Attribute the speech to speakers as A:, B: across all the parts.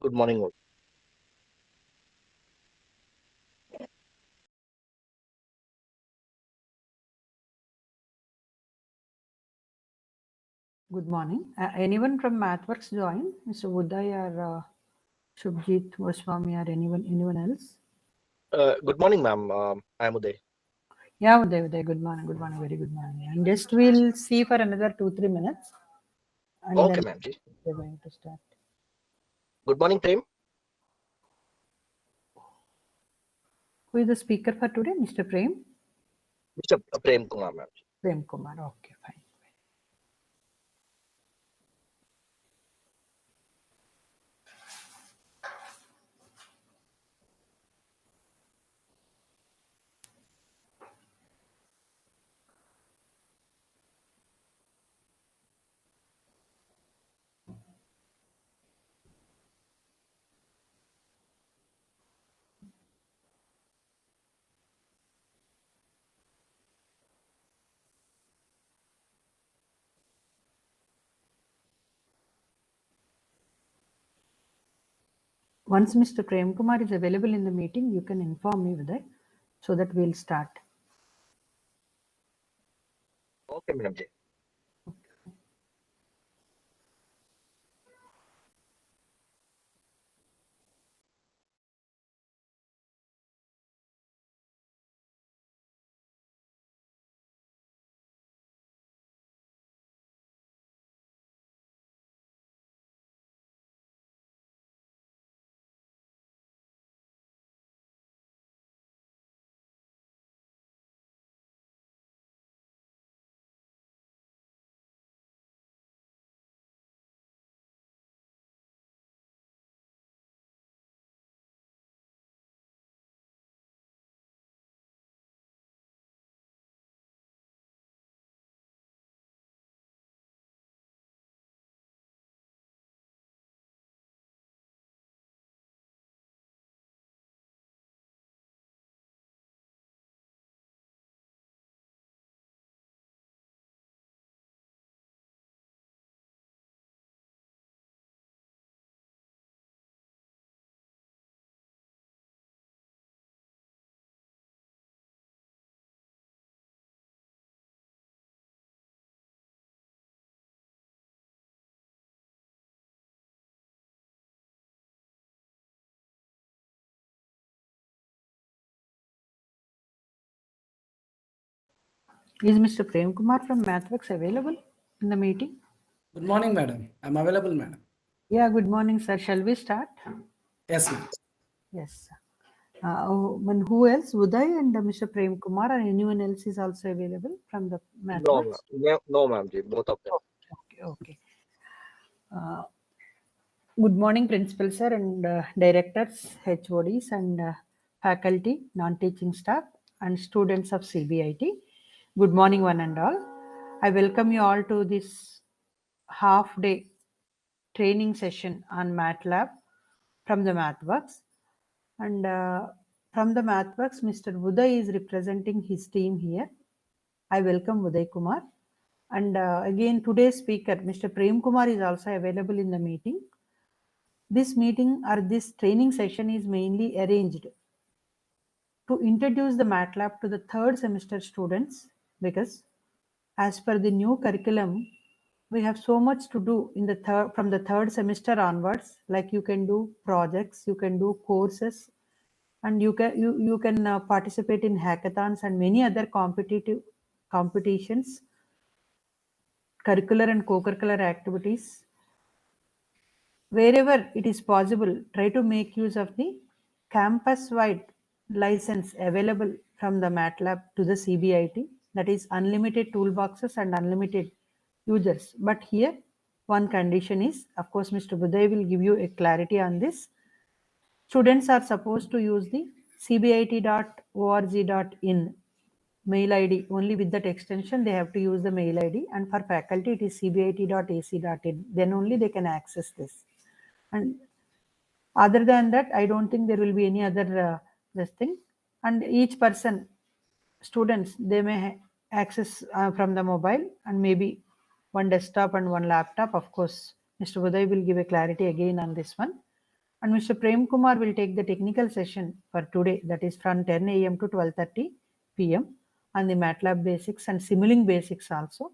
A: Good morning all.
B: Good morning. Anyone from MathWorks join? Mr. Uday or Shubhjit Goswami or anyone else?
A: Good morning, ma'am. I'm Uday.
B: Yeah, Uday. Good morning. Very good morning. And just we'll see for another 2-3 minutes, and
A: Okay,
B: then
A: ma'am. Ji.
B: we're going to start.
A: Good morning, Prem.
B: Who is the speaker for today? Mr. Prem?
A: Mr. Prem Kumar, ma'am.
B: Prem Kumar. Okay, fine. Once Mr. Prem Kumar is available in the meeting, you can inform me, Uday, so that we'll start.
A: Okay, ma'am. Ji.
B: Is Mr. Prem Kumar from MathWorks available in the meeting?
C: Good morning, madam. I'm available, madam.
B: Yeah, good morning, sir. Shall we start?
C: Yes, ma'am.
B: Yes. And who else? Uday and Mr. Prem Kumar, or anyone else is also available from the
A: No, ma'am.
B: MathWorks?
A: No, ma'am. Ji. Both of them.
B: Okay. Good morning, principal sir and directors, HODs and faculty, non-teaching staff and students of CBIT. Good morning, one and all. I welcome you all to this half-day training session on Matlab from the MathWorks. And from the MathWorks, Mr. Uday is representing his team here. I welcome Uday Kumar. And again, today's speaker, Mr. Prem Kumar, is also available in the meeting. This meeting or this training session is mainly arranged to introduce the MATLAB to the third semester students, because as per the new curriculum, we have so much to do in the from the third semester onwards. Like you can do projects, you can do courses, and you can participate in hackathons and many other competitive competitions, curricular and co-curricular activities. Wherever it is possible, try to make use of the campus-wide license available from the MATLAB to the CBIT, that is unlimited toolboxes and unlimited users. But here one condition is, of course, Mr. Buday will give you a clarity on this. Students are supposed to use the cbit.org.in mail ID. Only with that extension they have to use the mail ID, and for faculty it is cbit.ac.in. Then only they can access this. And other than that, I don't think there will be any other this thing. And each person, students, they may access from the mobile, and maybe one desktop and one laptop. Of course, Mr. Uday will give a clarity again on this one. And Mr. Prem Kumar will take the technical session for today, that is from 10 a.m. to 12:30 p.m. on the Matlab basics and Simulink basics also.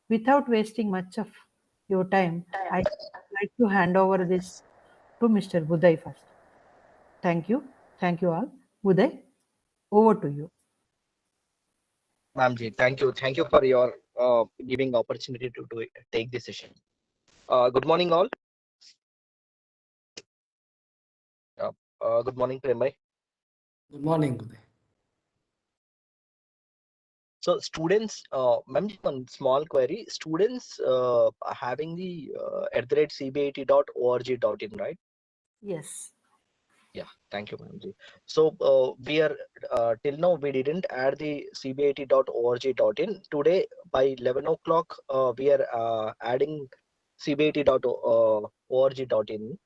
B: Without wasting much of your time, I would like to hand over this to Mr. Buday first. Thank you. Thank you all. Buday, over to you.
A: Ma'am ji, thank you. Thank you for your giving opportunity to take this session. Good morning, all. Good morning, Prem bhai.
C: Good morning. Uday.
A: So students, ma'am, one small query. Students having the @cbit.org.in, right?
B: Yes.
A: Yeah, thank you, ma'am ji. So we are till now we didn't add the cbit.org.in. Today by 11 o'clock we are adding cbit.org.in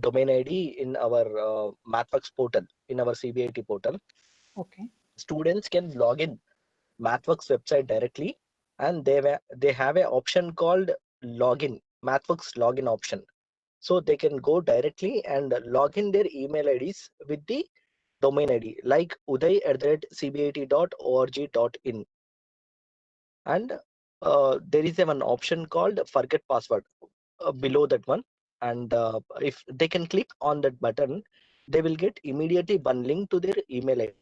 A: domain ID in our MathWorks portal, in our CBIT portal.
B: Okay.
A: Students can log in MathWorks website directly, and they have an option called login, MathWorks login option. So they can go directly and log in their email IDs with the domain ID like uday@cbit.org.in, and there is one option called forget password below that one, and if they can click on that button, they will get immediately one link to their email ID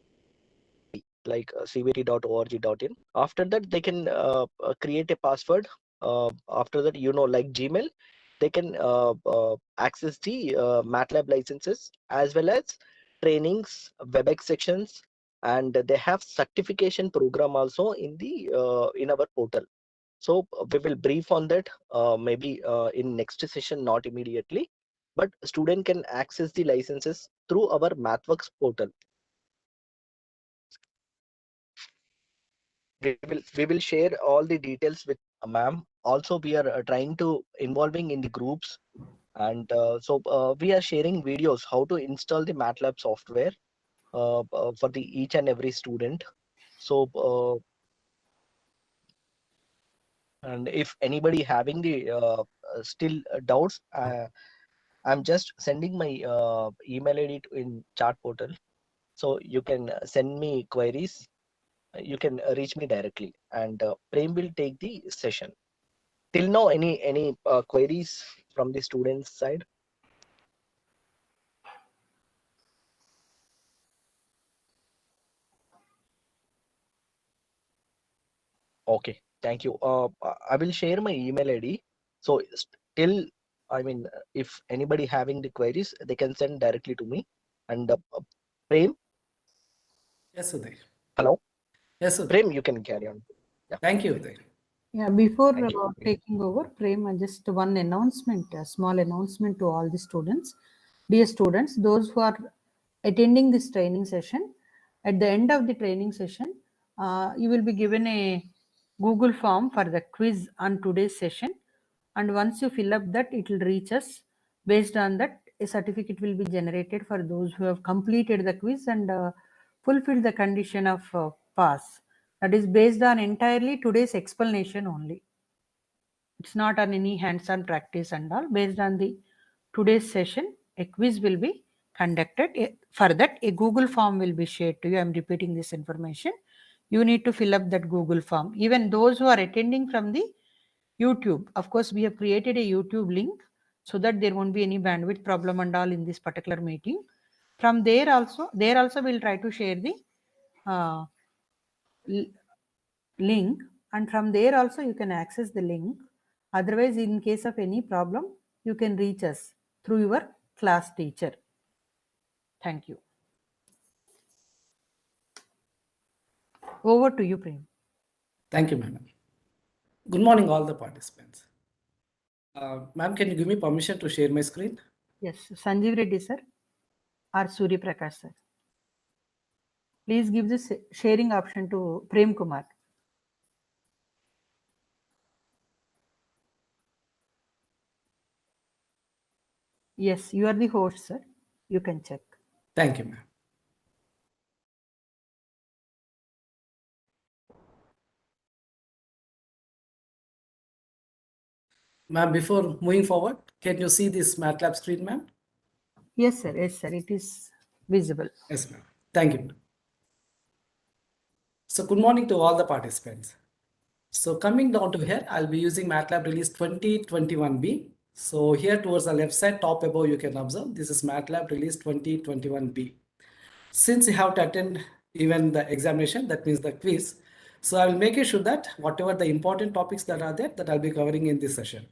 A: like cbit.org.in. After that, they can create a password. After that, like Gmail, they can access the MATLAB licenses as well as trainings, WebEx sections, and they have certification program also in our portal. So we will brief on that maybe in next session, not immediately, but student can access the licenses through our MathWorks portal. We will share all the details with ma'am. Also, we are trying to involving in the groups, and so we are sharing videos how to install the MATLAB software for the each and every student. So and if anybody having the still doubts, I'm just sending my email ID in chat portal, so you can send me queries. You can reach me directly, and Prem will take the session. Till now, any queries from the students side? Okay, thank you. I will share my email ID. So still, I mean, if anybody having the queries, they can send directly to me. And Prem,
C: Yes, Uday.
A: hello,
C: Yes, Uday.
A: Prem, you can carry on. Yeah,
C: Thank you, Uday.
B: Yeah, before
A: thank you.
B: taking over, Prem, just one announcement, a small announcement to all the students. Dear students, those who are attending this training session, at the end of the training session, you will be given a Google form for the quiz on today's session. And once you fill up that, it will reach us. Based on that, a certificate will be generated for those who have completed the quiz and fulfilled the condition of pass. That is based on entirely today's explanation only. It's not on any hands-on practice and all. Based on the today's session, a quiz will be conducted. For that, a Google form will be shared to you. I'm repeating this information. You need to fill up that Google form. Even those who are attending from the YouTube, of course, we have created a YouTube link so that there won't be any bandwidth problem and all in this particular meeting. From there also we'll try to share the uh, link, and from there also you can access the link. Otherwise, in case of any problem, you can reach us through your class teacher. Thank you. Over to you, Prem.
C: Thank you, madam. Good morning, all the participants. Ma'am, can you give me permission to share my screen?
B: Yes, Sanjeev Reddy sir or Surya Prakash sir. Please give this sharing option to Prem Kumar. Yes, you are the host, sir. You can check.
C: Thank you, ma'am. Ma'am, before moving forward, Can you see this MATLAB screen, ma'am?
B: Yes, sir. Yes, sir. It is visible.
C: Yes, ma'am. Thank you. So good morning to all the participants. So coming down to here, I'll be using MATLAB release 2021B. So here towards the left side, top above, you can observe this is MATLAB release 2021B. Since you have to attend even the examination, that means the quiz. So I will make sure that whatever the important topics that are there, that I'll be covering in this session.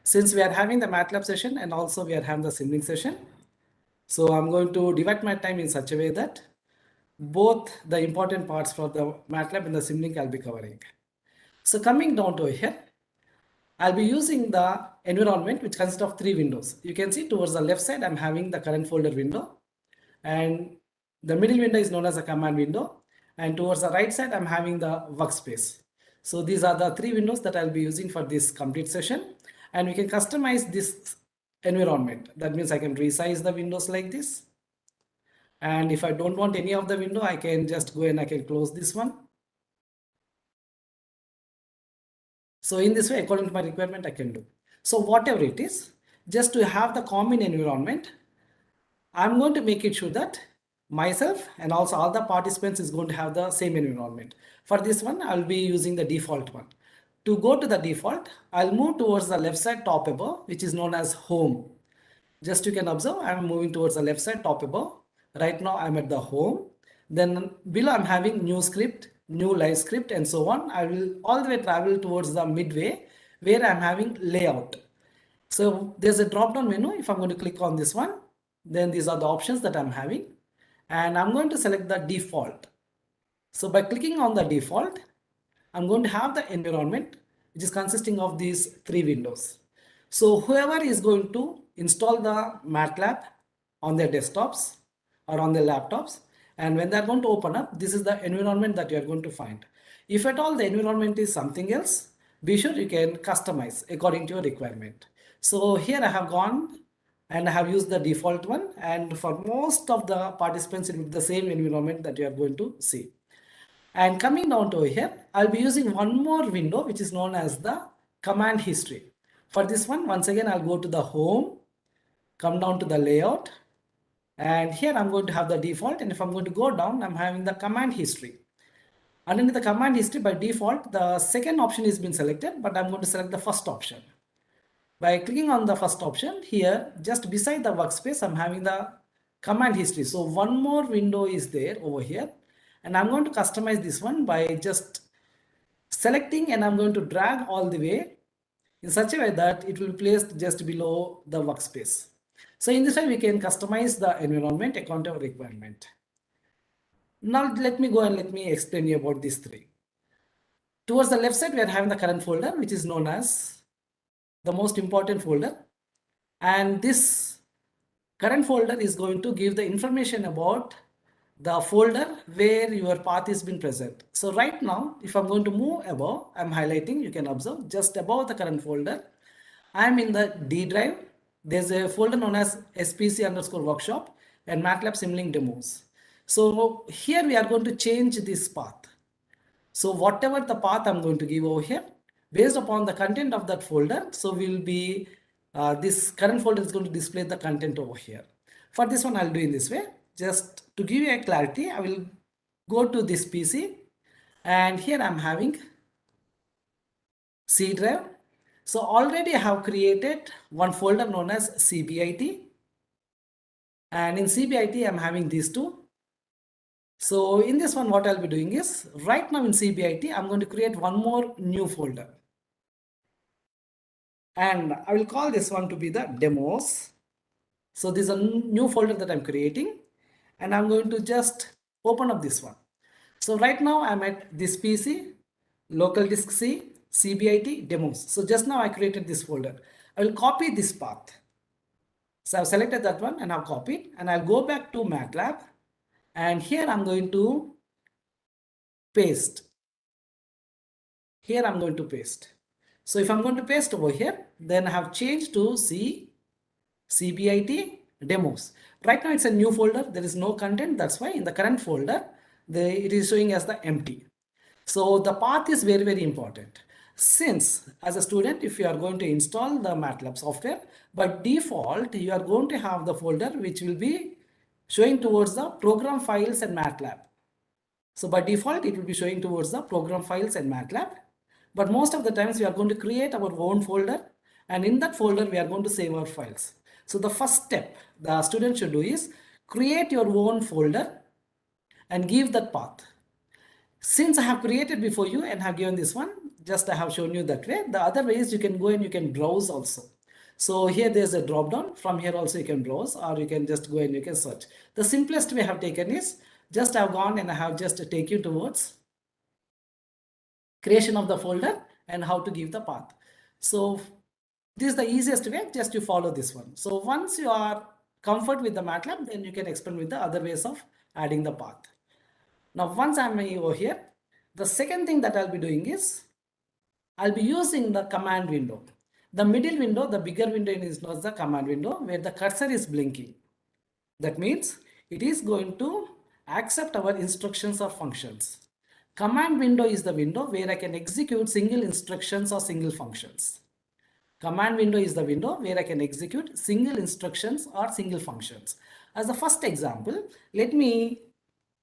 C: Since we are having the MATLAB session and also we are having the simulink session, so I'm going to divide my time in such a way that both the important parts for the MATLAB and the simulink I'll be covering. So coming down to here, I'll be using the environment which consists of 3 windows. You can see towards the left side, I'm having the current folder window, and the middle window is known as a command window, and towards the right side, I'm having the workspace. So these are the 3 windows that I'll be using for this complete session, and we can customize this environment. That means I can resize the windows like this. And if I don't want any of the window, I can just go and I can close this one. So in this way, according to my requirement, I can do. So whatever it is, just to have the common environment, I'm going to make it sure that myself and also all the participants is going to have the same environment. For this one, I'll be using the default one. To go to the default, I'll move towards the left side top above, which is known as home. Just you can observe, I'm moving towards the left side top above. Right now I'm at the home. Then below I'm having new script, new live script, and so on. I will all the way travel towards the midway where I'm having layout. So there's a drop down menu. If I'm going to click on this one, then these are the options that I'm having, and I'm going to select the default. So by clicking on the default, I'm going to have the environment which is consisting of these 3 windows. So whoever is going to install the MATLAB on their desktops or on their laptops, and when they're going to open up, this is the environment that you're going to find. If at all the environment is something else, be sure you can customize according to your requirement. So here I have gone and I have used the default one, and for most of the participants it will be the same environment that you are going to see. And coming down to here, I'll be using one more window which is known as the command history. For this one, once again, I'll go to the home, come down to the layout, and here I'm going to have the default, and if I'm going to go down, I'm having the command history. Underneath the command history, by default, the second option is been selected, but I'm going to select the first option. By clicking on the first option here, just beside the workspace, I'm having the command history. So one more window is there over here, and I'm going to customize this one by just selecting, and I'm going to drag all the way in such a way that it will be placed just below the workspace. So in this way, we can customize the environment according to our requirement. Now let me go and let me explain you about these 3. Towards the left side, we are having the current folder, which is known as the most important folder. And this current folder is going to give the information about the folder where your path is been present. So right now, if I'm going to move above, I'm highlighting, you can observe just above the current folder, I'm in the D drive. There's a folder known as spc_workshop and MATLAB Simulink demos. So here we are going to change this path. So whatever the path I'm going to give over here, based upon the content of that folder, so we'll be, this current folder is going to display the content over here. For this one, I'll do in this way. Just to give you a clarity, I will go to this PC, and here I'm having C drive. So already I have created one folder known as CBIT, and in CBIT I'm having these 2. So in this one, what I'll be doing is, right now in CBIT, I'm going to create one more new folder, and I will call this one to be the demos. So this is a new folder that I'm creating, and I'm going to just open up this one. So right now I'm at this PC, local disk C, CBIT demos. So just now I created this folder. I will copy this path. So I've selected that one and I've copied, and I'll go back to MATLAB, and here I'm going to paste. Here I'm going to paste. So if I'm going to paste over here, then I have changed to CBIT demos. Right now it's a new folder. There is no content. That's why in the current folder, it is showing as the empty. So the path is very, very important. Since as a student, if you are going to install the MATLAB software, by default, you are going to have the folder which will be showing towards the program files and MATLAB. So by default, it will be showing towards the program files and MATLAB. But most of the times we are going to create our own folder, and in that folder we are going to save our files. So the first step the student should do is create your own folder and give that path. Since I have created before you and have given this one, just I have shown you that way. The other way is you can go and you can browse also. So here there's a drop down. From here also you can browse, or you can just go and you can search. The simplest way I have taken is just I've gone and I have just take you towards creation of the folder and how to give the path. So this is the easiest way, just you follow this one. So once you are comfort with the MATLAB, then you can experiment with the other ways of adding the path. Now, once I'm over here, the second thing that I'll be doing is I'll be using the command window. The middle window, the bigger window is not the command window where the cursor is blinking. That means it is going to accept our instructions or functions. Command window is the window where I can execute single instructions or single functions. Command window is the window where I can execute single instructions or single functions. As the first example, let me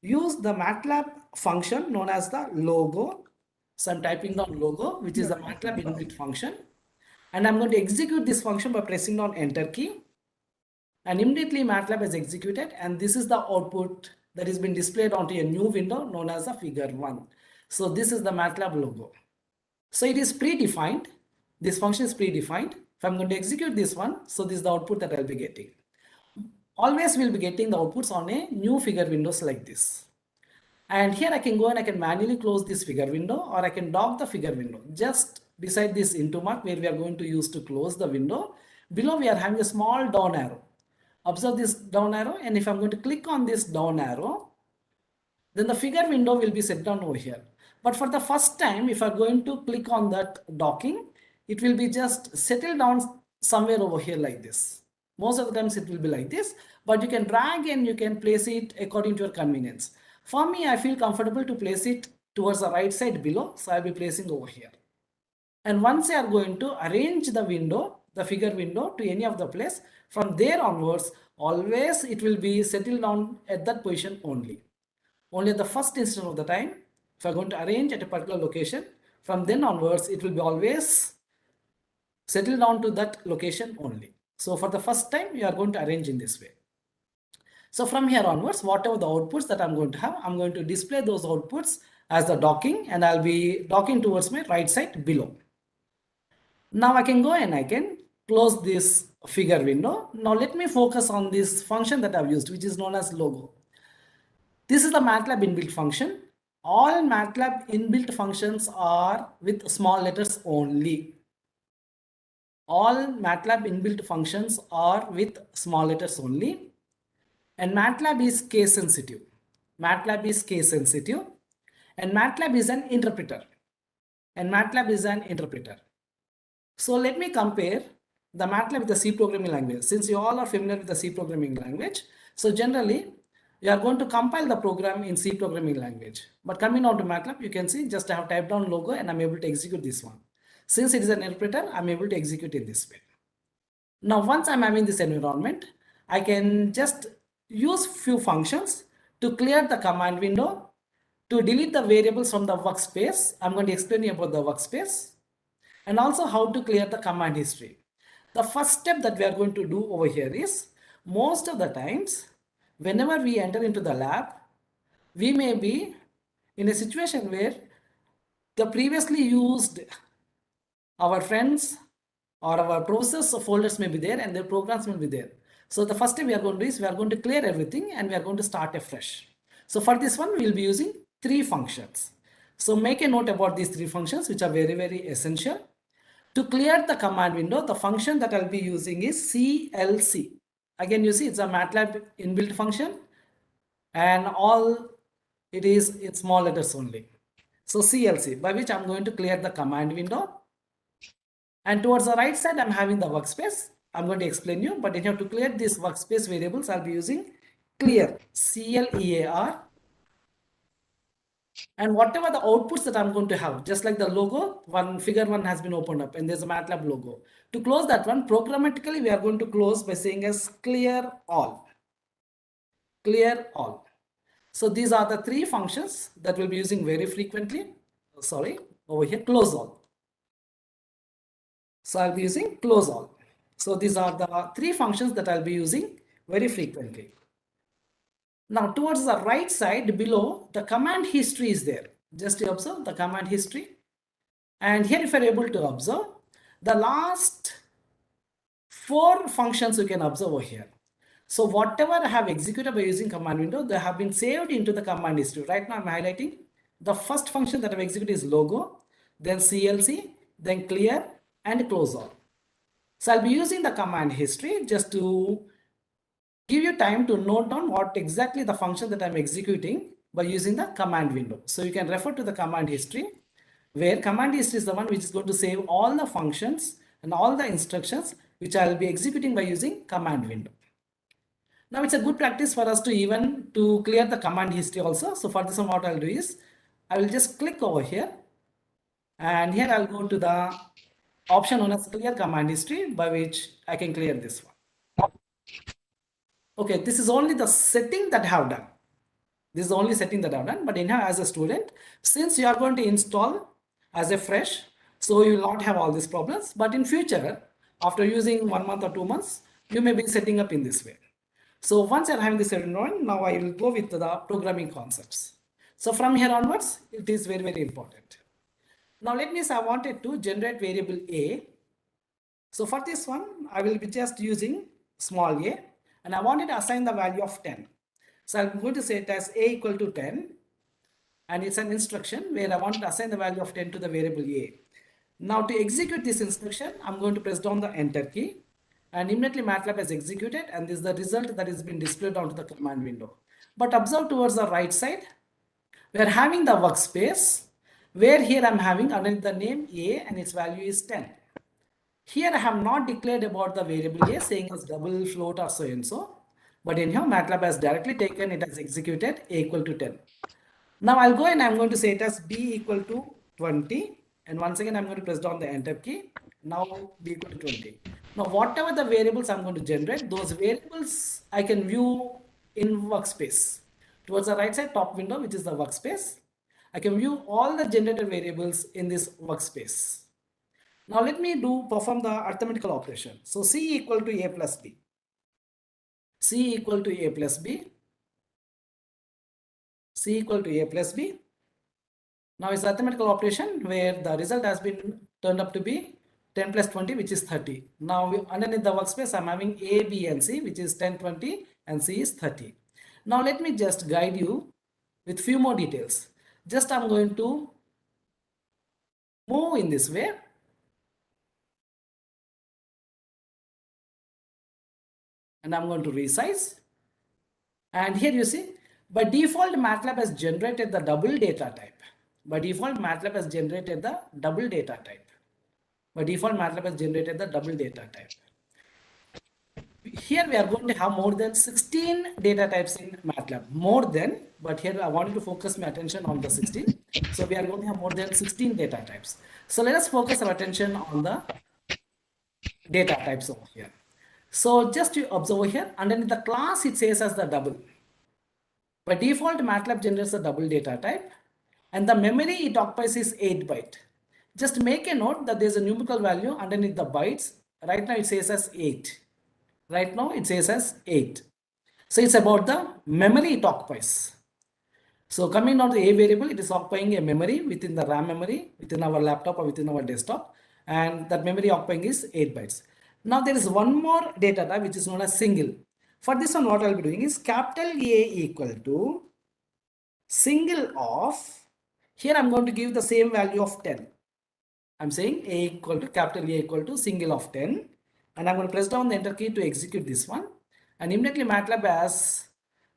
C: use the MATLAB function known as the logo. So I'm typing down logo, which is the MATLAB inbuilt function. And I'm going to execute this function by pressing down enter key. And immediately MATLAB has executed, and this is the output that has been displayed onto a new window known as the figure 1. So this is the MATLAB logo. So it is predefined. This function is predefined. If I'm going to execute this one, so this is the output that I'll be getting. Always we'll be getting the outputs on a new figure windows like this. And here I can go and I can manually close this figure window, or I can dock the figure window. Just beside this into mark where we are going to use to close the window, below we are having a small down arrow. Observe this down arrow, and if I'm going to click on this down arrow, then the figure window will be set down over here. But for the first time, if I'm going to click on that docking, it will be just settled down somewhere over here like this. Most of the times it will be like this, but you can drag and you can place it according to your convenience. For me, I feel comfortable to place it towards the right side below, so I'll be placing over here. And once you are going to arrange the window, the figure window to any of the place, from there onwards, always it will be settled down at that position only. Only at the first instant of the time, if I'm going to arrange at a particular location, from then onwards, it will be always settled down to that location only. So for the first time, you are going to arrange in this way. So from here onwards, whatever the outputs that I'm going to have, I'm going to display those outputs as the docking, and I'll be docking towards my right side below. Now I can go and I can close this figure window. Now let me focus on this function that I've used, which is known as logo. This is the MATLAB inbuilt function. All MATLAB inbuilt functions are with small letters only. All MATLAB inbuilt functions are with small letters only. And MATLAB is case sensitive. MATLAB is case sensitive. And MATLAB is an interpreter. So let me compare the MATLAB with the C programming language. Since you all are familiar with the C programming language, so generally you are going to compile the program in C programming language. But coming on to MATLAB, you can see just I have typed down logo and I'm able to execute this one. Since it is an interpreter, I'm able to execute in this way. Now, once I'm having this environment, I can just use few functions to clear the command window, to delete the variables from the workspace. I'm going to explain you about the workspace, and also how to clear the command history. The first step that we are going to do over here is, most of the times, whenever we enter into the lab, we may be in a situation where the previously used our friends or our process folders may be there and their programs may be there. So the first thing we are going to do is we are going to clear everything and we are going to start afresh. So for this one, we will be using 3 functions. So make a note about these 3 functions, which are very, very essential. To clear the command window, the function that I'll be using is CLC. Again, you see it's a MATLAB inbuilt function, and all it is in small letters only. So CLC, by which I'm going to clear the command window. And towards the right side, I'm having the workspace. I'm going to explain you, but in order to clear these workspace variables, I'll be using clear, CLEAR. And whatever the outputs that I'm going to have, just like the logo, figure one has been opened up and there's a Matlab logo. To close that one, programmatically, we are going to close by saying as clear all. Clear all. So these are the three functions that we'll be using very frequently. Sorry, over here, close all. So I'll be using close all. So these are the three functions that I'll be using very frequently. Now towards the right side below, the command history is there. Just to observe the command history. And here if you're able to observe, the last 4 functions you can observe over here. So whatever I have executed by using command window, they have been saved into the command history. Right now I'm highlighting the first function that I've executed is logo, then CLC, then clear and close all. So I'll be using the command history just to give you time to note down what exactly the function that I'm executing by using the command window. So you can refer to the command history, where command history is the one which is going to save all the functions and all the instructions which I will be executing by using command window. Now it's a good practice for us to clear the command history also. So for this one, what I'll do is I will just click over here, and here I'll go to the option known as clear command history, by which I can clear this one. Okay, this is only the setting that I have done. This is the only setting that I've done. But anyhow, as a student, since you are going to install as a fresh, so you will not have all these problems. But in future, after using 1 month or 2 months, you may be setting up in this way. So once you're having this setting on, now I will go with the programming concepts. So from here onwards, it is very, very important. Now let me say I wanted to generate variable A. So for this one, I will be just using small a, and I wanted to assign the value of 10. So I'm going to say it as a equal to 10, and it's an instruction where I want to assign the value of 10 to the variable a. Now to execute this instruction, I'm going to press down the enter key, and immediately Matlab has executed, and this is the result that is been displayed onto the command window. But observe towards the right side, we are having the workspace, where here I'm having underneath the name a and its value is 10. Here I have not declared about the variable a, saying as double float or so and so. But anyhow, Matlab has directly taken it as executed a equal to 10. Now I'll go and I'm going to say it as b equal to 20. And once again, I'm going to press down the enter key. Now b equal to 20. Now whatever the variables I'm going to generate, those variables I can view in workspace. Towards the right side top window, which is the workspace, I can view all the generated variables in this workspace. Now let me perform the arithmetical operation. So C equal to A plus B. C equal to A plus B. C equal to A plus B. Now it's arithmetical operation where the result has been turned up to be 10 plus 20, which is 30. Now underneath the workspace, I'm having A, B and C, which is 10, 20 and C is 30. Now let me just guide you with few more details. Just I'm going to move in this way. And I'm going to resize. And here you see, by default, Matlab has generated the double data type. By default, Matlab has generated the double data type. By default, Matlab has generated the double data type. Here we are going to have more than 16 data types in Matlab. More than, but here I wanted to focus my attention on the 16. So we are going to have more than 16 data types. So let us focus our attention on the data types over here. So just to observe here, underneath the class, it says as the double. By default, Matlab generates a double data type, and the memory it occupies is 8 byte. Just make a note that there's a numerical value underneath the bytes. Right now it says as 8. Right now it says as 8. So it's about the memory it occupies. So coming down to a variable, it is occupying a memory within the RAM memory, within our laptop or within our desktop, and that memory occupying is 8 bytes. Now there is one more data type which is known as single. For this one, what I'll be doing is capital A equal to single of, here I'm going to give the same value of 10. I'm saying A equal to capital A equal to single of 10, and I'm going to press down the enter key to execute this one, and immediately Matlab has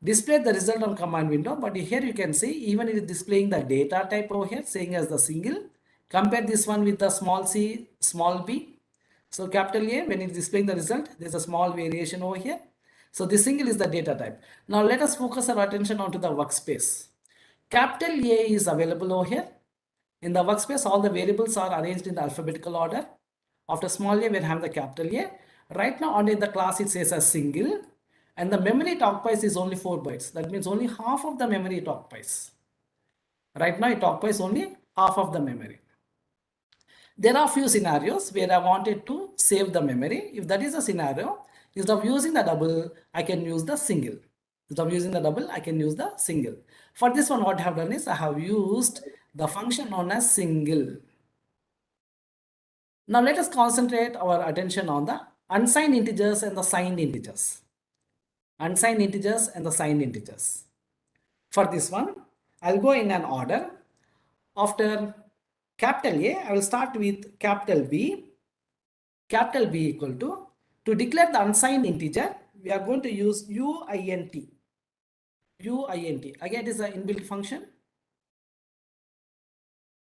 C: displayed the result on command window. But here you can see even it is displaying the data type over here, saying as the single. Compare this one with the small c, small b. So capital A, when it is displaying the result, there's a small variation over here. So this single is the data type. Now let us focus our attention onto the workspace. Capital A is available over here. In the workspace, all the variables are arranged in the alphabetical order. After small a, we have the capital A. Right now, under the class, it says a single. And the memory it occupies is only 4 bytes. That means only half of the memory it occupies. Right now, it occupies only half of the memory. There are few scenarios where I wanted to save the memory. If that is a scenario, instead of using the double, I can use the single. Instead of using the double, I can use the single. For this one, what I have done is I have used the function known as single. Now let us concentrate our attention on the unsigned integers and the signed integers. Unsigned integers and the signed integers. For this one, I'll go in an order. After capital A, I will start with capital B. Capital B equal to declare the unsigned integer, we are going to use uint. uint. Again, it is an inbuilt function.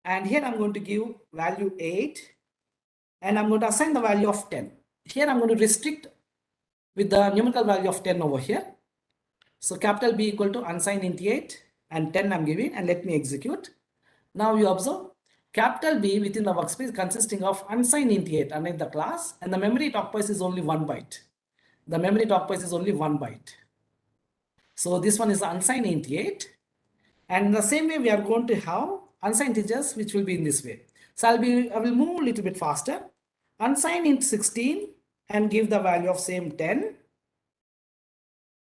C: And here I'm going to give value 8. And I'm going to assign the value of 10. Here I'm going to restrict with the numerical value of 10 over here. So capital B equal to unsigned int 8 and 10 I'm giving, and let me execute. Now you observe capital B within the workspace consisting of unsigned int 8 underneath the class, and the memory it occupies is only 1 byte. The memory it occupies is only 1 byte. So this one is unsigned int 8. And in the same way we are going to have unsigned integers which will be in this way. So I will move a little bit faster. Unsigned int 16 and give the value of same 10.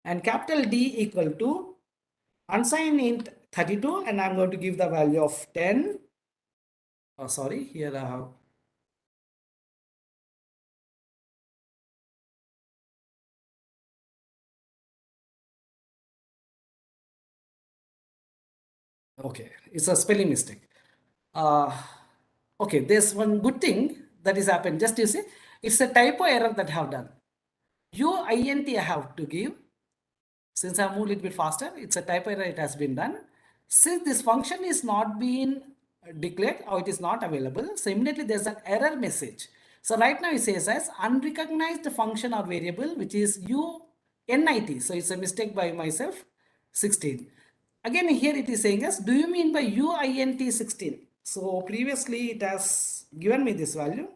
C: And capital D equal to unsigned int 32, and I'm going to give the value of 10. Oh, sorry, here I have. Okay, it's a spelling mistake. Okay, there's one good thing that is happened. Just you see, it's a typo error that I have done. uint I have to give. Since I moved a little bit faster, it's a typo error, it has been done. Since this function is not being declared or it is not available, so immediately there's an error message. So right now it says as unrecognized function or variable, which is unit. So it's a mistake by myself, 16. Again, here it is saying as, do you mean by uint 16? So previously it has given me this value.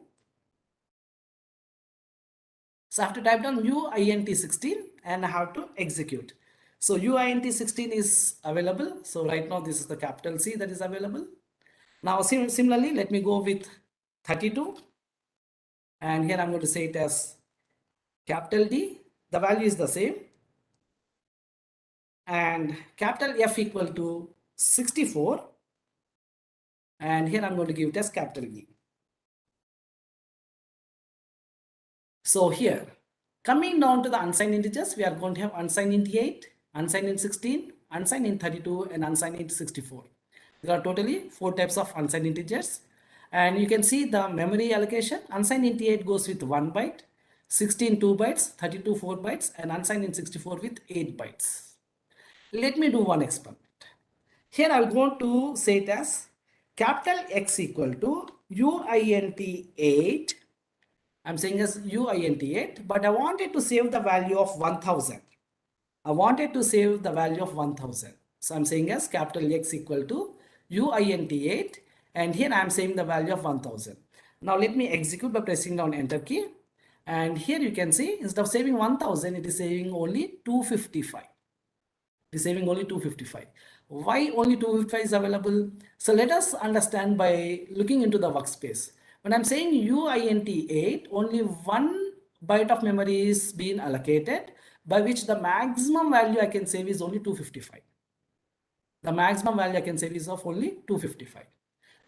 C: So I have to type down uint 16 and I have to execute. So uint 16 is available. So right now this is the capital C that is available. Now similarly, let me go with 32. And here I'm going to say it as capital D. The value is the same. And capital F equal to 64. And here I'm going to give it as capital E. So here, coming down to the unsigned integers, we are going to have unsigned int 8, unsigned int 16, unsigned int 32, and unsigned int 64. There are totally 4 types of unsigned integers. And you can see the memory allocation. Unsigned int 8 goes with 1 byte, 16 2 bytes, 32 4 bytes, and unsigned int 64 with 8 bytes. Let me do one experiment. Here I will go to say it as capital X equal to uint 8. I'm saying as uint 8, but I wanted to save the value of 1000. I wanted to save the value of 1000. So I'm saying as capital X equal to uint 8, and here I'm saying the value of 1000. Now let me execute by pressing down enter key. And here you can see instead of saving 1000, it is saving only 255. It is saving only 255. Why only 255 is available? So let us understand by looking into the workspace. When I'm saying uint 8, only 1 byte of memory is being allocated, by which the maximum value I can save is only 255. The maximum value I can save is of only 255.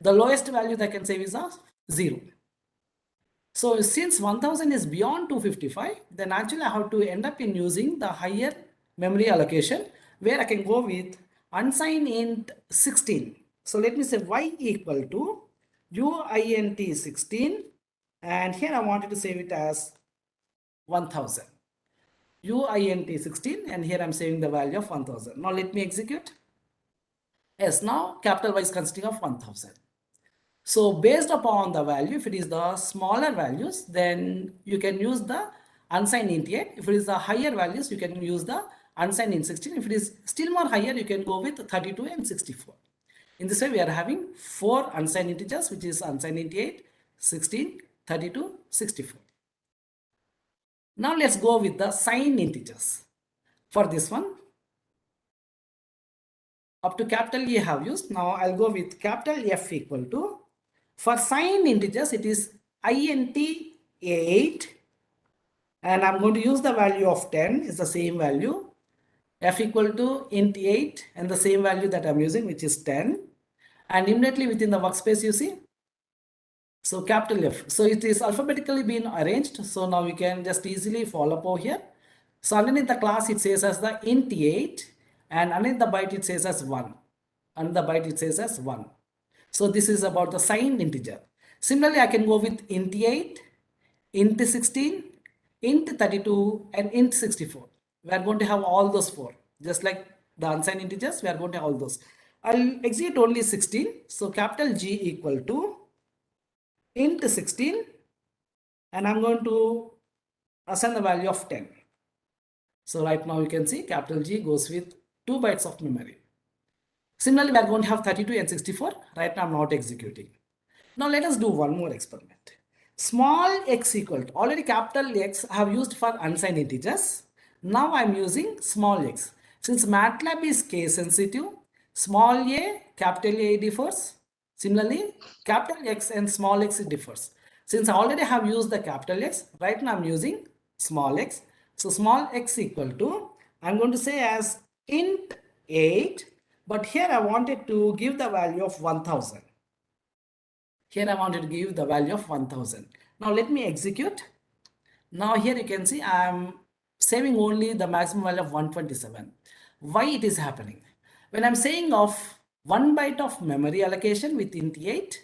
C: The lowest value that I can save is of 0. So since 1000 is beyond 255, then actually I have to end up in using the higher memory allocation, where I can go with unsigned int 16. So let me say y equal to uint 16, and here I wanted to save it as 1000. uint 16, and here I'm saving the value of 1000. Now let me execute. Yes, now capital Y is consisting of 1000. So based upon the value, if it is the smaller values, then you can use the unsigned int 8. If it is the higher values, you can use the unsigned in 16. If it is still more higher, you can go with 32 and 64. In this way, we are having 4 unsigned integers, which is unsigned int 8, 16, 32, 64. Now let's go with the signed integers. For this one, up to capital E I have used. Now I'll go with capital F equal to, for signed integers, it is int 8, and I'm going to use the value of 10 is the same value. F equal to int 8 and the same value that I'm using, which is 10. And immediately within the workspace, you see, so capital F. So it is alphabetically been arranged. So now we can just easily follow up over here. So underneath the class, it says as the int 8, and underneath the byte, it says as 1. And the byte, it says as 1. So this is about the signed integer. Similarly, I can go with int 8, int 16, int 32, and int 64. We are going to have all those 4. Just like the unsigned integers, we are going to have all those. I'll execute only 16. So capital G equal to int 16, and I'm going to assign the value of 10. So right now you can see capital G goes with 2 bytes of memory. Similarly, we are going to have 32 and 64. Right now I'm not executing. Now let us do one more experiment. Small x equal to, already capital X I have used for unsigned integers. Now I'm using small x. Since Matlab is case sensitive, small a, capital A differs. Similarly, capital X and small x differs. Since I already have used the capital X, right now I'm using small x. So small x equal to, I'm going to say as int 8, but here I wanted to give the value of 1000. Here I wanted to give the value of 1000. Now let me execute. Now here you can see I am saving only the maximum value of 127. Why it is happening? When I'm saying of 1 byte of memory allocation with int 8,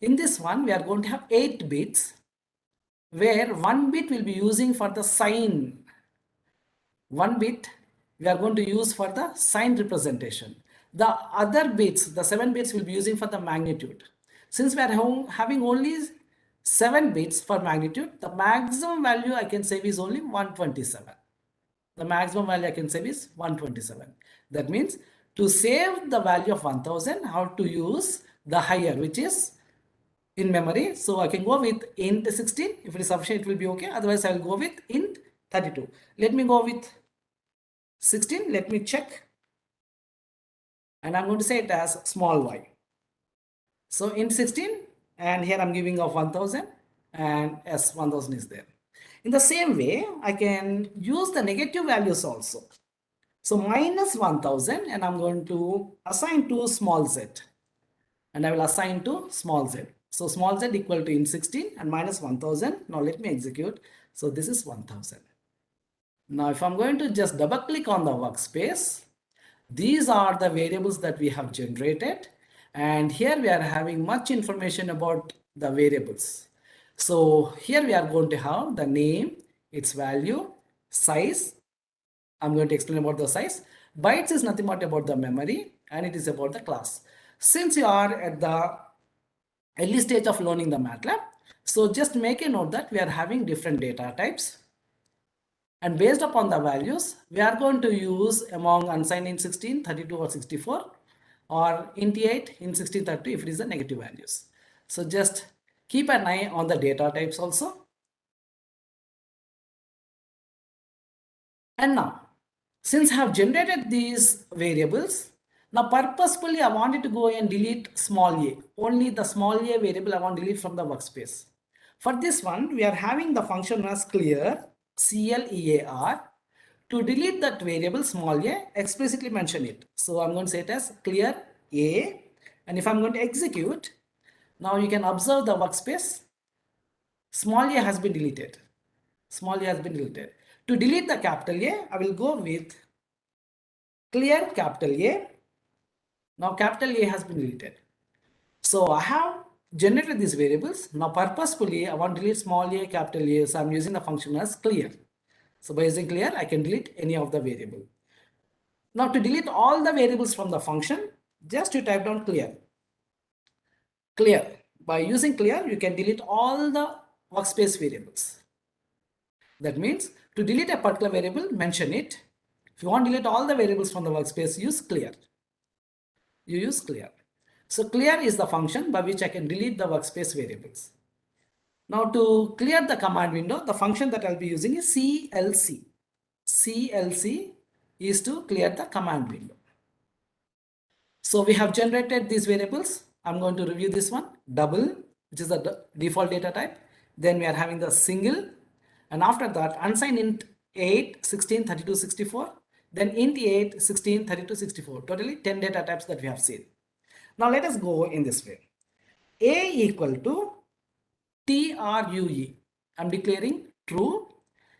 C: in this one we are going to have 8 bits, where 1 bit will be using for the sign. 1 bit we are going to use for the sign representation. The other bits, the 7 bits, will be using for the magnitude. Since we are having only 7 bits for magnitude, the maximum value I can save is only 127. The maximum value I can save is 127. That means to save the value of 1000, I have to use the higher, which is in memory. So I can go with int 16. If it is sufficient, it will be okay. Otherwise, I will go with int 32. Let me go with 16. Let me check. And I'm going to say it as small y. So int 16, and here I'm giving of 1000, and yes, 1000 is there. In the same way, I can use the negative values also. So minus 1000, and I'm going to assign to small z, and I will assign to small z. So small z equal to int 16 and minus 1000. Now let me execute. So this is 1000. Now if I'm going to just double click on the workspace, these are the variables that we have generated, and here we are having much information about the variables. So here we are going to have the name, its value, size. I'm going to explain about the size. Bytes is nothing but about the memory, and it is about the class. Since you are at the early stage of learning the Matlab, so just make a note that we are having different data types. And based upon the values, we are going to use among unsigned in 16, 32 or 64, or int 8 in 16, 32 if it is the negative values. So just keep an eye on the data types also. And now, since I have generated these variables, now purposefully I wanted to go and delete small a. Only the small a variable I want to delete from the workspace. For this one, we are having the function as clear, CLEAR. To delete that variable small a, explicitly mention it. So I'm going to say it as clear a. And if I'm going to execute, now you can observe the workspace. Small a has been deleted. Small a has been deleted. To delete the capital A, I will go with clear capital A. Now capital A has been deleted. So I have generated these variables. Now purposefully I want to delete small a, capital A. So I'm using the function as clear. So by using clear, I can delete any of the variable. Now to delete all the variables from the function, just you type down clear. Clear. By using clear, you can delete all the workspace variables. That means to delete a particular variable, mention it. If you want to delete all the variables from the workspace, use clear. You use clear. So clear is the function by which I can delete the workspace variables. Now to clear the command window, the function that I'll be using is CLC. CLC is to clear the command window. So we have generated these variables. I'm going to review this one, double, which is the default data type. Then we are having the single, and after that unsigned int 8, 16, 32, 64. Then int 8, 16, 32, 64. Totally 10 data types that we have seen. Now let us go in this way. A equal to TRUE. I'm declaring true.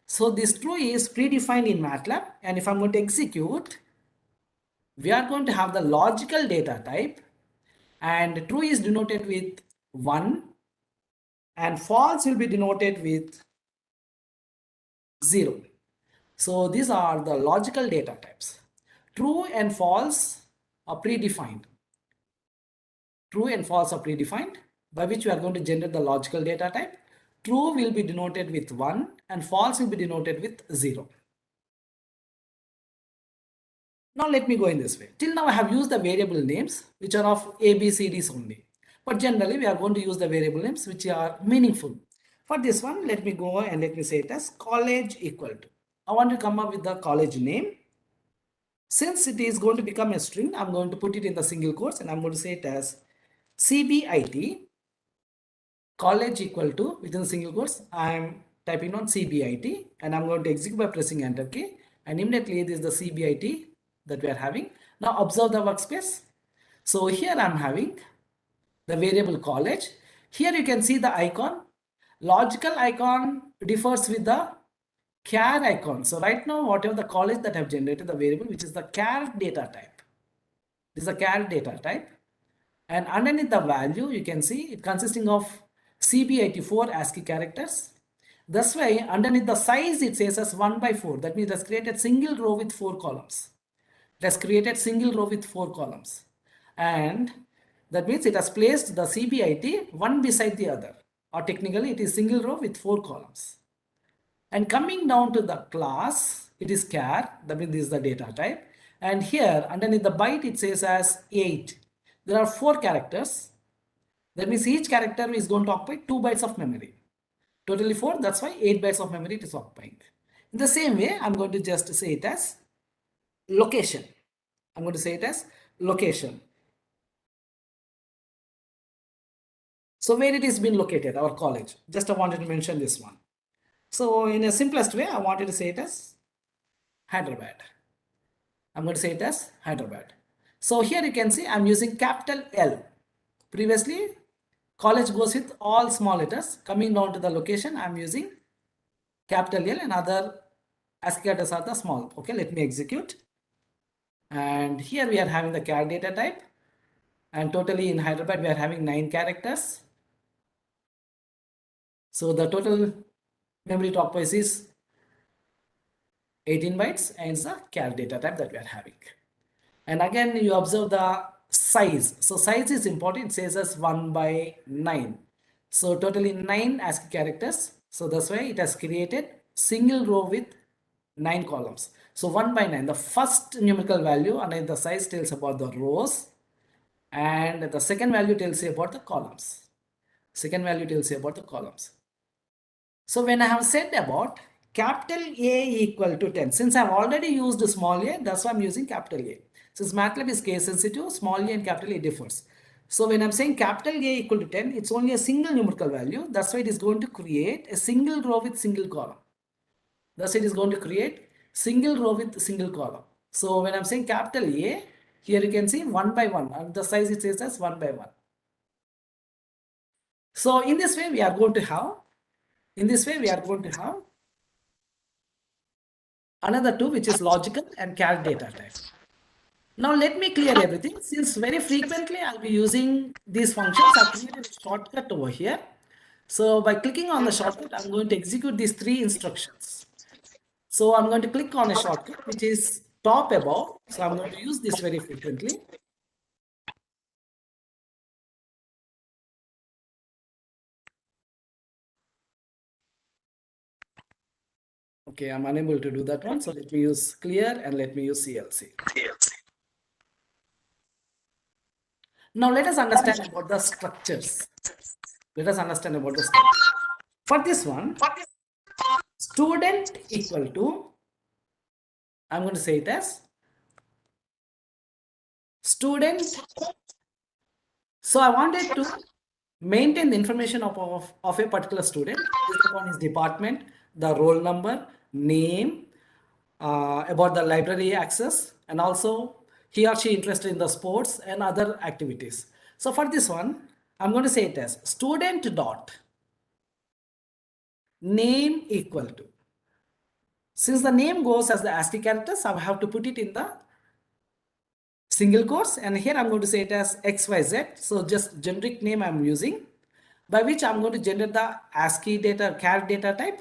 C: So this true is predefined in MATLAB, and if I'm going to execute, we are going to have the logical data type, and true is denoted with 1 and false will be denoted with 0. So these are the logical data types. True and false are predefined. True and false are predefined, by which we are going to generate the logical data type. True will be denoted with 1 and false will be denoted with 0. Now let me go in this way. Till now I have used the variable names which are of ABCDs only. But generally we are going to use the variable names which are meaningful. For this one, let me go and let me say it as college equal to. I want to come up with the college name. Since it is going to become a string, I'm going to put it in the single quotes and I'm going to say it as CBIT college equal to, within single quotes, I am typing on CBIT and I'm going to execute by pressing enter key, and immediately this is the CBIT that we are having. Now observe the workspace. So here I'm having the variable college. Here you can see the icon. Logical icon differs with the char icon. So right now whatever the college that I have generated, the variable which is the char data type. This is a char data type. And underneath the value, you can see it consisting of CB84 ASCII characters. That's why underneath the size it says as 1 by 4. That means it has created single row with 4 columns. It has created single row with 4 columns. And that means it has placed the CBIT one beside the other. Or technically it is single row with 4 columns. And coming down to the class, it is char. That means this is the data type. And here underneath the byte it says as 8. There are 4 characters. That means each character is going to occupy 2 bytes of memory. Totally 4, that's why 8 bytes of memory it is occupying. In the same way, I'm going to just say it as location. I'm going to say it as location. So where it is been located, our college. Just I wanted to mention this one. So in a simplest way, I wanted to say it as Hyderabad. I'm going to say it as Hyderabad. So here you can see I'm using capital L. Previously, college goes with all small letters. Coming down to the location, I'm using capital L and other ASCII letters are the small. Okay, let me execute. And here we are having the char data type. And totally in Hyderabad, we are having 9 characters. So the total memory to occupies is 18 bytes and it's the char data type that we are having. And again, you observe the size. So size is important. It says as 1 by 9. So totally 9 ASCII characters. So that's why it has created single row with 9 columns. So 1 by 9, the first numerical value and the size tells about the rows, and the second value tells you about the columns. Second value tells you about the columns. So when I have said about capital A equal to 10, since I have already used small a, that's why I'm using capital A. Since MATLAB is case sensitive, small a and capital A differs. So when I'm saying capital A equal to 10, it's only a single numerical value. That's why it is going to create a single row with single column. Thus it is going to create single row with single column. So when I'm saying capital A, here you can see 1 by 1 and the size it says as 1 by 1. So in this way we are going to have, another two which is logical and char data type. Now let me clear everything. Since very frequently I'll be using these functions, I've created a shortcut over here. So by clicking on the shortcut, I'm going to execute these 3 instructions. So I'm going to click on a shortcut which is top above. So I'm going to use this very frequently. Okay, I'm unable to do that one. So let me use clear and let me use CLC. Now let us understand about the structures. Let us understand about the structure. For this one, student equal to, I'm going to say it as student. So I wanted to maintain the information of a particular student based upon his department, the roll number, name, about the library access, and also he or she interested in the sports and other activities. So for this one, I'm going to say it as student dot name equal to. Since the name goes as the ASCII characters, I have to put it in the single quotes, and here I'm going to say it as XYZ. So just generic name I'm using, by which I'm going to generate the ASCII data, char data type.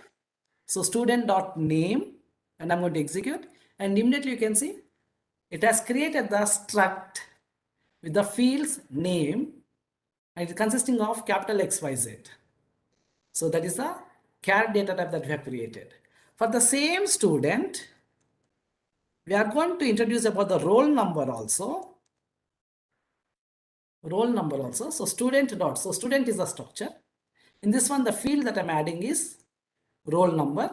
C: So student dot name, and I'm going to execute, and immediately you can see it has created the struct with the fields name, and it's consisting of capital XYZ. So that is the char data type that we have created. For the same student, we are going to introduce about the roll number also. Roll number also. So student dot. So student is the structure. In this one, the field that I'm adding is roll number.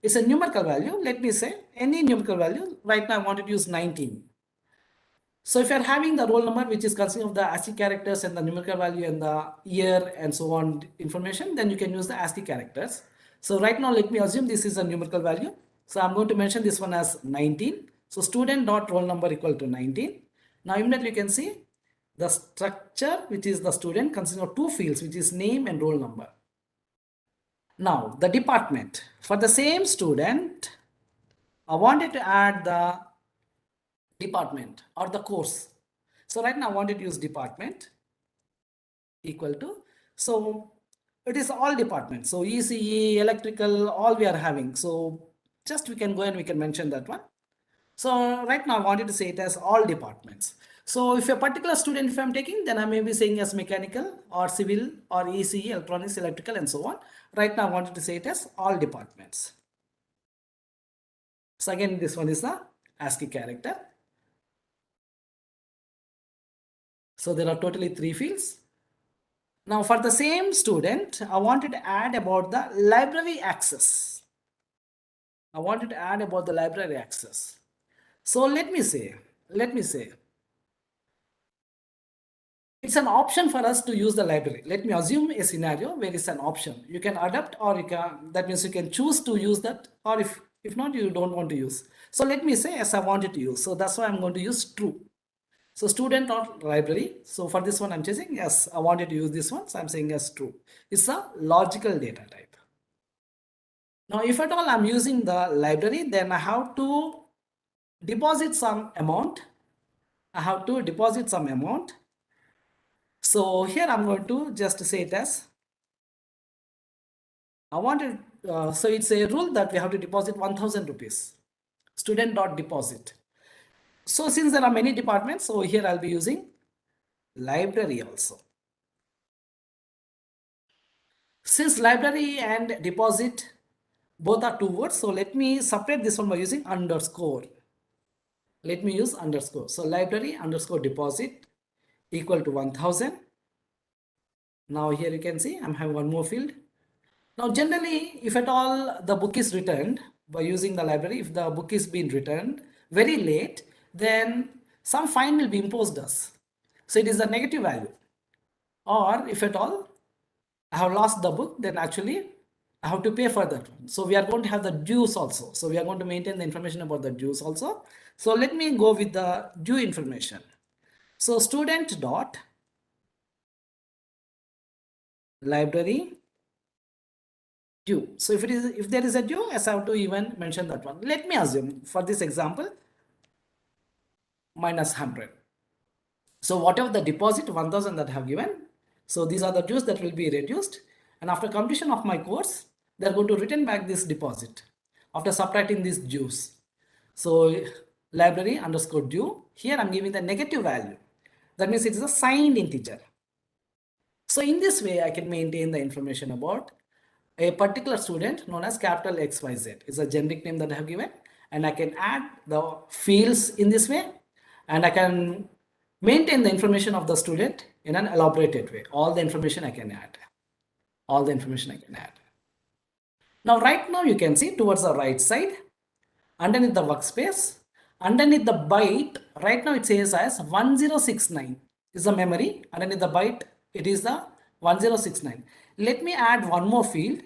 C: It's a numerical value. Let me say any numerical value. Right now I want to use 19. So if you're having the roll number, which is consisting of the ASCII characters and the numerical value and the year and so on information, then you can use the ASCII characters. So right now, let me assume this is a numerical value. So I'm going to mention this one as 19. So student dot roll number equal to 19. Now immediately you can see the structure, which is the student, consisting of two fields, which is name and roll number. Now the department. For the same student, I wanted to add the department or the course. So right now I wanted to use department equal to. So it is all departments. So ECE, electrical, all we are having. So just we can go and we can mention that one. So right now I wanted to say it as all departments. So if a particular student, if I'm taking, then I may be saying as mechanical or civil or ECE, electronics, electrical, and so on. Right now I wanted to say it as all departments. So again, this one is the ASCII character. So there are totally 3 fields. Now for the same student, I wanted to add about the library access. I wanted to add about the library access. So let me say, it's an option for us to use the library. Let me assume a scenario where it's an option. You can adapt or you can, that means you can choose to use that, or if not, you don't want to use. So let me say yes, I wanted to use. So that's why I'm going to use true. So student dot library. So for this one, I'm choosing yes, I wanted to use this one. So I'm saying yes, true. It's a logical data type. Now, if at all I'm using the library, then I have to deposit some amount. So here I'm going to just say it as I wanted. So it's a rule that we have to deposit 1,000 rupees. Student dot deposit. So since there are many departments, so here I'll be using library also. Since library and deposit both are 2 words, so let me separate this one by using underscore. Let me use underscore. So library underscore deposit equal to 1,000. Now here you can see I'm having one more field. Now generally, if at all the book is returned by using the library, if the book is being returned very late, then some fine will be imposed us. So it is a negative value. Or if at all I have lost the book, then actually I have to pay for that one. So we are going to have the dues also. So we are going to maintain the information about the dues also. So let me go with the due information. So student dot library due. So if there is a due, I have to even mention that one. Let me assume for this example minus 100. So whatever the deposit 1,000 that I have given, so these are the dues that will be reduced, and after completion of my course they are going to return back this deposit after subtracting these dues. So library underscore due, here I'm giving the negative value. That means it is a signed integer. So in this way I can maintain the information about a particular student known as capital XYZ. Is a generic name that I have given, and I can add the fields in this way, and I can maintain the information of the student in an elaborated way. All the information I can add. All the information I can add. Now, right now you can see towards the right side, underneath the workspace, underneath the byte, right now it says as 1069 is the memory. Underneath the byte, it is the 1069. Let me add one more field,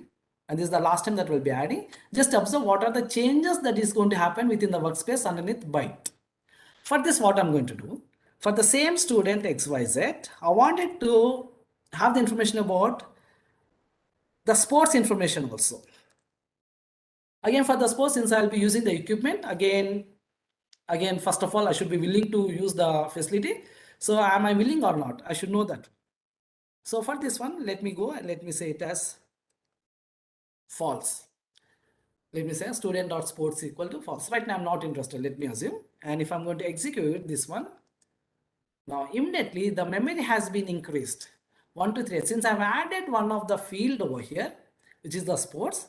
C: and this is the last time that we'll be adding. Just observe what are the changes that is going to happen within the workspace underneath byte. For this, what I'm going to do, for the same student XYZ, I wanted to have the information about the sports information also. Again, for the sports, since I'll be using the equipment, again, first of all, I should be willing to use the facility. So am I willing or not? I should know that. So for this one, let me go and let me say it as false. Let me say student.sports equal to false. Right now, I'm not interested. Let me assume. And if I'm going to execute this one, now immediately the memory has been increased. 1, 2, 3. Since I've added one of the field over here, which is the sports,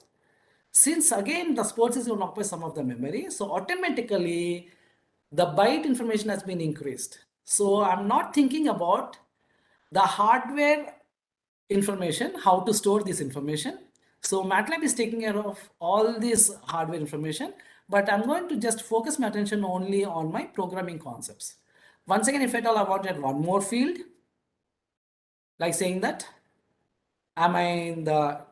C: since again the sports is going to occupy some of the memory, so automatically the byte information has been increased. So I'm not thinking about the hardware information, how to store this information. So Matlab is taking care of all this hardware information, but I'm going to just focus my attention only on my programming concepts. Once again, if at all I wanted one more field, like saying that, am I in the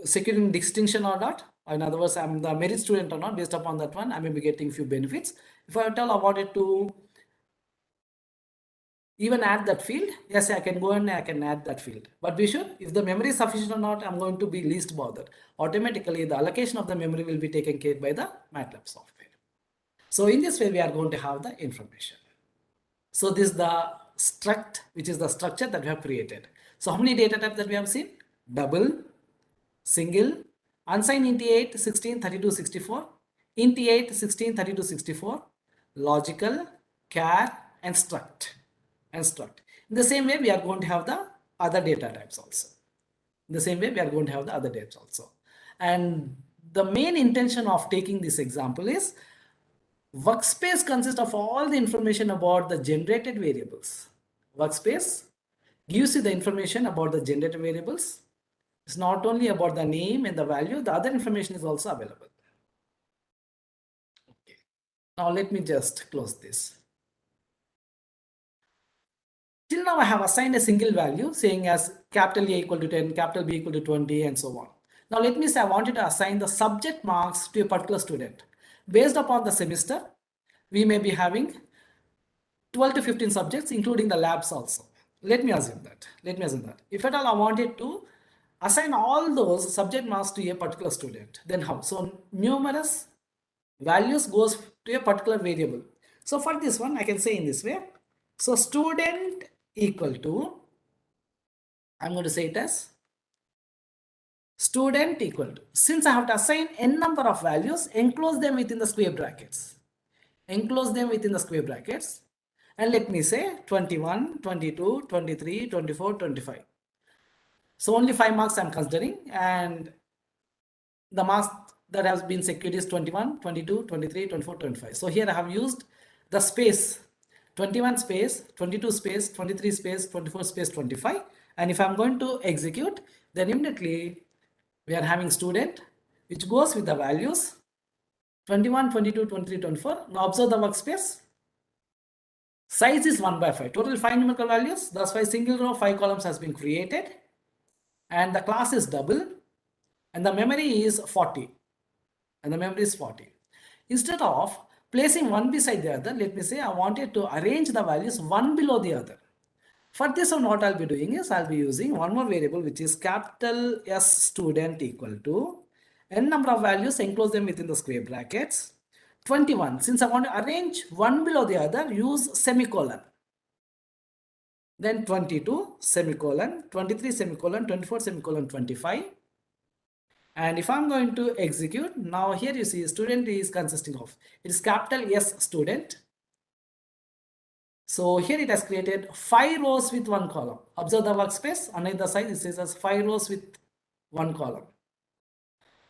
C: securing distinction or not? In other words, I'm the merit student or not. Based upon that one, I may be getting few benefits. If I tell about it to even add that field, yes, I can go and I can add that field. But be sure, if the memory is sufficient or not, I'm going to be least bothered. Automatically, the allocation of the memory will be taken care by the Matlab software. So in this way, we are going to have the information. So this is the struct, which is the structure that we have created. So how many data types that we have seen? Double, single, unsigned int 8, 16, 32, 64, int 8, 16, 32, 64, logical, char, and struct. In the same way, we are going to have the other data types also. In the same way, we are going to have the other types also. And the main intention of taking this example is workspace consists of all the information about the generated variables. Workspace gives you the information about the generated variables. It's not only about the name and the value, the other information is also available. Okay. Now let me just close this. Till now I have assigned a single value saying as capital A equal to 10, capital B equal to 20, and so on. Now let me say I wanted to assign the subject marks to a particular student. Based upon the semester, we may be having 12 to 15 subjects, including the labs also. Let me assume that. If at all I wanted to assign all those subject marks to a particular student, then how? So numerous values goes to a particular variable. So for this one, I can say in this way. So student equal to, I'm going to say it as student equal to, since I have to assign n number of values, enclose them within the square brackets. And let me say 21, 22, 23, 24, 25. So only 5 marks I'm considering, and the marks that has been secured is 21, 22, 23, 24, 25. So here I have used the space 21 space, 22 space, 23 space, 24 space, 25. And if I'm going to execute, then immediately we are having student, which goes with the values 21, 22, 23, 24. Now observe the workspace. Size is 1 by 5. Total 5 numerical values. Thus 5 single row, 5 columns has been created. And the class is double. And the memory is 40. Instead of placing one beside the other, let me say I wanted to arrange the values one below the other. For this one, what I'll be doing is I'll be using one more variable, which is capital S student equal to n number of values, enclose them within the square brackets. 21. Since I want to arrange one below the other, use semicolon. Then 22 semicolon, 23 semicolon, 24 semicolon, 25. And if I'm going to execute, now here you see student is consisting of, it is capital S student. So here it has created 5 rows with 1 column. Observe the workspace. On either side, it says as 5 rows with one column.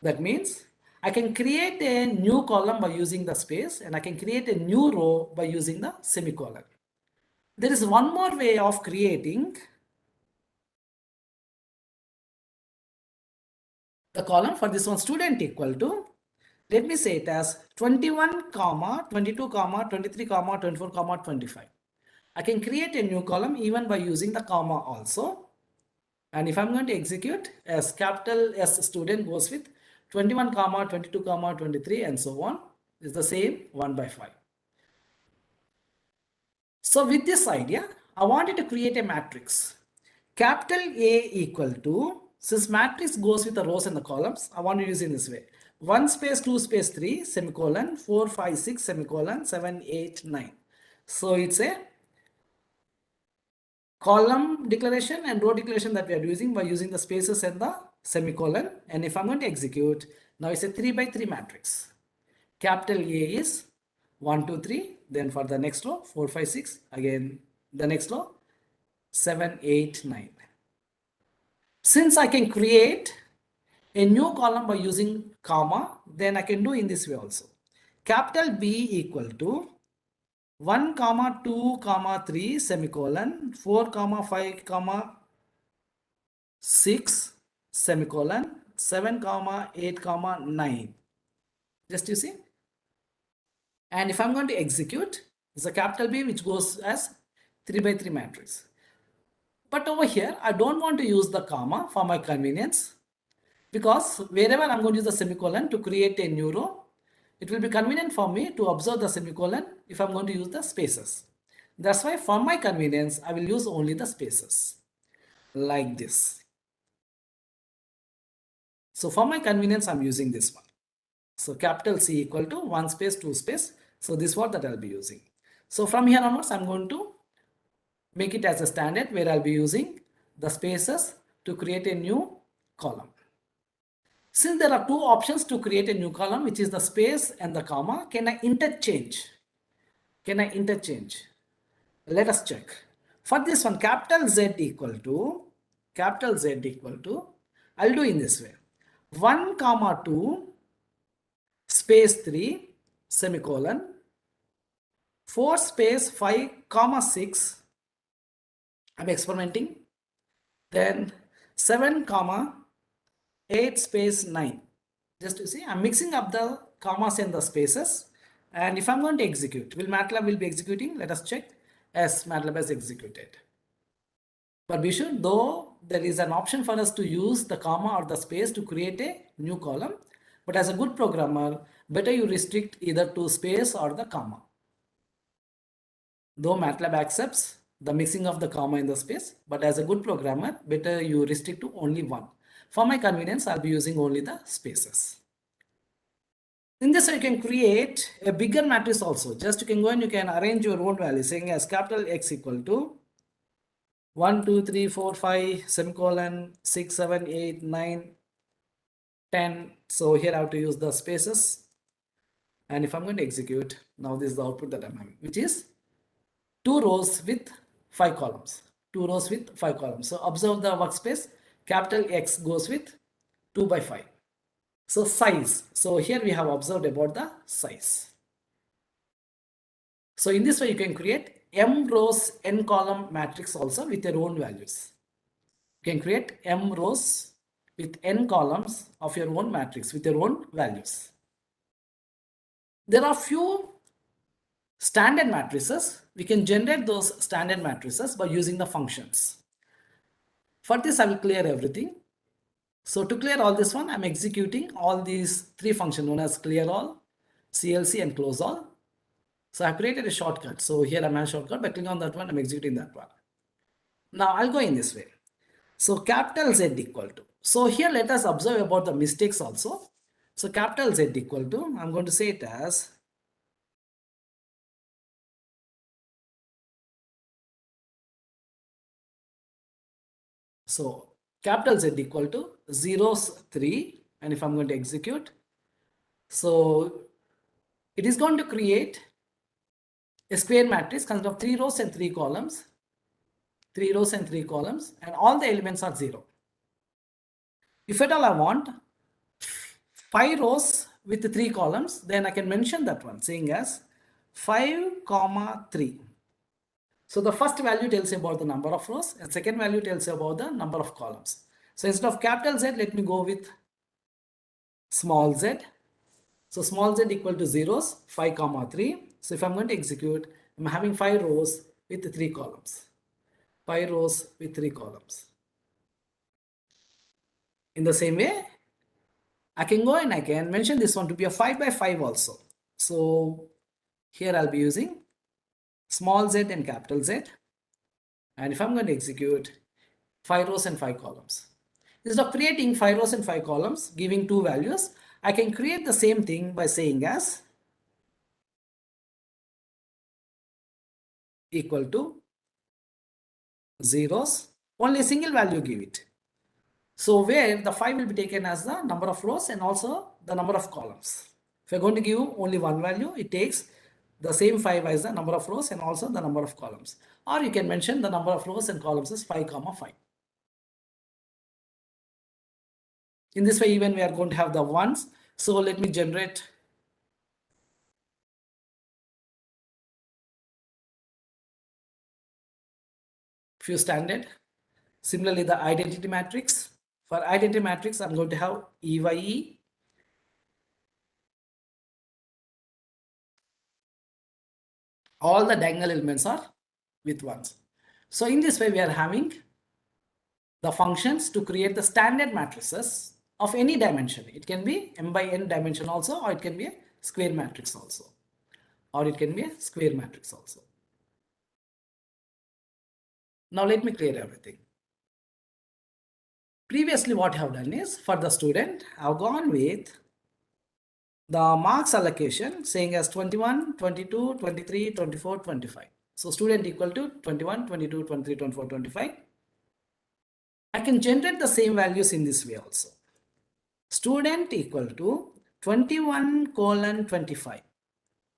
C: That means I can create a new column by using the space, and I can create a new row by using the semicolon. There is one more way of creating the column for this one, student equal to, let me say it as 21 comma 22 comma 23 comma 24 comma 25. I can create a new column even by using the comma also. And if I'm going to execute, as capital S student goes with 21 comma 22 comma 23 and so on, is the same 1 by 5. So with this idea, I wanted to create a matrix. Capital A equal to, since matrix goes with the rows and the columns, I want to use in this way. 1 space 2 space 3 semicolon 4 5 6 semicolon 7 8 9. So it's a column declaration and row declaration that we are using by using the spaces and the semicolon. And if I'm going to execute, now it's a 3 by 3 matrix. Capital A is 1 2 3, then for the next row 4 5 6, again the next row 7 8 9. Since I can create a new column by using comma, then I can do in this way also. Capital B equal to 1 comma 2 comma 3 semicolon 4 comma 5 comma 6 semicolon 7 comma 8 comma 9. Just you see. And if I'm going to execute, it's a capital B which goes as 3 by 3 matrix. But over here, I don't want to use the comma for my convenience, because wherever I'm going to use the semicolon to create a new row, it will be convenient for me to observe the semicolon if I'm going to use the spaces. That's why for my convenience, I will use only the spaces like this. So for my convenience, I'm using this one. So capital C equal to 1 space 2 space. So this is what that I'll be using. So from here onwards, I'm going to make it as a standard where I'll be using the spaces to create a new column. Since there are two options to create a new column, which is the space and the comma, can I interchange? Can I interchange? Let us check. For this one, capital Z equal to, I'll do in this way. 1 comma 2 space 3 semicolon 4 space 5 comma 6. I'm experimenting. Then 7 comma 8 space 9. Just to see, I'm mixing up the commas and the spaces. And if I'm going to execute, will Matlab will be executing? Let us check. Yes, Matlab has executed. But be sure, though there is an option for us to use the comma or the space to create a new column. But as a good programmer, better you restrict either to space or the comma. Though Matlab accepts the mixing of the comma in the space, but as a good programmer, better you restrict to only one. For my convenience, I'll be using only the spaces. In this way, you can create a bigger matrix also. Just you can go and you can arrange your own value, saying as capital X equal to 1, 2, 3, 4, 5, semicolon, 6, 7, 8, 9, 10. So here I have to use the spaces. And if I'm going to execute, now this is the output that I'm having, which is 2 rows with 5 columns. 2 rows with 5 columns. So observe the workspace. Capital X goes with 2 by 5. So size. So here we have observed about the size. So in this way, you can create m rows n column matrix also with your own values. You can create m rows with n columns of your own matrix with your own values. There are few standard matrices. We can generate those standard matrices by using the functions. For this, I will clear everything. So to clear all this one, I'm executing all these 3 functions known as clear all, CLC and close all. So I've created a shortcut. So here I'm a shortcut. By clicking on that one, I'm executing that one. Now I'll go in this way. So capital Z equal to. So here let us observe about the mistakes also. So capital Z equal to, I'm going to say it as so capital Z equal to 0s 3, and if I'm going to execute, so it is going to create a square matrix consisting of 3 rows and 3 columns. 3 rows and 3 columns, and all the elements are 0. If at all I want 5 rows with 3 columns, then I can mention that one saying as 5 comma 3. So the first value tells you about the number of rows and second value tells you about the number of columns. So instead of capital Z, let me go with small z. So small z equal to zeros, 5 comma 3. So if I'm going to execute, I'm having 5 rows with 3 columns. 5 rows with 3 columns. In the same way, I can go and I can mention this one to be a 5 by 5 also. So here I'll be using small z and capital Z. And if I'm going to execute 5 rows and 5 columns. Instead of creating 5 rows and 5 columns, giving 2 values, I can create the same thing by saying as equal to zeros, only a single value give it. So where the 5 will be taken as the number of rows and also the number of columns. If you're going to give only one value, it takes the same 5 as the number of rows and also the number of columns. Or you can mention the number of rows and columns as 5 comma 5. In this way, even we are going to have the ones. So let me generate few standard. Similarly, the identity matrix. For identity matrix, I'm going to have EYE. All the diagonal elements are with ones. So in this way, we are having the functions to create the standard matrices of any dimension. It can be m by n dimension also, or it can be a square matrix also, or it can be a square matrix also. Now let me clear everything. Previously, what I have done is for the student, I've gone with the marks allocation saying as 21, 22, 23, 24, 25. So student equal to 21, 22, 23, 24, 25. I can generate the same values in this way also. Student equal to 21 colon 25.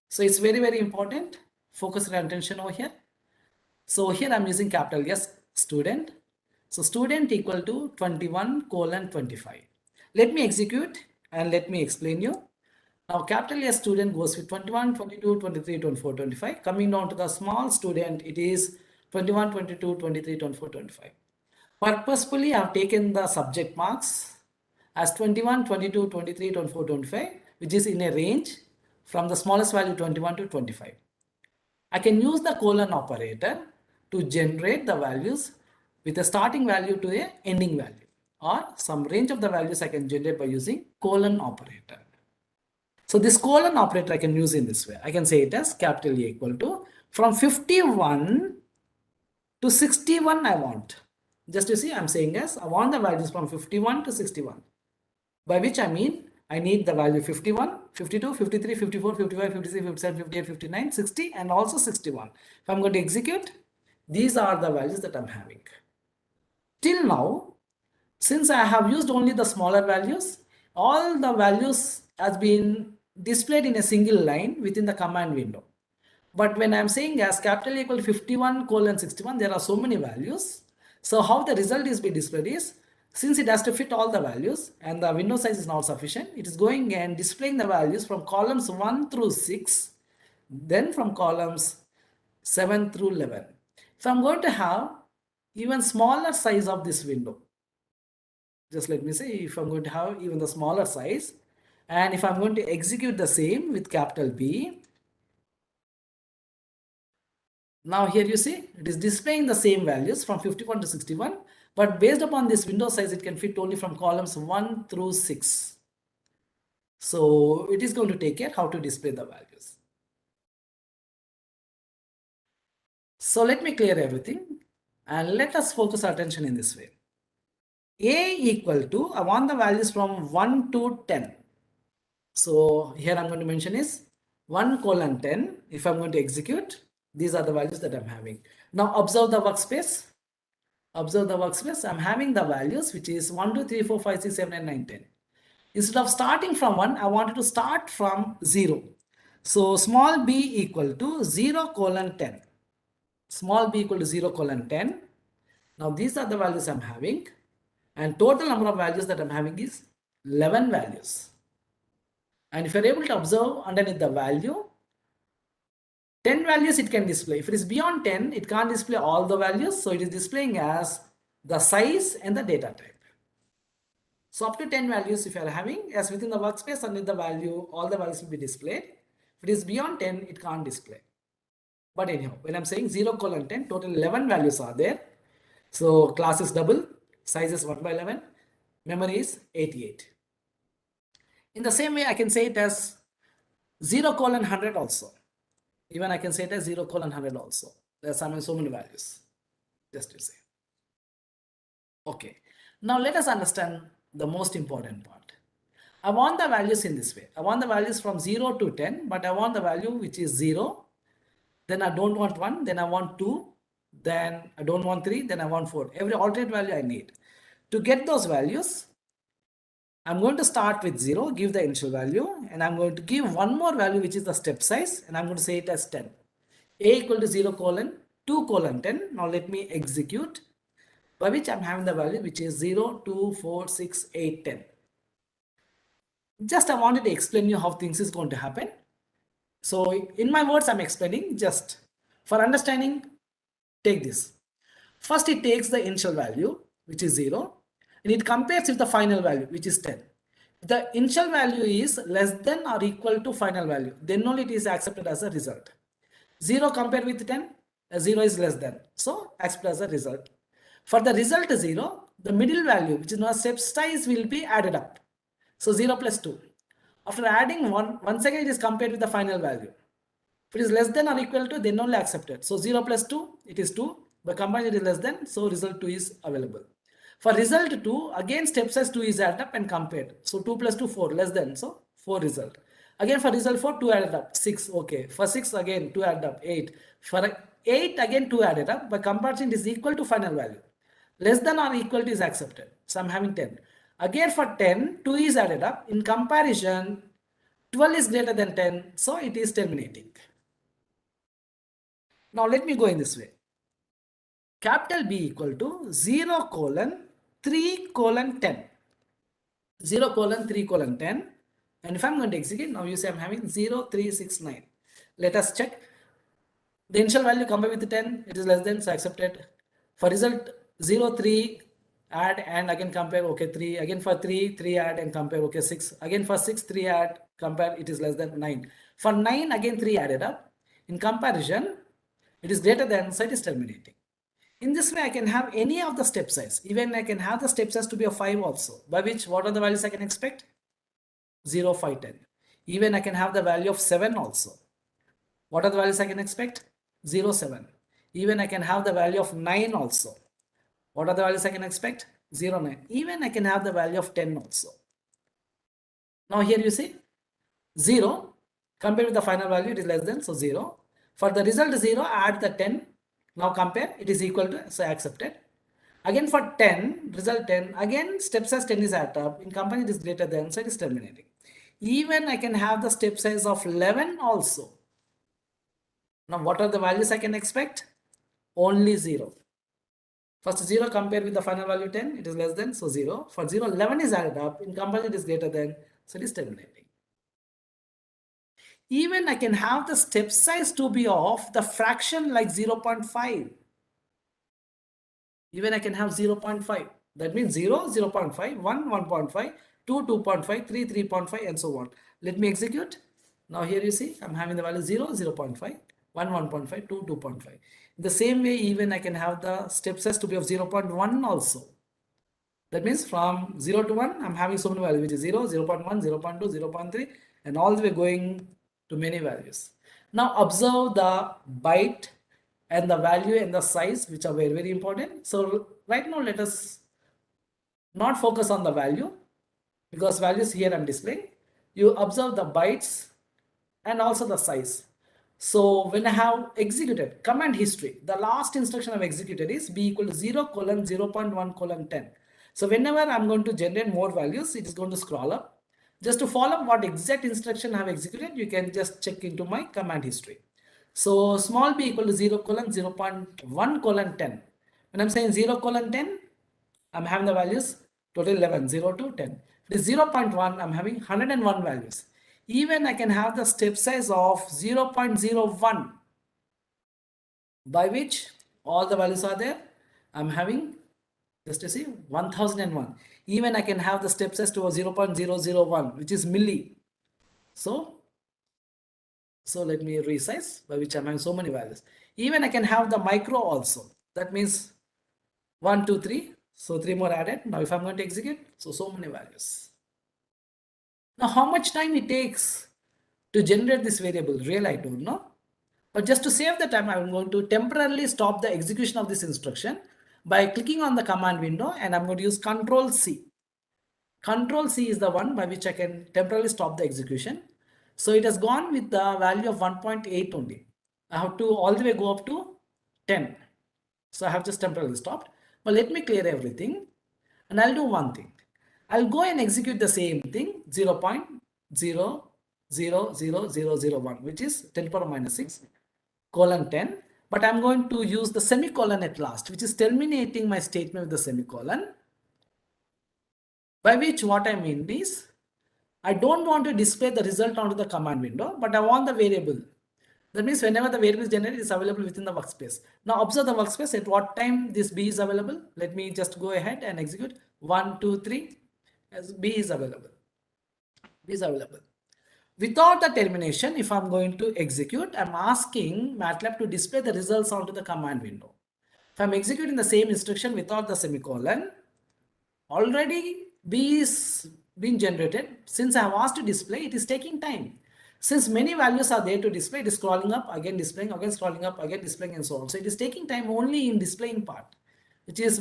C: So it's very, very important. Focus your attention over here. So here I'm using capital S student. So student equal to 21 colon 25. Let me execute and let me explain you. Now capital S student goes with 21, 22, 23, 24, 25. Coming down to the small student, it is 21, 22, 23, 24, 25. Purposefully, I have taken the subject marks as 21, 22, 23, 24, 25, which is in a range from the smallest value 21 to 25. I can use the colon operator to generate the values with a starting value to a ending value, or some range of the values I can generate by using colon operator. So this colon operator I can use in this way. I can say it as capital E equal to from 51 to 61 I want. Just you see, I'm saying as I want the values from 51 to 61. By which I mean I need the value 51, 52, 53, 54, 55, 56, 57, 58, 59, 60 and also 61. If I'm going to execute, these are the values that I'm having. Till now, since I have used only the smaller values, all the values has been displayed in a single line within the command window. But when I'm saying as capital equal to 51 colon 61, there are so many values. So how the result is being displayed is, since it has to fit all the values and the window size is not sufficient, it is going and displaying the values from columns 1 through 6, then from columns 7 through 11. So I'm going to have even smaller size of this window. Just let me say, if I'm going to have even the smaller size, and if I'm going to execute the same with capital B, now here you see, it is displaying the same values from 51 to 61, but based upon this window size, it can fit only from columns 1 through 6. So it is going to take care how to display the values. So let me clear everything and let us focus our attention in this way. A equal to, I want the values from 1 to 10. So here I'm going to mention is 1 colon 10. If I'm going to execute, these are the values that I'm having. Now observe the workspace. Observe the workspace. I'm having the values which is 1, 2, 3, 4, 5, 6, 7, and 9, 10. Instead of starting from 1, I wanted to start from 0. So small b equal to 0 colon 10. Small b equal to 0 colon 10. Now these are the values I'm having. And total number of values that I'm having is 11 values. And if you're able to observe underneath the value, 10 values it can display. If it is beyond 10, it can't display all the values. So it is displaying as the size and the data type. So up to 10 values if you are having, as within the workspace underneath the value, all the values will be displayed. If it is beyond 10, it can't display. But anyhow, when I'm saying 0:10, total 11 values are there. So class is double, size is 1/11, memory is 88. In the same way, I can say it as 0:100 also. Even I can say it as 0:100 also. There are so many values, just to say. Okay, now let us understand the most important part. I want the values in this way. I want the values from 0 to 10, but I want the value which is 0. Then I don't want 1, then I want 2, then I don't want 3, then I want 4. Every alternate value I need. To get those values, I'm going to start with 0, give the initial value, and I'm going to give one more value which is the step size, and I'm going to say it as 10. A equal to 0:2:10. Now let me execute, by which I'm having the value which is 0, 2, 4, 6, 8, 10. Just I wanted to explain you how things is going to happen. So in my words, I'm explaining. Just for understanding, take this. First, it takes the initial value, which is 0, and it compares with the final value, which is 10. If the initial value is less than or equal to final value, then only it is accepted as a result. 0 compared with 10, 0 is less than. So accepted as a result. For the result 0, the middle value, which is now step size, will be added up. So 0 plus 2. After adding 1, once again it is compared with the final value. If it is less than or equal to, then only accepted. So 0 plus 2, it is 2. But combined it is less than, so result 2 is available. For result 2, again step size 2 is added up and compared. So 2 plus 2, 4, less than, so 4 result. Again for result 4, 2 added up, 6, okay. For 6 again 2 added up, 8. For 8 again 2 added up, by comparison it is equal to final value. Less than or equal to is accepted. So I'm having 10. Again for 10, 2 is added up. In comparison, 12 is greater than 10, so it is terminating. Now let me go in this way. Capital B equal to 0:3:10. 0:3:10. And if I'm going to execute, now you say I'm having 0,369. Let us check. The initial value compared with 10, it is less than, so accepted. For result 0, 3, add and again compare, okay, 3. Again for 3, 3 add and compare, okay, 6. Again for 6, 3 add, compare, it is less than 9. For 9, again 3 added up. In comparison, it is greater than, so it is terminating. In this way, I can have any of the step size. Even I can have the step size to be a 5 also, by which what are the values I can expect? 0, 5, 10. Even I can have the value of 7 also. What are the values I can expect? 0, 7. Even I can have the value of 9 also. What are the values I can expect? 0, 9. Even I can have the value of 10 also. Now here you see 0 compared with the final value, it is less than, so 0. For the result 0, add the 10. Now compare, it is equal to, so accepted. Again for 10, result 10, again step size 10 is added up. In comparison, it is greater than, so it is terminating. Even I can have the step size of 11 also. Now what are the values I can expect? Only 0. First 0 compared with the final value 10, it is less than, so 0. For 0, 11 is added up. In comparison, it is greater than, so it is terminating. Even I can have the step size to be of the fraction like 0.5. Even I can have 0.5. That means 0, 0.5, 1, 1.5, 2, 2.5, 3, 3.5, and so on. Let me execute. Now here you see, I'm having the value 0, 0.5, 1, 1.5, 2, 2.5. The same way, even I can have the step size to be of 0.1 also. That means from 0 to 1, I'm having so many values, which is 0, 0.1, 0.2, 0.3, and all the way going to many values. Now observe the byte and the value and the size, which are very, very important. So right now, let us not focus on the value, because values here I'm displaying. You observe the bytes and also the size. So when I have executed command history, the last instruction I've executed is b equal to 0:0.1:10. So whenever I'm going to generate more values, it is going to scroll up. Just to follow what exact instruction I have executed, you can just check into my command history. So small b equal to 0:0.1:10. When I'm saying 0:10, I'm having the values total 11, 0 to 10. If it is 0.1, I'm having 101 values. Even I can have the step size of 0.01, by which all the values are there. I'm having, just to see, 1001. Even I can have the step size to a 0.001, which is milli. So let me resize, by which I'm having so many values. Even I can have the micro also. That means 1, 2, 3. So 3 more added. Now if I'm going to execute, so many values. Now how much time it takes to generate this variable, really I don't know. But just to save the time, I'm going to temporarily stop the execution of this instruction by clicking on the command window, and I'm going to use Control C. Control C is the one by which I can temporarily stop the execution. So it has gone with the value of 1.8 only. I have to all the way go up to 10. So I have just temporarily stopped. But let me clear everything, and I'll do one thing. I'll go and execute the same thing, 0.000001, which is 10 to the power minus 6 colon 10. But I'm going to use the semicolon at last, which is terminating my statement with the semicolon. By which what I mean is, I don't want to display the result onto the command window, but I want the variable. That means whenever the variable is generated, it is available within the workspace. Now observe the workspace at what time this B is available. Let me just go ahead and execute 1, 2, 3 as B is available. B is available. Without the termination, if I'm going to execute, I'm asking Matlab to display the results onto the command window. If I'm executing the same instruction without the semicolon, already B is being generated. Since I have asked to display, it is taking time. Since many values are there to display, it is scrolling up, again displaying, again scrolling up, again displaying, and so on. So it is taking time only in displaying part, which is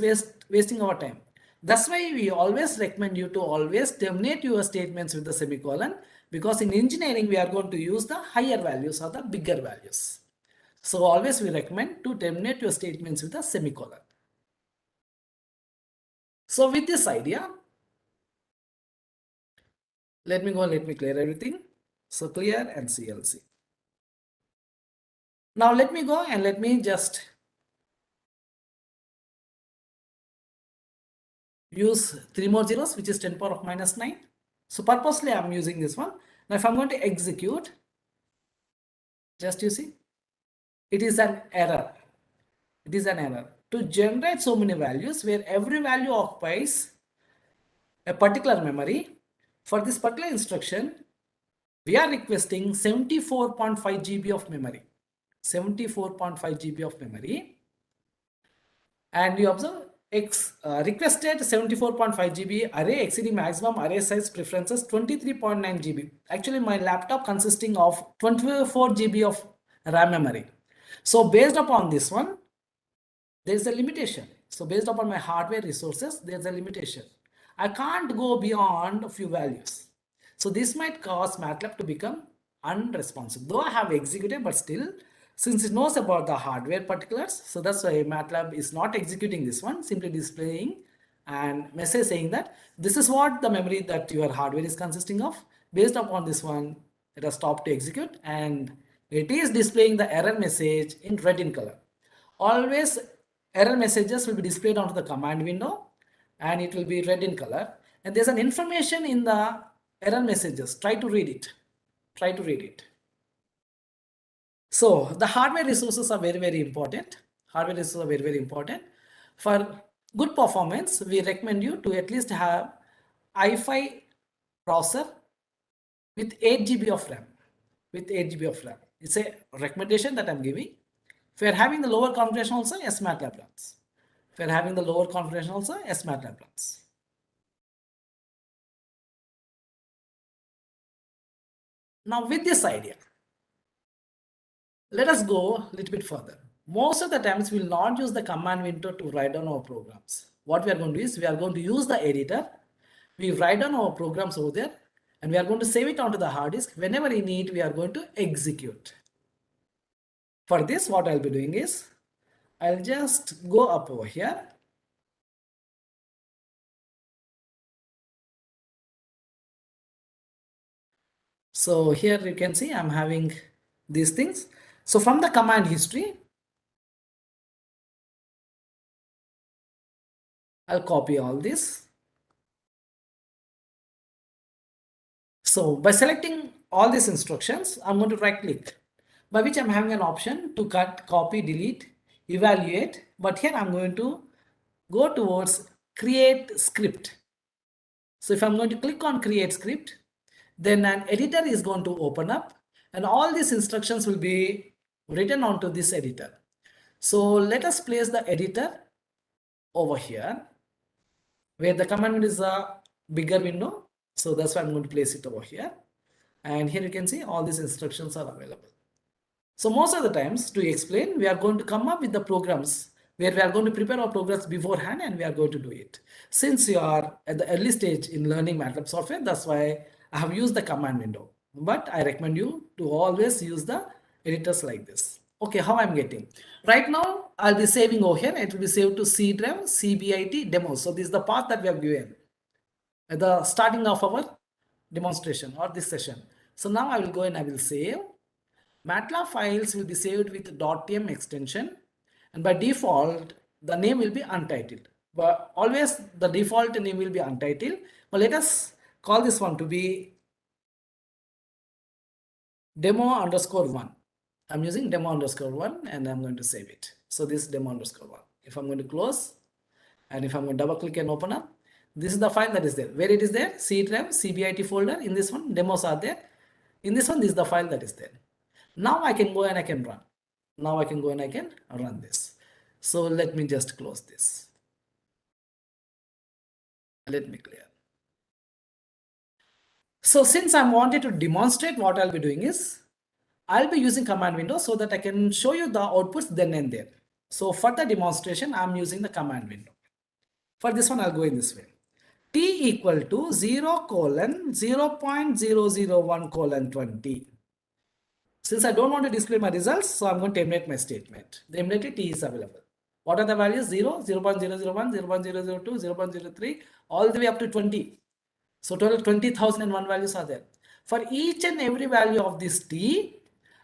C: wasting our time. That's why we always recommend you to always terminate your statements with the semicolon, because in engineering, we are going to use the higher values or the bigger values. So always we recommend to terminate your statements with a semicolon. So with this idea, let me clear everything. So clear and CLC. Now let me go and let me just use 3 more zeros, which is 10 power of minus 9. So purposely I'm using this one. Now if I'm going to execute, just you see, it is an error. It is an error. To generate so many values where every value occupies a particular memory, for this particular instruction, we are requesting 74.5 GB of memory. 74.5 GB of memory. And you observe requested 74.5 GB array exceeding maximum array size preferences 23.9 GB. Actually, my laptop consisting of 24 GB of RAM memory. So based upon this one, there is a limitation. So based upon my hardware resources, there's a limitation. I can't go beyond a few values. So this might cause Matlab to become unresponsive. Though I have executed, but still, since it knows about the hardware particulars, so that's why Matlab is not executing this one, simply displaying and message saying that this is what the memory that your hardware is consisting of. Based upon this one, it has stopped to execute, and it is displaying the error message in red in color. Always error messages will be displayed onto the command window, and it will be red in color. And there's an information in the error messages. Try to read it. Try to read it. So the hardware resources are very, very important. Hardware resources are very, very important. For good performance, we recommend you to at least have i5 processor with 8 GB of RAM. With 8 GB of RAM. It's a recommendation that I'm giving. If you're having the lower configuration also, yes, Matlab runs. If you're having the lower configuration also, yes, Matlab runs. Now with this idea, let us go a little bit further. Most of the times we will not use the command window to write down our programs. What we are going to do is we are going to use the editor. We write down our programs over there, and we are going to save it onto the hard disk. Whenever we need, we are going to execute. For this, what I'll be doing is I'll just go up over here. So here you can see I'm having these things. So from the command history, I'll copy all this. So by selecting all these instructions, I'm going to right click, by which I'm having an option to cut, copy, delete, evaluate. But here I'm going to go towards create script. So if I'm going to click on create script, then an editor is going to open up and all these instructions will be written onto this editor. So let us place the editor over here where the command window is a bigger window. So that's why I'm going to place it over here. And here you can see all these instructions are available. So most of the times, to explain, we are going to come up with the programs where we are going to prepare our programs beforehand and we are going to do it. Since you are at the early stage in learning MATLAB software, that's why I have used the command window. But I recommend you to always use the editors like this. Okay, how I'm getting. Right now, I'll be saving over here. It will be saved to C drive, CBIT demo. So this is the path that we have given at the starting of our demonstration or this session. So now I will go and I will save. MATLAB files will be saved with .tm extension, and by default the name will be untitled. But always the default name will be untitled. But let us call this one to be demo_1. I'm using demo_1 and I'm going to save it. So this is demo_1. If I'm going to close and if I'm going to double click and open up, this is the file that is there. Where it is there? C drive, CBIT folder. In this one, demos are there. In this one, this is the file that is there. Now I can go and I can run. Now I can go and I can run this. So let me just close this. Let me clear. So since I wanted to demonstrate, what I'll be doing is I'll be using command window so that I can show you the outputs then and there. So for the demonstration, I'm using the command window. For this one, I'll go in this way. T equal to 0:0.001:20. Since I don't want to display my results, so I'm going to terminate my statement. The emulated T is available. What are the values? 0, 0.001, 0.002, 0.03, all the way up to 20. So total 20,001 values are there. For each and every value of this T,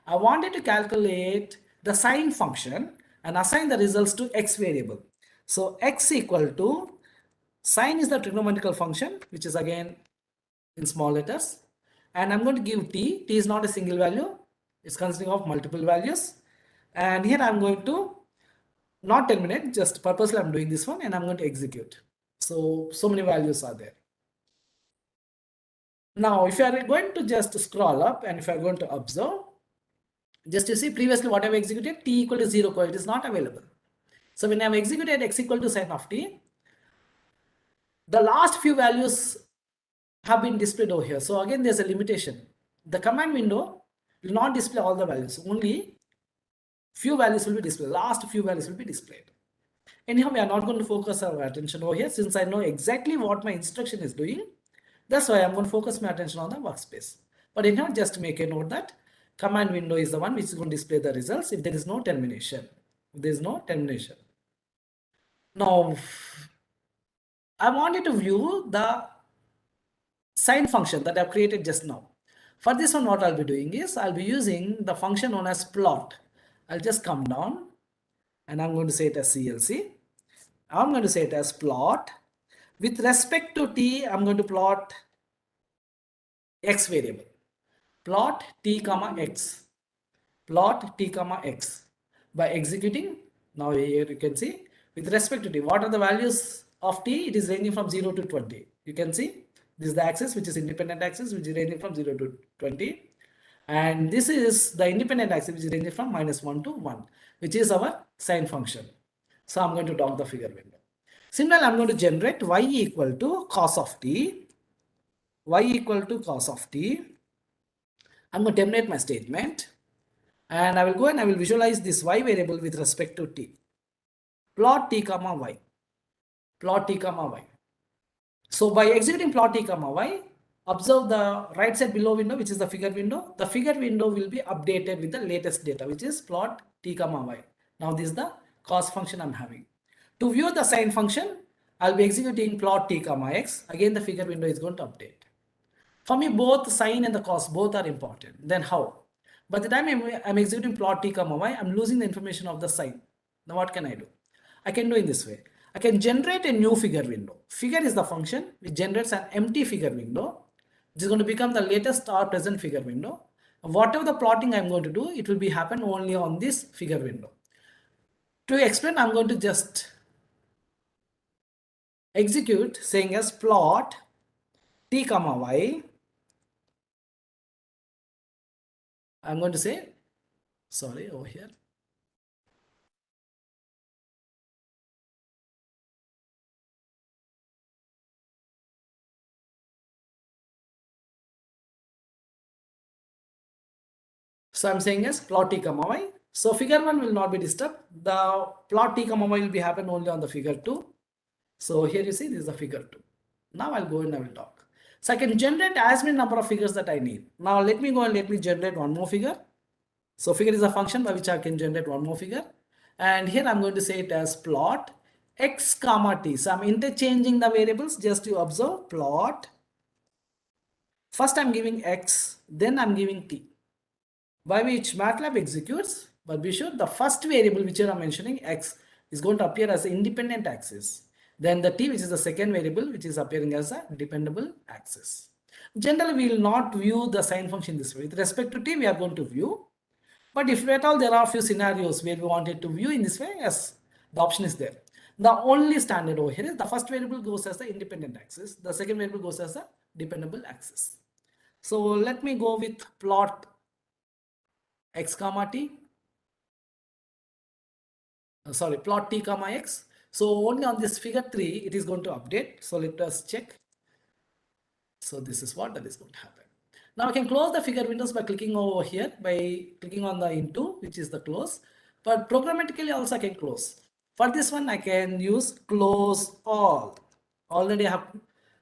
C: I wanted to calculate the sign function and assign the results to X variable. So X equal to, sign is the trigonometrical function, which is again in small letters. And I'm going to give T. T is not a single value. It's consisting of multiple values. And here I'm going to not terminate, just purposely I'm doing this one and I'm going to execute. So many values are there. Now, if you are going to just scroll up and if you are going to observe, just you see previously what I've executed, T equal to 0, it is not available. So when I've executed X equal to sign of T, the last few values have been displayed over here. So again, there's a limitation. The command window will not display all the values. Only few values will be displayed. Last few values will be displayed. Anyhow, we are not going to focus our attention over here since I know exactly what my instruction is doing. That's why I'm going to focus my attention on the workspace. But anyhow, just make a note that command window is the one which is going to display the results if there is no termination. If there is no termination. Now, I wanted to view the sign function that I've created just now. For this one, what I'll be doing is I'll be using the function known as plot. I'll just come down and I'm going to say it as CLC. I'm going to say it as plot. With respect to T, I'm going to plot X variable. Plot T comma X. Plot T comma X. By executing, now here you can see, with respect to T, what are the values of T? It is ranging from 0 to 20. You can see, this is the axis, which is independent axis, which is ranging from 0 to 20. And this is the independent axis, which is ranging from -1 to 1, which is our sign function. So I'm going to dock the figure window. Similarly, I'm going to generate y equal to cos of t. Y equal to cos of t. I'm going to terminate my statement. And I will go and I will visualize this y variable with respect to t. Plot t comma y. Plot t comma y. So by executing plot t comma y, observe the right side below window, which is the figure window. The figure window will be updated with the latest data, which is plot t comma y. Now this is the cos function I'm having. To view the sign function, I'll be executing plot t comma x. Again, the figure window is going to update. For me, both sine and the cos, both are important. Then how? By the time I'm executing plot t comma y, I'm losing the information of the sine. Now what can I do? I can do in this way. I can generate a new figure window. Figure is the function which generates an empty figure window, which is going to become the latest or present figure window. Whatever the plotting I'm going to do, it will be happen only on this figure window. To explain, I'm going to just execute saying as plot t comma y. I'm going to say, sorry, over here. So I'm saying as plot t comma y. So figure 1 will not be disturbed. The plot t comma y will be happen only on the figure 2. So here you see this is the figure 2. Now I'll go and I will talk. So I can generate as many number of figures that I need. Now let me go and let me generate one more figure. So figure is a function by which I can generate one more figure. And here I'm going to say it as plot x comma t. So I'm interchanging the variables just to observe plot. First I'm giving x, then I'm giving t, by which MATLAB executes, but be sure the first variable which you are mentioning x is going to appear as an independent axis. Then the t, which is the second variable, which is appearing as a dependable axis. Generally, we will not view the sine function this way. With respect to t, we are going to view. But if at all there are a few scenarios where we wanted to view in this way, yes, the option is there. The only standard over here is the first variable goes as the independent axis. The second variable goes as the dependable axis. So let me go with plot x comma t. Plot t comma x. So only on this figure 3, it is going to update. So let us check. So this is what that is going to happen. Now I can close the figure windows by clicking over here, by clicking on the into, which is the close. But programmatically also I can close. For this one, I can use close all. Already I have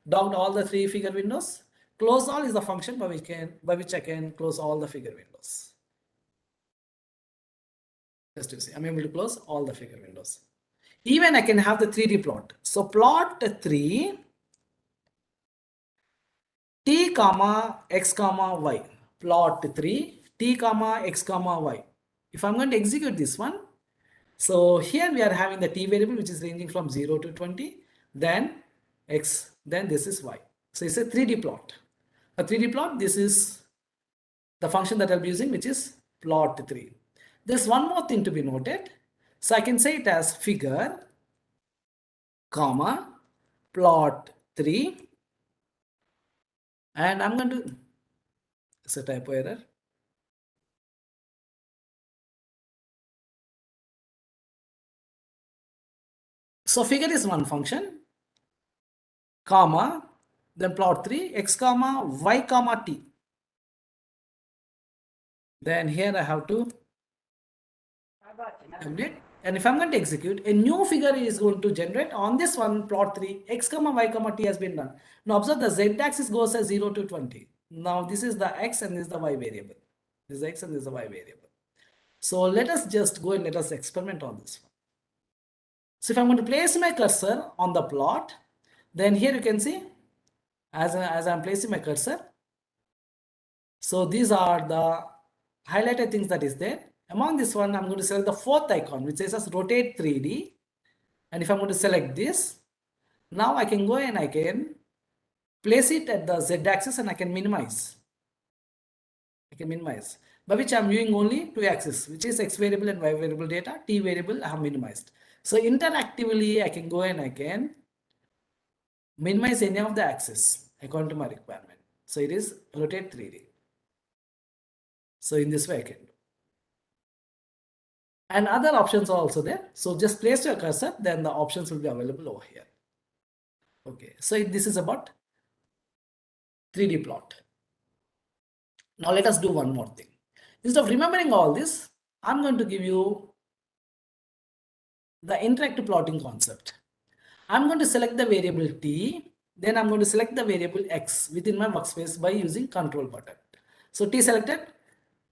C: docked all the 3 figure windows. Close all is the function by which I can close all the figure windows. Just to see, I'm able to close all the figure windows. Even I can have the 3D plot. So plot 3 t comma x comma y. Plot 3 t comma x comma y. If I'm going to execute this one, so here we are having the t variable which is ranging from 0 to 20, then x, then this is y. So it's a 3D plot. A 3D plot, this is the function that I'll be using, which is plot 3. There's one more thing to be noted. So I can say it as figure, comma, plot 3, and I'm going to, it's a typo error. So figure is one function, comma, then plot 3, x comma, y comma t. Then here I have to update. And if I'm going to execute, a new figure is going to generate on this one, plot 3, x comma, y comma t has been done. Now observe the z-axis goes as 0 to 20. Now this is the x and this is the y variable. This is the x and this is the y variable. So let us just go and let us experiment on this one. So if I'm going to place my cursor on the plot, then here you can see, as I'm placing my cursor, so these are the highlighted things that is there. Among this one, I'm going to select the 4th icon, which says as rotate 3D. And if I'm going to select this, now I can go and I can place it at the z-axis and I can minimize. By which I'm viewing only 2 axes, which is x variable and y variable data. T variable I have minimized. So interactively, I can go and I can minimize any of the axes according to my requirement. So it is rotate 3D. So in this way I can do. And other options are also there. So just place your cursor, then the options will be available over here. Okay, so this is about 3D plot. Now let us do one more thing. Instead of remembering all this, I'm going to give you the interactive plotting concept. I'm going to select the variable t, then I'm going to select the variable x within my workspace by using control button. So t selected,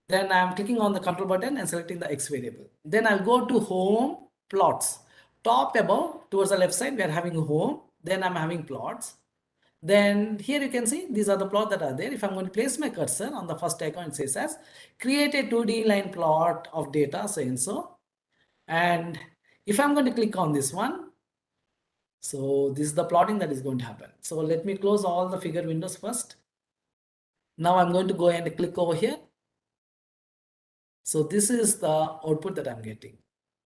C: then I'm clicking on the control button and selecting the x variable. Then I'll go to home, plots. Top above towards the left side, we are having home, then I'm having plots. Then here you can see these are the plots that are there. If I'm going to place my cursor on the first icon, it says as create a 2D line plot of data so and so. And if I'm going to click on this one, So this is the plotting that is going to happen. So let me close all the figure windows first. Now I'm going to go and click over here. So this is the output that I'm getting.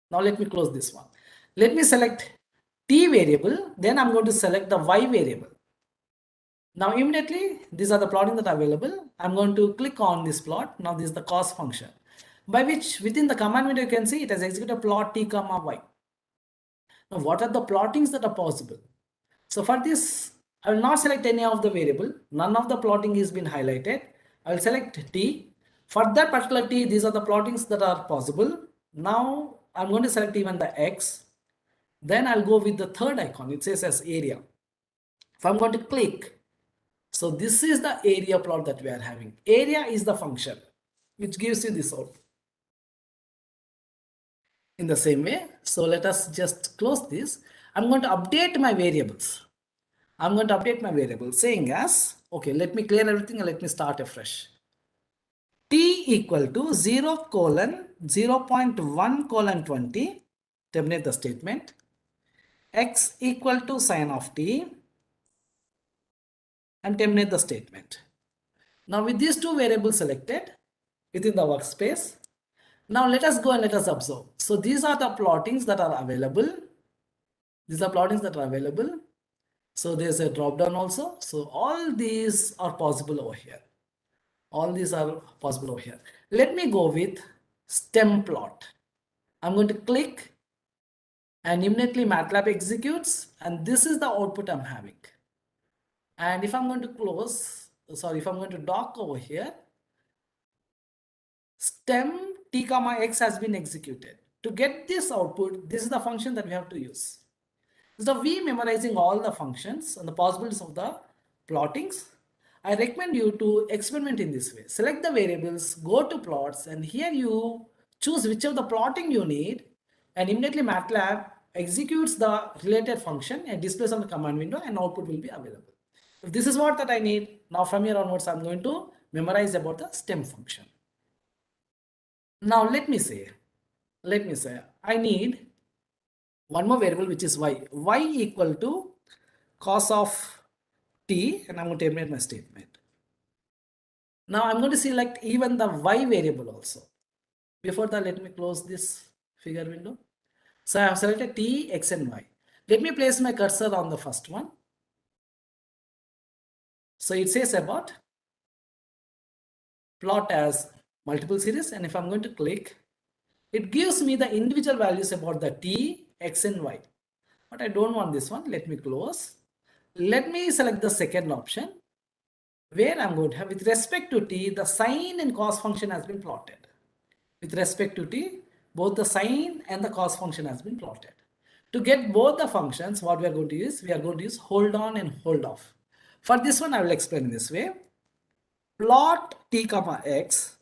C: Now let me close this one. Let me select t variable. Then I'm going to select the y variable. Now immediately these are the plotting that are available. I'm going to click on this plot. Now this is the cost function, by which within the command window you can see it has executed plot t comma y. Now what are the plottings that are possible? So for this, I will not select any of the variable. None of the plotting is been highlighted. I will select t. For that particular t, these are the plottings that are possible. Now I'm going to select even the x. Then I'll go with the third icon. It says as area. If I'm going to click, so this is the area plot that we are having. Area is the function which gives you this out. In the same way, so let us just close this. I'm going to update my variables. I'm going to update my variable saying as, okay, let me clear everything and let me start afresh. T equal to 0 colon 0.1 colon 20, terminate the statement. X equal to sine of t and terminate the statement. Now with these two variables selected within the workspace, now let us go and let us observe. So these are the plottings that are available. These are plottings that are available. So there's a drop down also. So all these are possible over here. All these are possible over here. Let me go with stem plot. I'm going to click and immediately Matlab executes, and this is the output I'm having. And if I'm going to close, sorry, if I'm going to dock over here, stem t comma x has been executed. To get this output, this is the function that we have to use. So we memorizing all the functions and the possibilities of the plottings. I recommend you to experiment in this way. Select the variables, go to plots, and here you choose whichever the plotting you need, and immediately Matlab executes the related function and displays on the command window, and output will be available. If this is what that I need, now from here onwards I'm going to memorize about the stem function. Now let me say I need one more variable which is y equal to cos of t, and I'm going to terminate my statement. Now I'm going to select even the y variable also. Before that, let me close this figure window. So I have selected t, x and y. Let me place my cursor on the first one. So it says about plot as multiple series, and if I'm going to click, it gives me the individual values about the t, x and y. But I don't want this one. Let me close. Let me select the second option, where I'm going to have with respect to t, the sine and cos function has been plotted. With respect to t, both the sine and the cos function has been plotted. To get both the functions, what we are going to use, we are going to use hold on and hold off. For this one, I will explain in this way. Plot t comma x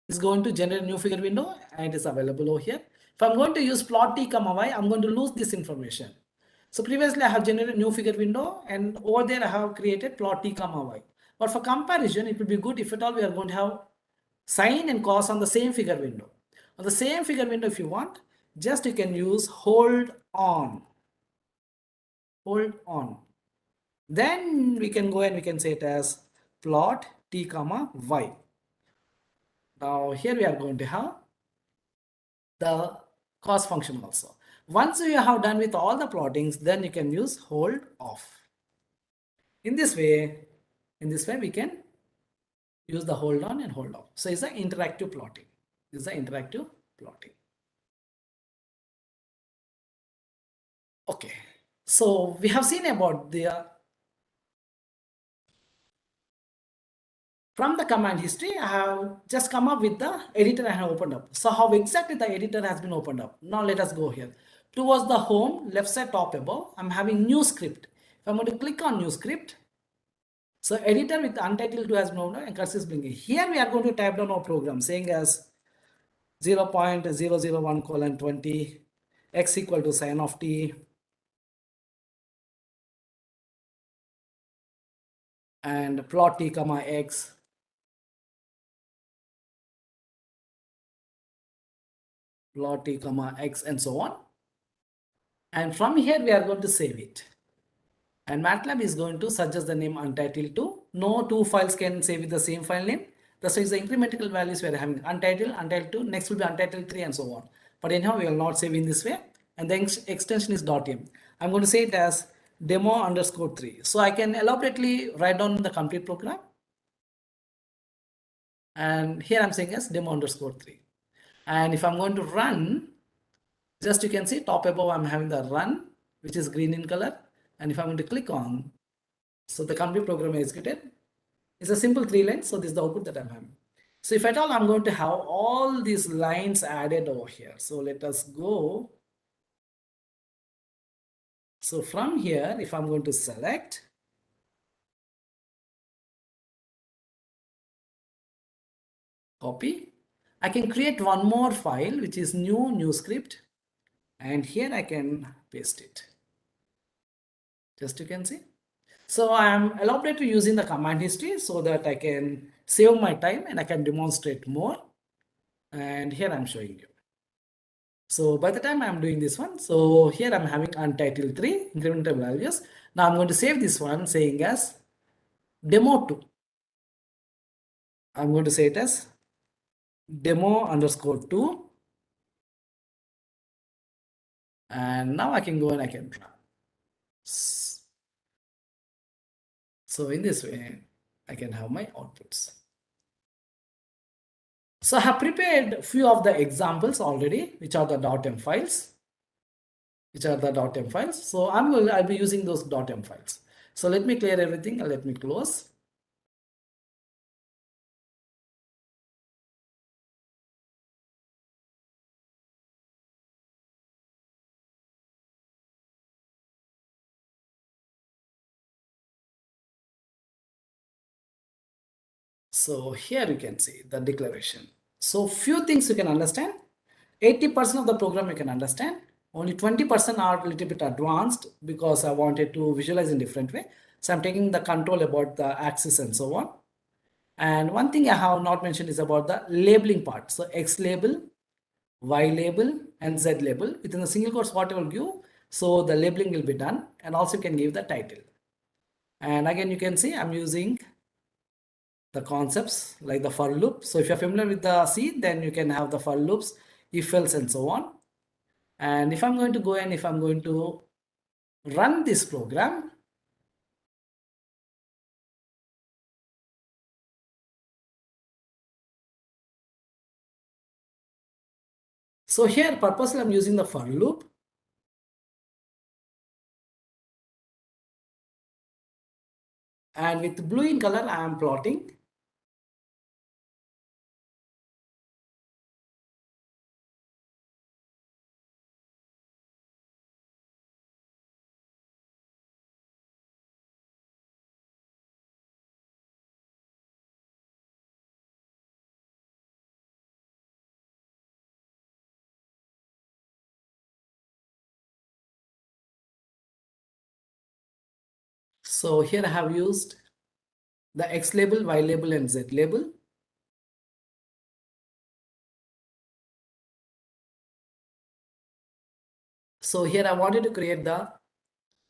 C: is going to generate a new figure window, and it is available over here. If I'm going to use plot t comma y, I'm going to lose this information. So previously I have generated a new figure window, and over there I have created plot t comma y. But for comparison, it would be good if at all we are going to have sine and cos on the same figure window. On the same figure window, if you want, just you can use hold on. Hold on. Then we can go and we can say it as plot t comma y. Now here we are going to have the cos function also. Once you have done with all the plottings, then you can use hold off. In this way we can use the hold on and hold off. So it's an interactive plotting. This is the interactive plotting. Okay, so we have seen about the from the command history. I have just come up with the editor I have opened up. So how exactly the editor has been opened up? Now let us go here. Towards the home, left side top above, I'm having new script. If I'm going to click on new script, so editor with untitled 2 has been opened and cursor is blinking. Here we are going to type down our program saying as 0.001 colon 20 x equal to sine of t and plot t comma x plot t comma x and so on. And from here, we are going to save it. And Matlab is going to suggest the name untitled 2. No two files can save with the same file name. That's why the incremental values we are having untitled, untitled 2, next will be untitled 3 and so on. But anyhow, we will not save in this way. And the extension is .m. I'm going to say it as demo underscore 3. So I can elaborately write down the complete program. And here I'm saying as demo underscore 3. And if I'm going to run, just you can see top above I'm having the run, which is green in color. And if I'm going to click on, so the complete program is executed. It's a simple 3 lines. So this is the output that I'm having. So if at all, I'm going to have all these lines added over here. So let us go. So from here, if I'm going to select, copy, I can create one more file, which is new script. And here I can paste it. Just you can see. So I am elaborately using the command history so that I can save my time and I can demonstrate more. And here I'm showing you. So by the time I'm doing this one, so here I'm having untitled 3 incremental values. Now I'm going to save this one saying as demo 2. I'm going to say it as demo underscore 2. And now I can go and I can run. So in this way, I can have my outputs. So I have prepared few of the examples already, which are the .m files. So I'll be using those .m files. So let me clear everything and let me close. So here you can see the declaration. So few things you can understand. 80% of the program you can understand. Only 20% are a little bit advanced because I wanted to visualize in different way. So I'm taking the control about the axis and so on. And one thing I have not mentioned is about the labeling part. So X label, Y label and Z label within the single quotes whatever you give. So the labeling will be done and also you can give the title. And again, you can see I'm using the concepts like the for loop. So if you're familiar with the C, then you can have the for loops, if else and so on. And if I'm going to go and if I'm going to run this program, so here purposely I'm using the for loop. And with blue in color, I am plotting. So here I have used the X label, Y label and Z label. So here I wanted to create the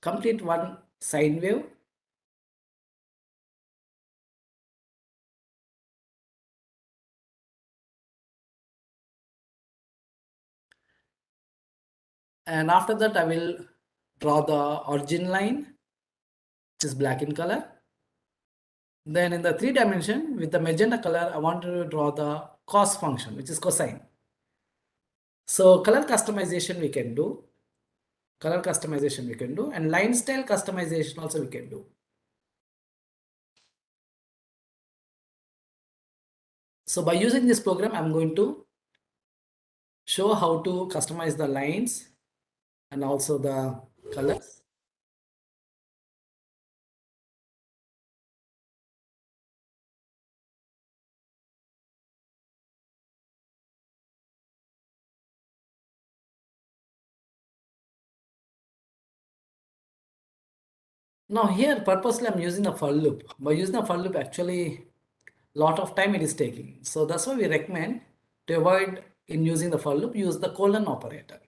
C: complete one sine wave. And after that, I will draw the origin line, which is black in color. Then in the 3 dimension with the magenta color, I want to draw the cos function, which is cosine. So color customization we can do. And line style customization also we can do. So by using this program, I'm going to show how to customize the lines and also the colors. Now here purposely I'm using a for loop. By using a for loop, actually lot of time it is taking. So that's why we recommend to avoid in using the for loop, use the colon operator.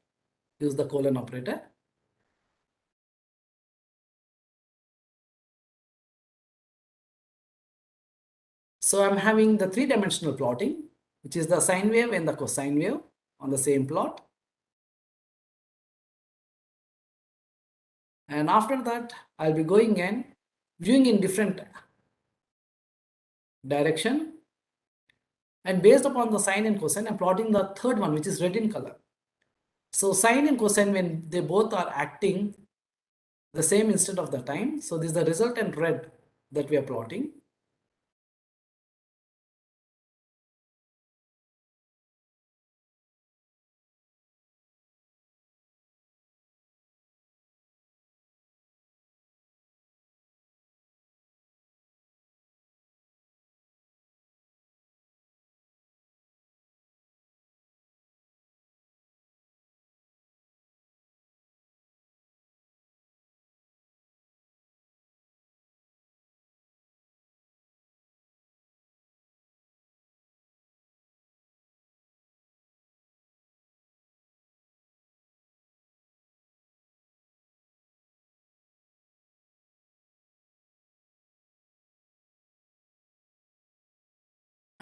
C: So I'm having the three-dimensional plotting, which is the sine wave and the cosine wave on the same plot. And after that, I'll be going and viewing in different direction. And based upon the sine and cosine, I'm plotting the third one, which is red in color. So sine and cosine, when they both are acting the same instant of the time, so this is the resultant red that we are plotting.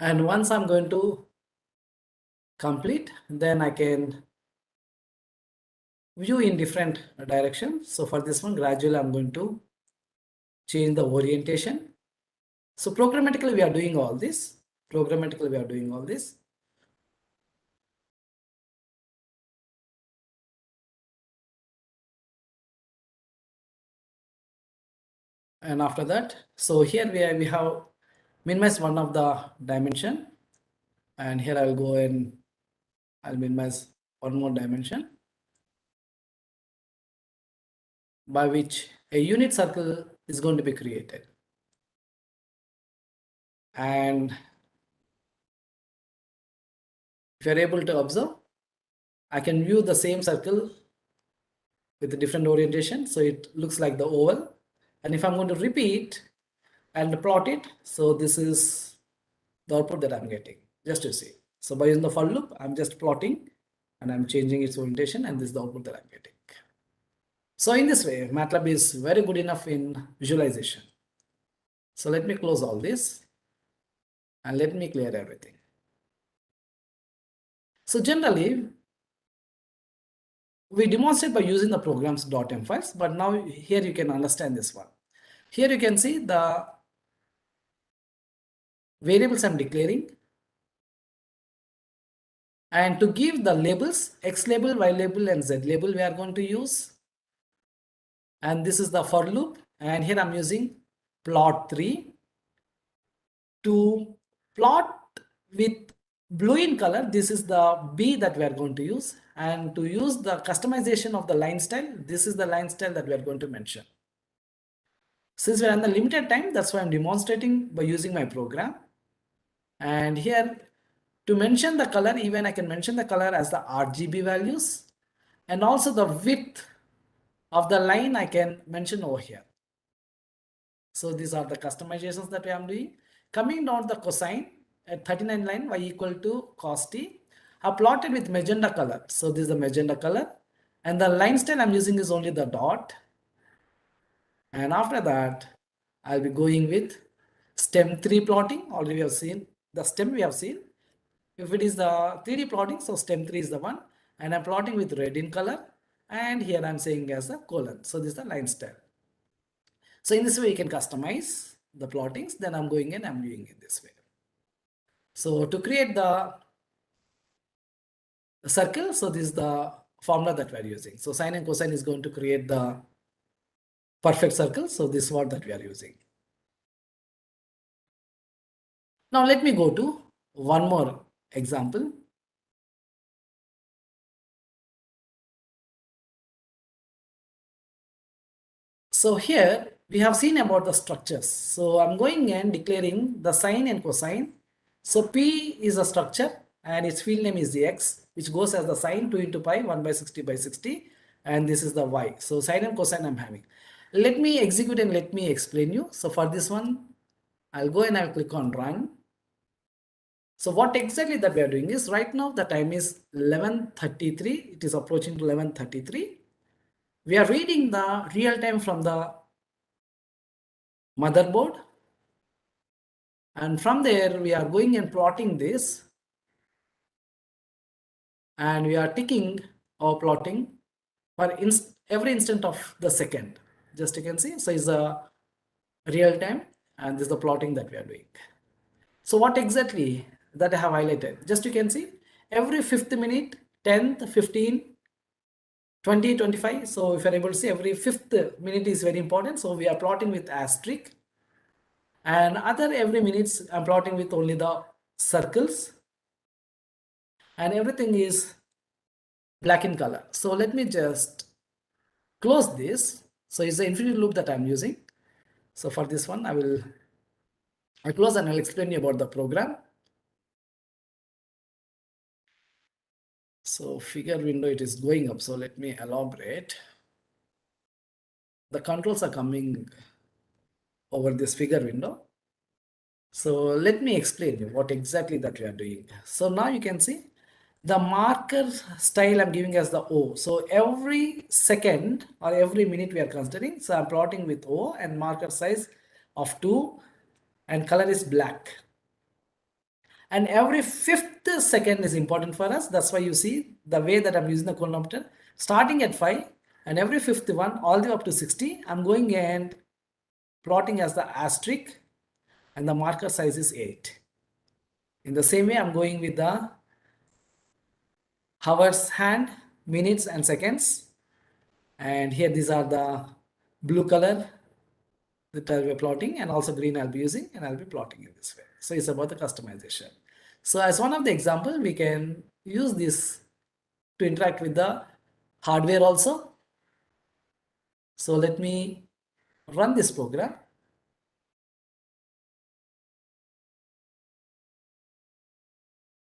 C: And once I'm going to complete, then I can view in different directions. So for this one, gradually I'm going to change the orientation. So programmatically we are doing all this. Programmatically we are doing all this. And after that, so here we have minimized one of the dimension. And here I will go and I'll minimize one more dimension, by which a unit circle is going to be created. And if you're able to observe, I can view the same circle with a different orientation. So it looks like the oval. And if I'm going to repeat and plot it, so this is the output that I'm getting, just to see. So by using the for loop, I'm just plotting and I'm changing its orientation, and this is the output that I'm getting. So in this way, MATLAB is very good enough in visualization. So let me close all this and let me clear everything. So generally, we demonstrate by using the programs.m files, but now here you can understand this one. Here you can see the variables I'm declaring, and to give the labels, X label, Y label, and Z label we are going to use. And this is the for loop, and here I'm using plot 3 to plot with blue in color. This is the B that we are going to use, and to use the customization of the line style, this is the line style that we are going to mention. Since we are in the limited time, that's why I'm demonstrating by using my program. And here to mention the color, even I can mention the color as the RGB values, and also the width of the line I can mention over here. So these are the customizations that I am doing. Coming down the cosine at 39 line, y equal to cos t, I plotted with magenta color. So this is the magenta color, and the line style I'm using is only the dot. And after that, I'll be going with stem 3 plotting. Already we have seen the stem we have seen. If it is the 3D plotting, so stem 3 is the one, and I'm plotting with red in color, and here I'm saying as a colon. So this is the line style. So in this way you can customize the plottings. Then I'm going and I'm viewing it this way. So to create the circle, so this is the formula that we're using. So sine and cosine is going to create the perfect circle. So this is what that we are using. Now let me go to one more example. So here we have seen about the structures. So I'm going and declaring the sine and cosine. So P is a structure and its field name is the X, which goes as the sine 2 into pi 1 by 60 by 60. And this is the Y. So sine and cosine I'm having. Let me execute and let me explain you. So for this one, I'll go and I'll click on run. So what exactly that we are doing is, right now the time is 11:33. It is approaching to 11:33. We are reading the real time from the motherboard, And from there, we are going and plotting this. And we are ticking or plotting for every instant of the second. Just you can see. So it's a real time, and this is the plotting that we are doing. So what exactly that I have highlighted? Just you can see every 5th minute, 10th, 15, 20, 25. So if you're able to see, every 5th minute is very important. So we are plotting with asterisk. And other every minutes I'm plotting with only the circles. And everything is black in color. So let me just close this. So it's the infinity loop that I'm using. So for this one, I close and I'll explain you about the program. So figure window, it is going up. So let me elaborate. The controls are coming over this figure window. So let me explain you what exactly that we are doing. So now you can see the marker style I'm giving as the O. So every second or every minute we are considering. So I'm plotting with O and marker size of 2 and color is black. And every 5th second is important for us. That's why you see the way that I'm using the chronometer. Starting at 5 and every 5th one all the way up to 60, I'm going and plotting as the asterisk and the marker size is 8. In the same way, I'm going with the hours hand, minutes and seconds. And here these are the blue color that I'll be plotting, and also green I'll be using, and I'll be plotting in this way. So it's about the customization. So as one of the example, we can use this to interact with the hardware also. So let me run this program.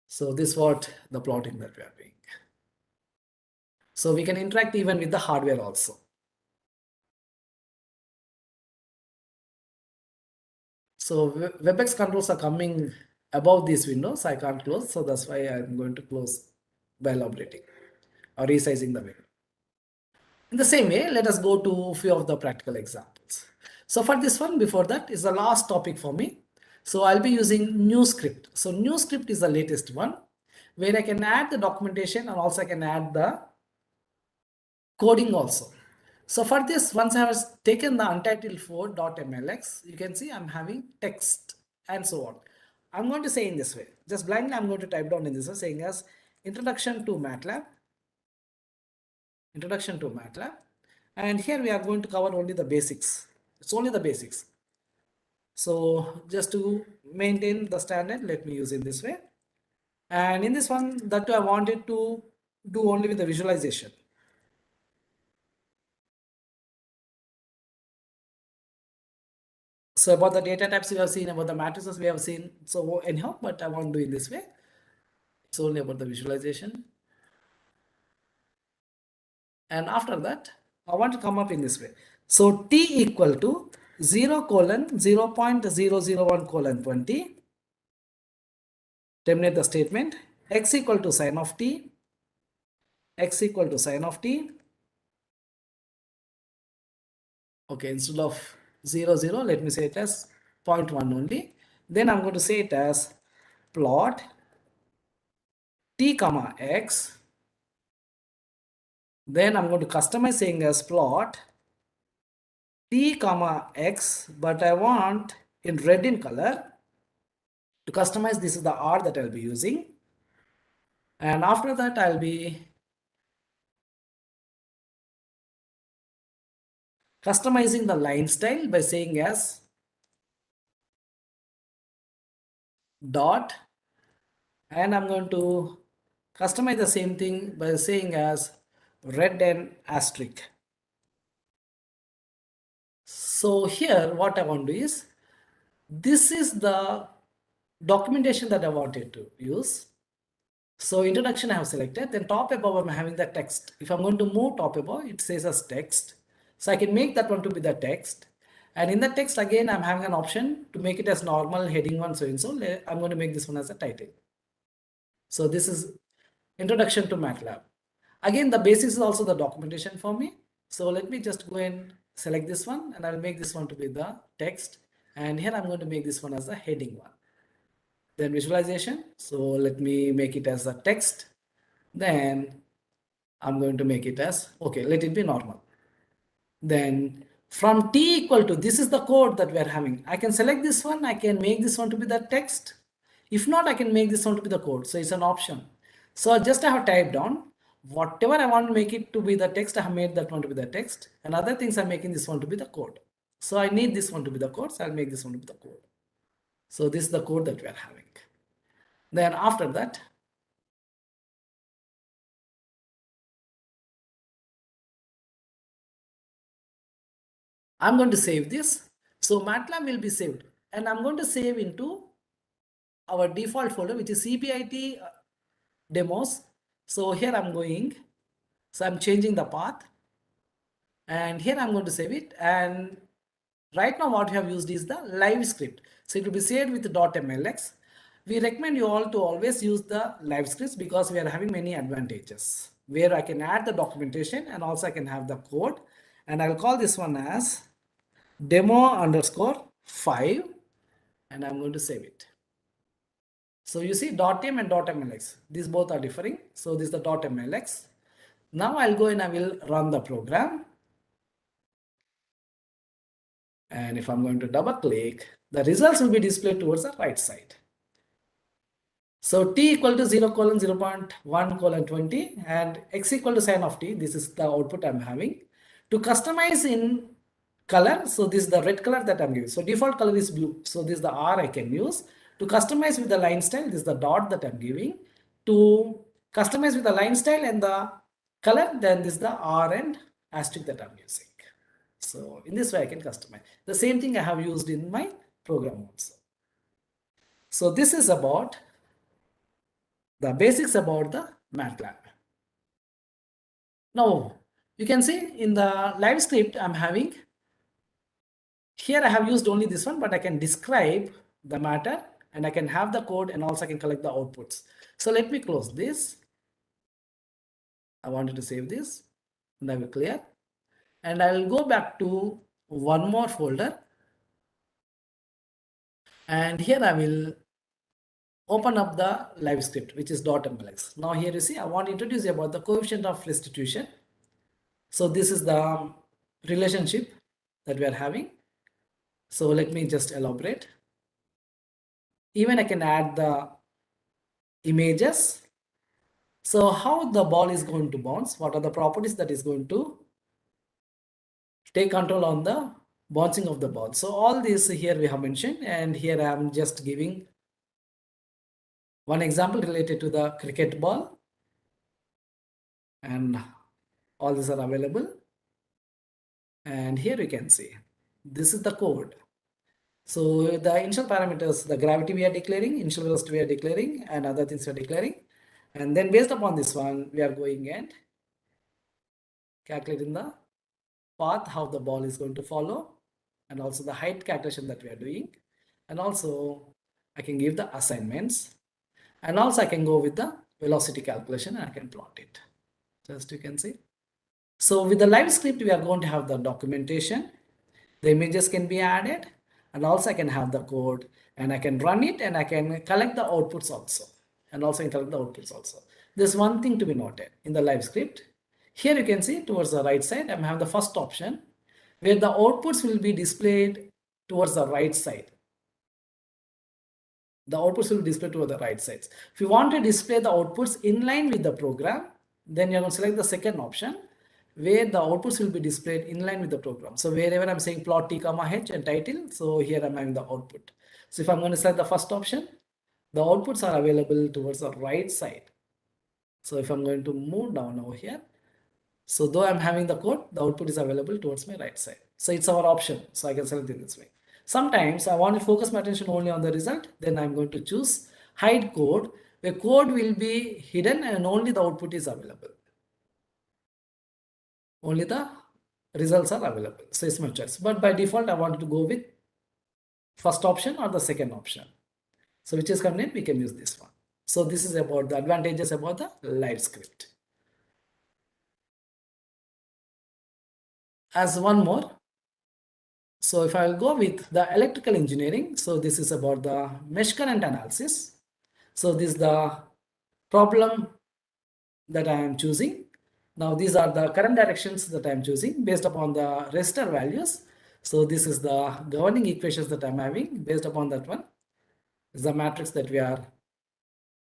C: So this is what the plotting that we are doing. So we can interact even with the hardware also. So WebEx controls are coming above these windows. I can't close. So that's why I'm going to close by elaborating or resizing the window. In the same way, let us go to a few of the practical examples. So for this one, before that is the last topic for me. So I'll be using new script. So new script is the latest one where I can add the documentation and also I can add the coding also. So for this, once I have taken the untitled4.mlx, you can see I'm having text and so on. I'm going to say in this way, just blindly I'm going to type down in this way saying as introduction to Matlab. And here we are going to cover only the basics. It's only the basics. So just to maintain the standard, let me use in this way. And in this one, that I wanted to do only with the visualization. So about the data types we have seen, about the matrices we have seen. So anyhow, but I want to do it this way. It's only about the visualization. And after that, I want to come up in this way. So t equal to 0 colon 0.001 colon 20. Terminate the statement. X equal to sine of t. X equal to sine of t. Okay, instead of 0, 0, let me say it as 0.1 only. Then I'm going to say it as plot t comma x. Then I'm going to customize saying as plot t comma x, but I want in red in color. To customize, this is the R that I'll be using. And after that, I'll be customizing the line style by saying as dot, and I'm going to customize the same thing by saying as red and asterisk. So here what I want to do is, this is the documentation that I wanted to use. So introduction I have selected, then top above I'm having the text. If I'm going to move top above, it says as text. So I can make that one to be the text. And in the text again, I'm having an option to make it as normal heading one, so and so. I'm going to make this one as a title. So this is introduction to Matlab. Again, the basics is also the documentation for me. So let me just go and select this one and I'll make this one to be the text. And here I'm going to make this one as the heading one. Then visualization. So let me make it as a text. Then I'm going to make it as, okay, let it be normal. Then from t equal to, this is the code that we are having. I can select this one. I can make this one to be the text. If not, I can make this one to be the code. So it's an option. So just I have typed down whatever I want to make it to be the text. I have made that one to be the text, and other things I'm making this one to be the code. So I need this one to be the code. So I'll make this one to be the code. So this is the code that we are having. Then after that, I'm going to save this. So Matlab will be saved, and I'm going to save into our default folder, which is CBIT demos. So here I'm going, so I'm changing the path, and here I'm going to save it. And right now what we have used is the live script. So it will be saved with .mlx. We recommend you all to always use the live scripts because we are having many advantages where I can add the documentation and also I can have the code, and I'll call this one as demo_5, and I'm going to save it. So you see .m and .mlx, these both are differing. So this is the .mlx. Now I'll go and I will run the program. And if I'm going to double click, the results will be displayed towards the right side. So t equal to 0 colon 0.1 colon 20 and x equal to sin of t. This is the output I'm having. To customize in color, so this is the red color that I'm giving. So default color is blue. So this is the R I can use. To customize with the line style, this is the dot that I'm giving. To customize with the line style and the color, then this is the R and asterisk that I'm using. So in this way I can customize. The same thing I have used in my program also. So this is about the basics about the Matlab. Now you can see in the live script I'm having, here I have used only this one, but I can describe the matter and I can have the code and also I can collect the outputs. So let me close this. I wanted to save this and I will clear, and I will go back to one more folder, and here I will open up the live script, which is .mlx. Now here you see I want to introduce you about the coefficient of restitution. So this is the relationship that we are having. So let me just elaborate. Even I can add the images. So how the ball is going to bounce, what are the properties that is going to take control on the bouncing of the ball. So all this here we have mentioned, and here I am just giving one example related to the cricket ball, and all these are available. And here you can see this is the code. So the initial parameters, the gravity we are declaring, initial velocity we are declaring, and other things we are declaring. And then based upon this one, we are going and calculating the path, how the ball is going to follow, and also the height calculation that we are doing. And also I can give the assignments, and also I can go with the velocity calculation and I can plot it. Just you can see. So with the live script, we are going to have the documentation. The images can be added, and also I can have the code and I can run it and I can collect the outputs also. And also I can collect the outputs also. There's one thing to be noted in the live script. Here you can see towards the right side, I'm having the first option where the outputs will be displayed towards the right side. The outputs will be displayed towards the right sides. If you want to display the outputs in line with the program, then you're going to select the second option where the outputs will be displayed in line with the program. So wherever I'm saying plot t comma h and title, so here I'm having the output. So if I'm going to select the first option, the outputs are available towards the right side. So if I'm going to move down over here, so though I'm having the code, the output is available towards my right side. So it's our option. So I can select it this way. Sometimes I want to focus my attention only on the result. Then I'm going to choose hide code, where code will be hidden and only the output is available. Only the results are available. So it's my choice. But by default, I want to go with first option or the second option. So which is convenient, we can use this one. So this is about the advantages about the live script. As one more, So if I'll go with the electrical engineering, so this is about the mesh current analysis. So this is the problem that I am choosing. Now these are the current directions that I am choosing based upon the resistor values. So this is the governing equations that I'm having. Based upon that one is the matrix that we are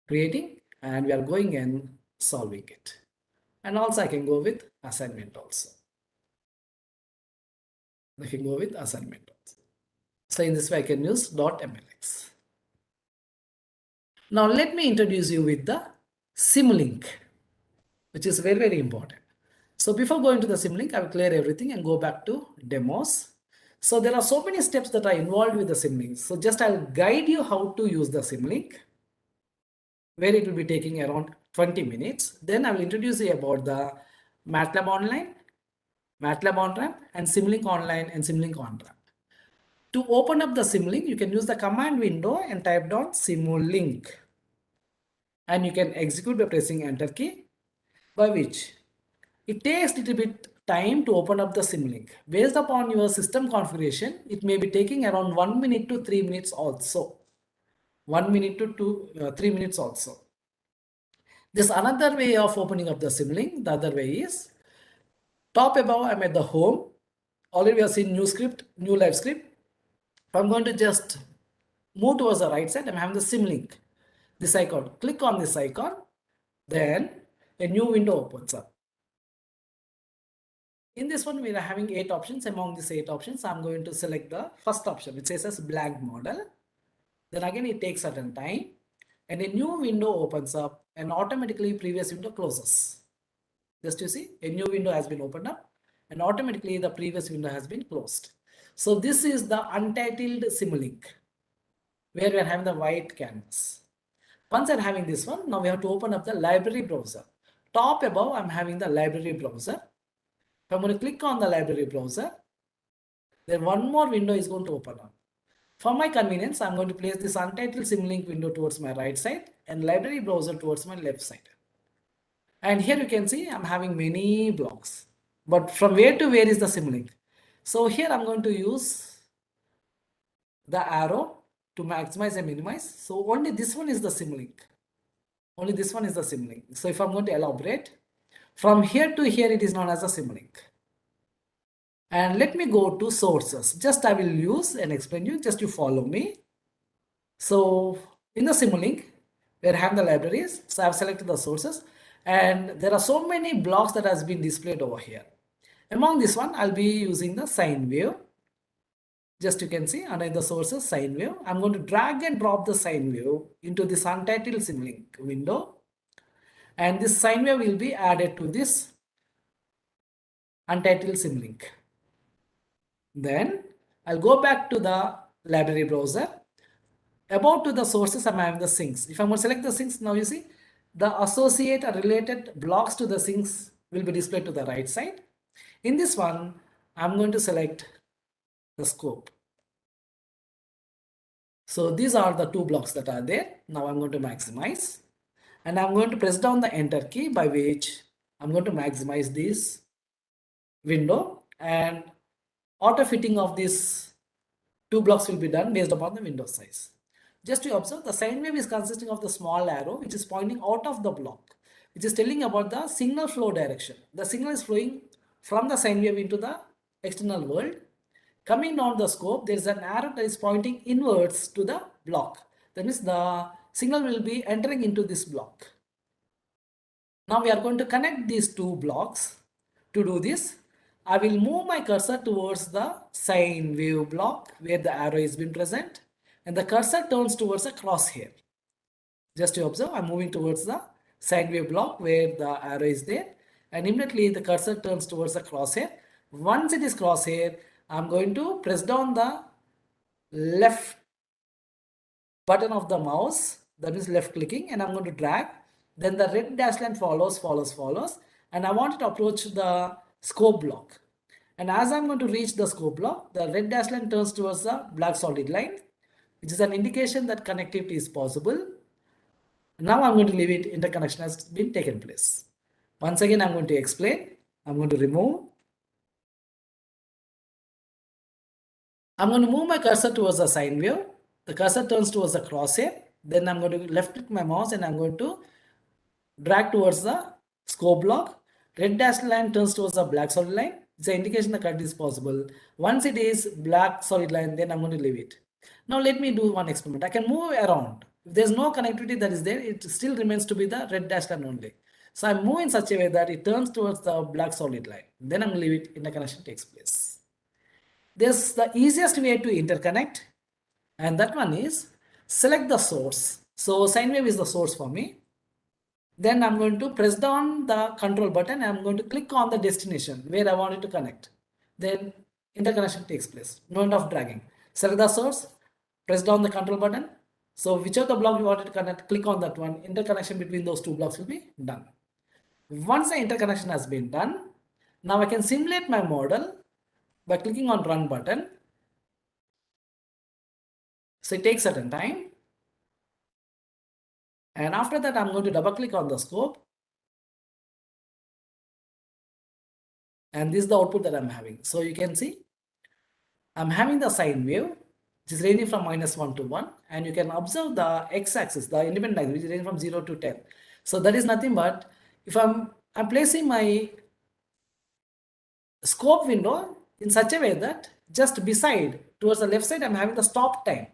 C: creating, and we are going and solving it. And also I can go with assignment also. I can go with assignment also. So in this way I can use .mlx. Now let me introduce you with the symlink, which is very, very important. So before going to the symlink, I will clear everything and go back to demos. So there are so many steps that are involved with the symlink. So just I'll guide you how to use the symlink, where it will be taking around 20 minutes. Then I will introduce you about the Matlab Online, Matlab On-Ramp, and Symlink Online and Symlink On-Ramp. To open up the symlink, you can use the command window and type down symlink. And you can execute by pressing enter key, by which it takes a little bit time to open up the symlink. Based upon your system configuration, it may be taking around 1 minute to 3 minutes also. 1 minute to 3 minutes also. There's another way of opening up the symlink. The other way is top above, I'm at the home. Already we have seen new script, new live script. I'm going to just move towards the right side. I'm having the symlink. This icon. Click on this icon. Then a new window opens up. In this one, we are having 8 options. Among these 8 options, I'm going to select the first option, which says as blank model. Then again, it takes certain time and a new window opens up and automatically previous window closes. Just you see, a new window has been opened up and automatically the previous window has been closed. So this is the untitled symlink, where we are having the white canvas. Once I'm having this one, now we have to open up the library browser. Top above, I'm having the library browser. If I'm going to click on the library browser, then one more window is going to open up. For my convenience, I'm going to place this untitled symlink window towards my right side and library browser towards my left side. And here you can see I'm having many blocks. But from where to where is the symlink? So here I'm going to use the arrow to maximize and minimize. So only this one is the symlink. Only this one is the symlink. So if I'm going to elaborate, from here to here it is known as a symlink. And let me go to sources. Just I will use and explain you. Just you follow me. So in the symlink, we have the libraries. So I've selected the sources, and there are so many blocks that has been displayed over here. Among this one, I'll be using the sine wave. Just you can see under the sources sine wave. I'm going to drag and drop the sine wave into this untitled symlink window, and this sine wave will be added to this untitled symlink. Then I'll go back to the library browser. About to the sources, I'm having the sinks. If I'm going to select the sinks, now you see the associate or related blocks to the sinks will be displayed to the right side. In this one, I'm going to select the scope. So these are the 2 blocks that are there. Now I'm going to maximize, and I'm going to press down the enter key, by which I'm going to maximize this window, and auto fitting of these 2 blocks will be done based upon the window size. Just to observe, the sine wave is consisting of the small arrow which is pointing out of the block, which is telling about the signal flow direction. The signal is flowing from the sine wave into the external world. Coming down the scope, there is an arrow that is pointing inwards to the block. That means the signal will be entering into this block. Now we are going to connect these 2 blocks. To do this, I will move my cursor towards the sine wave block where the arrow has been present, and the cursor turns towards a crosshair. Just to observe, I'm moving towards the sine wave block where the arrow is there, and immediately the cursor turns towards the crosshair. Once it is crosshair, I'm going to press down the left button of the mouse, that is left clicking, and I'm going to drag. Then the red dash line follows, and I want it to approach the scope block. And as I'm going to reach the scope block, the red dash line turns towards the black solid line, which is an indication that connectivity is possible. Now I'm going to leave it, interconnection has been taken place. Once again, I'm going to explain. I'm going to remove I'm going to move my cursor towards the sine wave. The cursor turns towards the crosshair. Then I'm going to left click my mouse and I'm going to drag towards the scope block. Red dashed line turns towards the black solid line. It's an indication the cut is possible. Once it is black solid line, then I'm going to leave it. Now let me do one experiment. I can move around. If there's no connectivity that is there, it still remains to be the red dashed line only. So I move in such a way that it turns towards the black solid line. Then I'm going to leave it, interconnection takes place. There's the easiest way to interconnect, and that one is select the source. So sine wave is the source for me. Then I'm going to press down the control button. I'm going to click on the destination where I want it to connect. Then interconnection takes place. No end of dragging. Select the source, press down the control button. So whichever block you want to connect, click on that one. Interconnection between those two blocks will be done. Once the interconnection has been done, now I can simulate my model by clicking on run button. So it takes certain time. And after that, I'm going to double click on the scope. And this is the output that I'm having. So you can see I'm having the sine wave, which is ranging from -1 to 1. And you can observe the x-axis, the independent axis, which is ranging from 0 to 10. So that is nothing but if I'm placing my scope window in such a way that just beside, towards the left side, I'm having the stop time.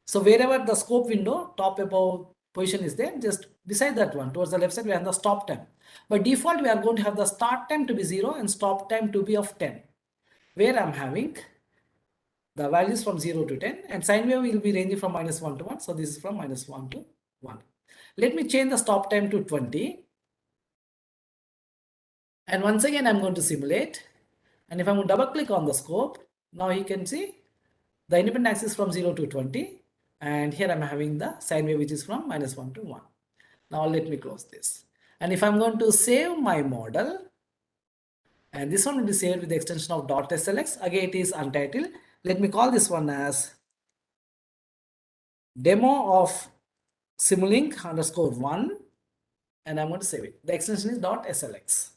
C: So wherever the scope window, top above position is there, just beside that one, towards the left side, we have the stop time. By default, we are going to have the start time to be 0 and stop time to be of 10, where I'm having the values from 0 to 10, and sine wave will be ranging from -1 to 1. So this is from -1 to 1. Let me change the stop time to 20. And once again, I'm going to simulate. And if I'm going to double click on the scope, now you can see the independent axis from 0 to 20. And here I'm having the sine wave, which is from -1 to 1. Now let me close this. And if I'm going to save my model, and this one will be saved with the extension of .slx. Again, it is untitled. Let me call this one as demo of Simulink _1. And I'm going to save it. The extension is .slx.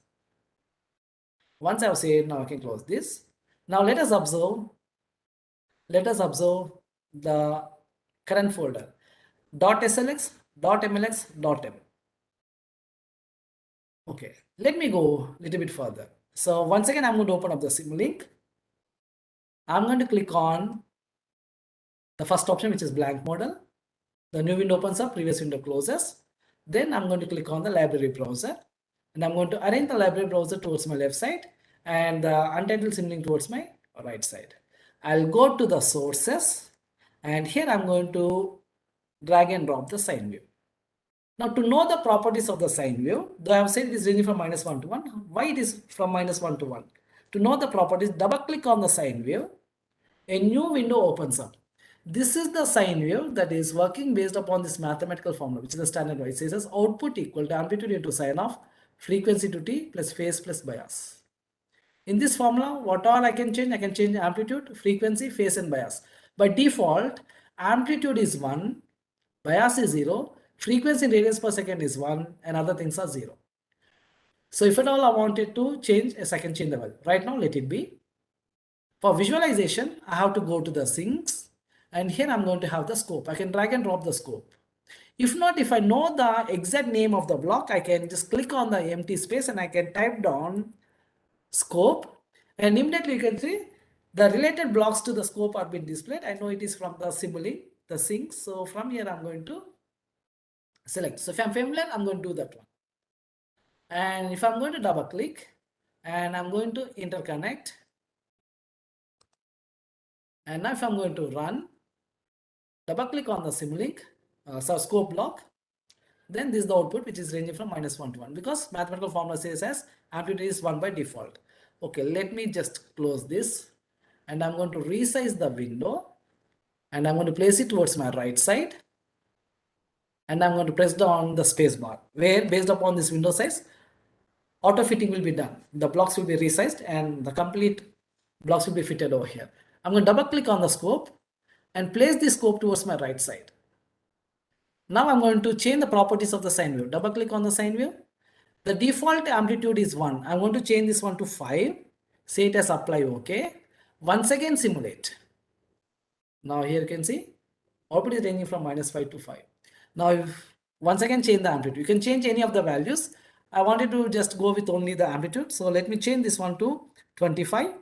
C: Once I've saved, now I can close this. Now let us observe the current folder. .slx, .mlx, .m. Okay, let me go a little bit further. So once again, I'm going to open up the Simulink. I'm going to click on the first option, which is blank model. The new window opens up, previous window closes. Then I'm going to click on the library browser. And I'm going to arrange the library browser towards my left side and the untitled Simulink towards my right side. I'll go to the sources, and here I'm going to drag and drop the sine wave. Now, to know the properties of the sine wave, though I have said it is ranging from -1 to 1, why it is from -1 to 1? To know the properties, double click on the sine wave, a new window opens up. This is the sine wave that is working based upon this mathematical formula, which is the standard one. It says as output equal to amplitude into sine of frequency to t plus phase plus bias. In this formula, what all I can change? I can change amplitude, frequency, phase, and bias. By default, amplitude is 1, bias is 0, frequency in radians per second is 1, and other things are 0. So if at all I wanted to change, yes, I can change the value. Right now, let it be. For visualization, I have to go to the sinks, and here I'm going to have the scope. I can drag and drop the scope. If not, if I know the exact name of the block, I can just click on the empty space and I can type down scope, and immediately you can see the related blocks to the scope are being displayed. I know it is from the Simulink, the sinks. So from here, I'm going to select. So if I'm familiar, I'm going to do that one. And if I'm going to double click and I'm going to interconnect, and now if I'm going to run, double click on the Simulink, scope block, then this is the output, which is ranging from -1 to 1, because mathematical formula says as amplitude is 1 by default. Okay, let me just close this, and I'm going to resize the window, and I'm going to place it towards my right side, and I'm going to press down the space bar, where based upon this window size, auto fitting will be done. The blocks will be resized and the complete blocks will be fitted over here. I'm going to double click on the scope and place the scope towards my right side. Now I'm going to change the properties of the sine wave. Double click on the sine wave. The default amplitude is 1. I'm going to change this one to 5. Say it as apply OK. Once again simulate. Now here you can see output is ranging from -5 to 5. Now if once again change the amplitude, you can change any of the values. I wanted to just go with only the amplitude. So let me change this one to 25.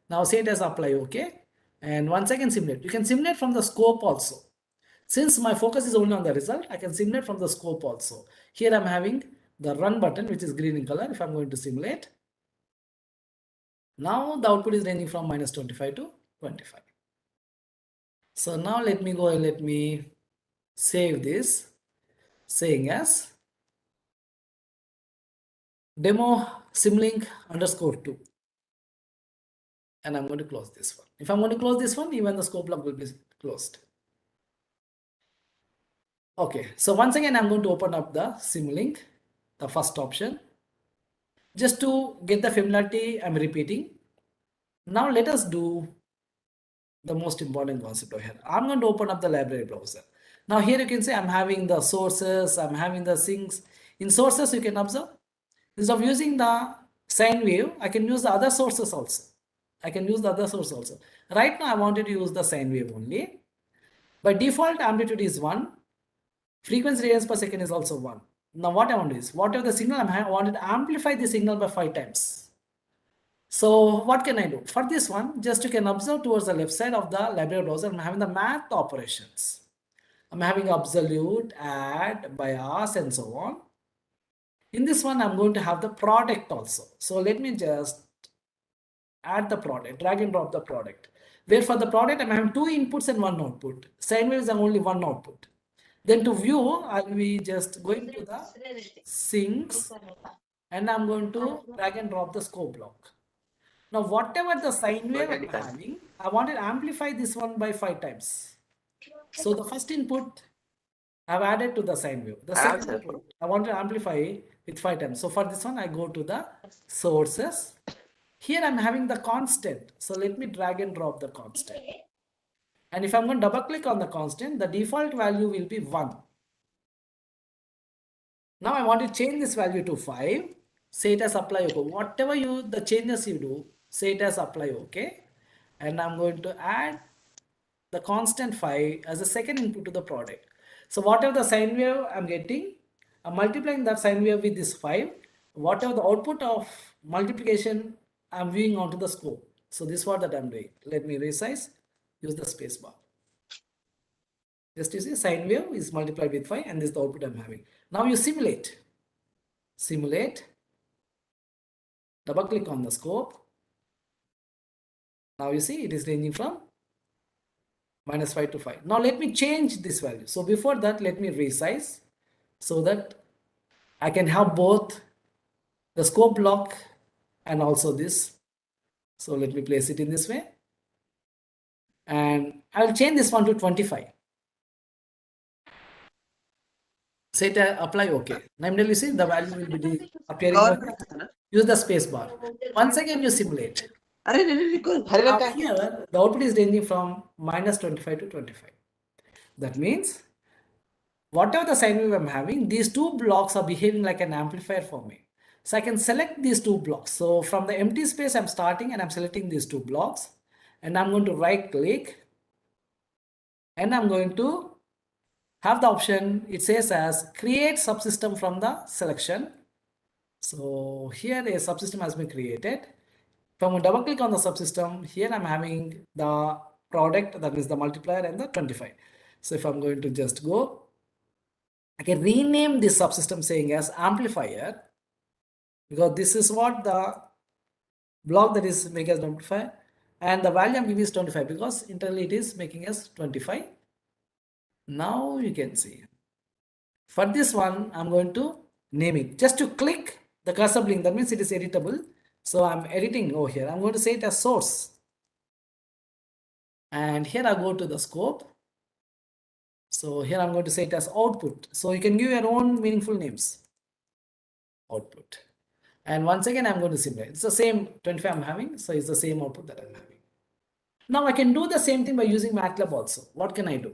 C: Now say it as apply OK. And once again simulate. You can simulate from the scope also. Since my focus is only on the result, I can simulate from the scope also. Here I'm having the run button, which is green in color. If I'm going to simulate, now the output is ranging from -25 to 25. So now let me go and let me save this, saying as demo simlink _2. And I'm going to close this one. If I'm going to close this one, even the scope log will be closed. Okay, so once again, I'm going to open up the Simulink, the first option. Just to get the familiarity, I'm repeating. Now let us do the most important concept over here. I'm going to open up the library browser. Now here you can see I'm having the sources, I'm having the sinks. In sources, you can observe, instead of using the sine wave, I can use the other sources also. I can use the other source also. Right now, I wanted to use the sine wave only. By default, amplitude is 1. Frequency radians per second is also 1. Now what I want to do is, whatever the signal I'm having, I wanted to amplify the signal by 5 times. So what can I do? For this one, just you can observe towards the left side of the library browser, I'm having the math operations. I'm having absolute, add, bias, and so on. In this one, I'm going to have the product also. So let me just add the product, drag and drop the product. Where for the product, I'm having 2 inputs and 1 output. Sine wave is only 1 output. Then to view, I'll be just going to the sinks and I'm going to drag and drop the scope block. Now, whatever the sine wave I'm having, I want to amplify this one by 5 times. So the first input I've added to the sine wave. The second input I want to amplify with 5 times. So for this one, I go to the sources. Here I'm having the constant. So let me drag and drop the constant. And if I'm going to double click on the constant, the default value will be 1. Now I want to change this value to 5. Say it as apply OK. Whatever the changes you do, say it as apply OK. And I'm going to add the constant 5 as a second input to the product. So whatever the sine wave I'm getting, I'm multiplying that sine wave with this 5. Whatever the output of multiplication, I'm viewing onto the scope. So this is what that I'm doing. Let me resize, use the space bar. Just you see sine wave is multiplied with 5 and this is the output I'm having. Now you simulate. Simulate. Double click on the scope. Now you see it is ranging from -5 to 5. Now let me change this value. So before that, let me resize so that I can have both the scope block and also this. So let me place it in this way. And I'll change this one to 25. Say to apply OK. Now you see the value will be appearing over here. Use the space bar. Once again, you simulate. Now here, the output is ranging from -25 to 25. That means whatever the sine wave I'm having, these 2 blocks are behaving like an amplifier for me. So I can select these 2 blocks. So from the empty space, I'm starting and I'm selecting these 2 blocks. And I'm going to right click. And I'm going to have the option, it says as create subsystem from the selection. So here a subsystem has been created. If I'm going to double click on the subsystem, here I'm having the product, that is the multiplier and the 25. So if I'm going to just go, I can rename this subsystem saying as amplifier, because this is what the block that is making as amplifier, and the value I'm giving is 25 because internally it is making as 25. Now you can see. For this one, I'm going to name it. Just to click the cursor blink, that means it is editable. So I'm editing over here. I'm going to say it as source. And here I go to the scope. So here I'm going to say it as output. So you can give your own meaningful names. Output. And once again, I'm going to simulate. It's the same 25 I'm having. So it's the same output that I'm having. Now I can do the same thing by using Matlab also. What can I do?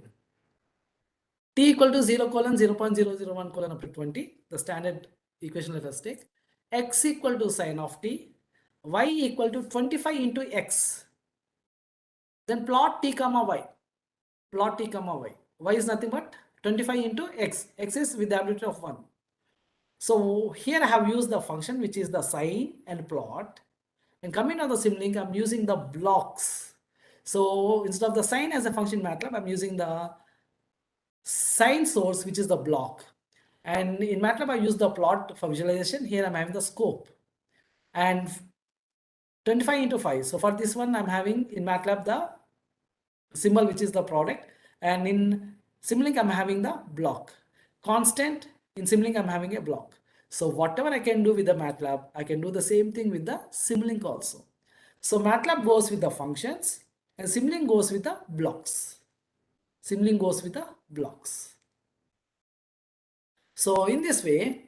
C: T equal to 0 colon 0.001 colon up to 20. The standard equation let us take. X equal to sine of t. Y equal to 25 into x. Then plot t comma y. Plot t comma y. Y is nothing but 25 into x. X is with the amplitude of 1. So here I have used the function which is the sign and plot. And coming to the Simlink, I'm using the blocks. So instead of the sign as a function in MATLAB, I'm using the sign source, which is the block. And in MATLAB, I use the plot for visualization. Here I'm having the scope. And 25 into 5. So for this one, I'm having in MATLAB the symbol, which is the product. And in Simlink, I'm having the block. Constant, in Simlink, I'm having a block. So whatever I can do with the MATLAB, I can do the same thing with the Simlink also. So MATLAB goes with the functions and Simlink goes with the blocks. Simlink goes with the blocks. So in this way,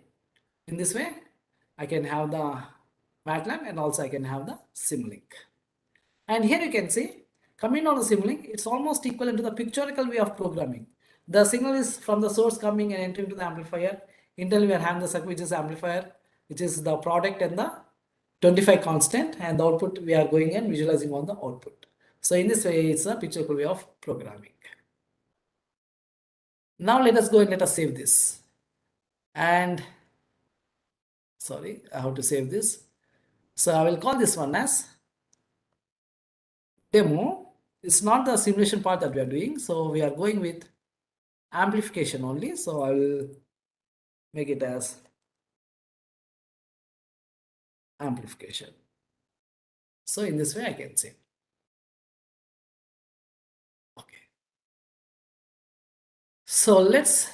C: I can have the MATLAB and also I can have the Simlink. And here you can see, coming on the Simlink, it's almost equivalent to the pictorial way of programming. The signal is from the source coming and entering to the amplifier. Internally, we are having the circuit, which is amplifier, which is the product and the 25 constant, and the output we are going and visualizing on the output. So in this way, it's a pictorial way of programming. Now let us go and let us save this. And sorry, I have to save this. So I will call this one as demo. It's not the simulation part that we are doing. So we are going with amplification only. So I will make it as amplification. So in this way I can say, okay. So let's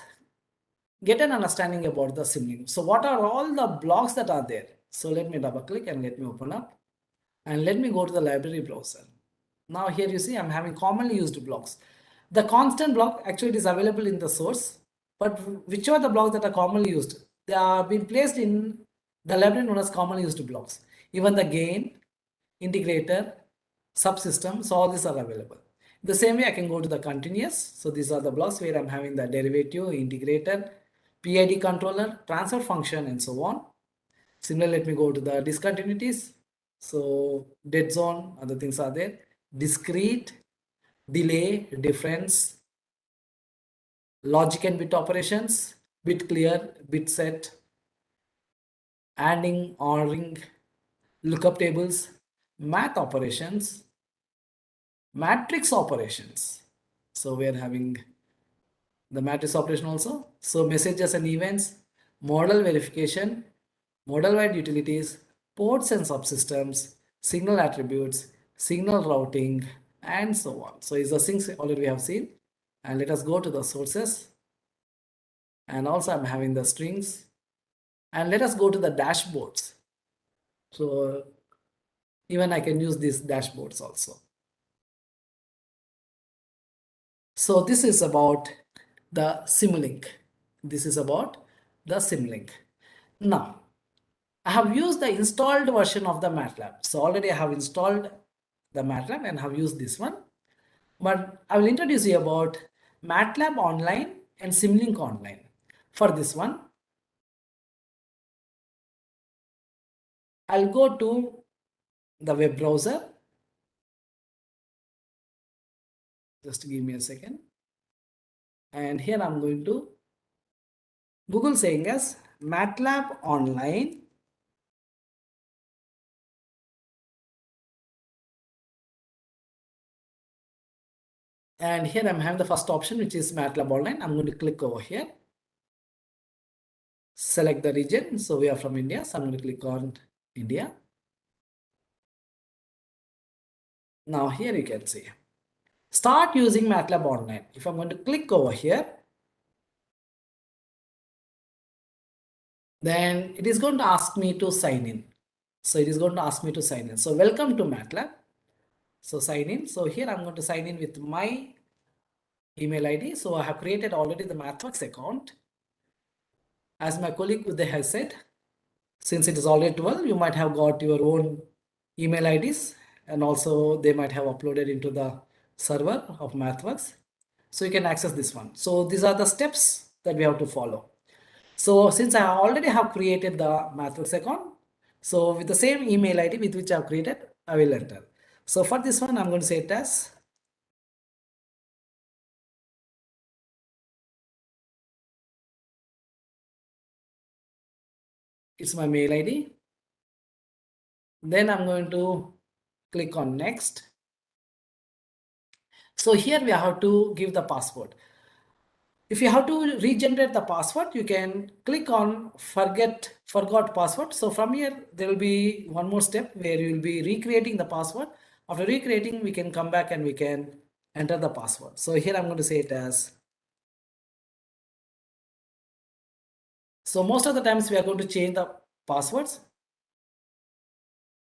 C: get an understanding about the Simlink. So what are all the blocks that are there? So let me double click and let me open up and let me go to the library browser. Now here you see I'm having commonly used blocks. The constant block actually is available in the source, but which are the blocks that are commonly used? They are being placed in the library known as commonly used blocks. Even the gain, integrator, subsystem, so all these are available. The same way I can go to the continuous. So these are the blocks where I'm having the derivative, integrator, PID controller, transfer function, and so on. Similarly, let me go to the discontinuities. So dead zone, other things are there. Discrete, delay, difference, logic and bit operations, bit clear, bit set, adding, ORing, lookup tables, math operations, matrix operations. So we are having the matrix operation also. So messages and events, model verification, model-wide utilities, ports and subsystems, signal attributes, signal routing, and so on. So these are things already we have seen. And let us go to the sources. And also I'm having the strings. And let us go to the dashboards. So even I can use these dashboards also. So this is about the Simlink. This is about the Simlink. Now, I have used the installed version of the Matlab. So already I have installed the Matlab and have used this one. But I will introduce you about Matlab Online and Simlink Online. For this one, I'll go to the web browser. Just give me a second. And here I'm going to Google saying as Matlab Online. And here I'm having the first option, which is Matlab Online. I'm going to click over here. Select the region. So we are from India. So I'm going to click on India. Now here you can see. Start using Matlab Online. If I'm going to click over here, then it is going to ask me to sign in. So it is going to ask me to sign in. So welcome to Matlab. So sign in. So here I'm going to sign in with my email ID. So I have created already the MathWorks account. As my colleague has said, since it is already 12, you might have got your own email IDs and also they might have uploaded into the server of MathWorks. So you can access this one. So these are the steps that we have to follow. So since I already have created the MathWorks account, so with the same email ID with which I have created, I will enter. So for this one, I'm going to say it as It's my mail ID. Then I'm going to click on next. So here we have to give the password. If you have to regenerate the password, you can click on forgot password. So from here, there will be one more step where you will be recreating the password. After recreating, we can come back and we can enter the password. So here I'm going to say it as. So most of the times we are going to change the passwords.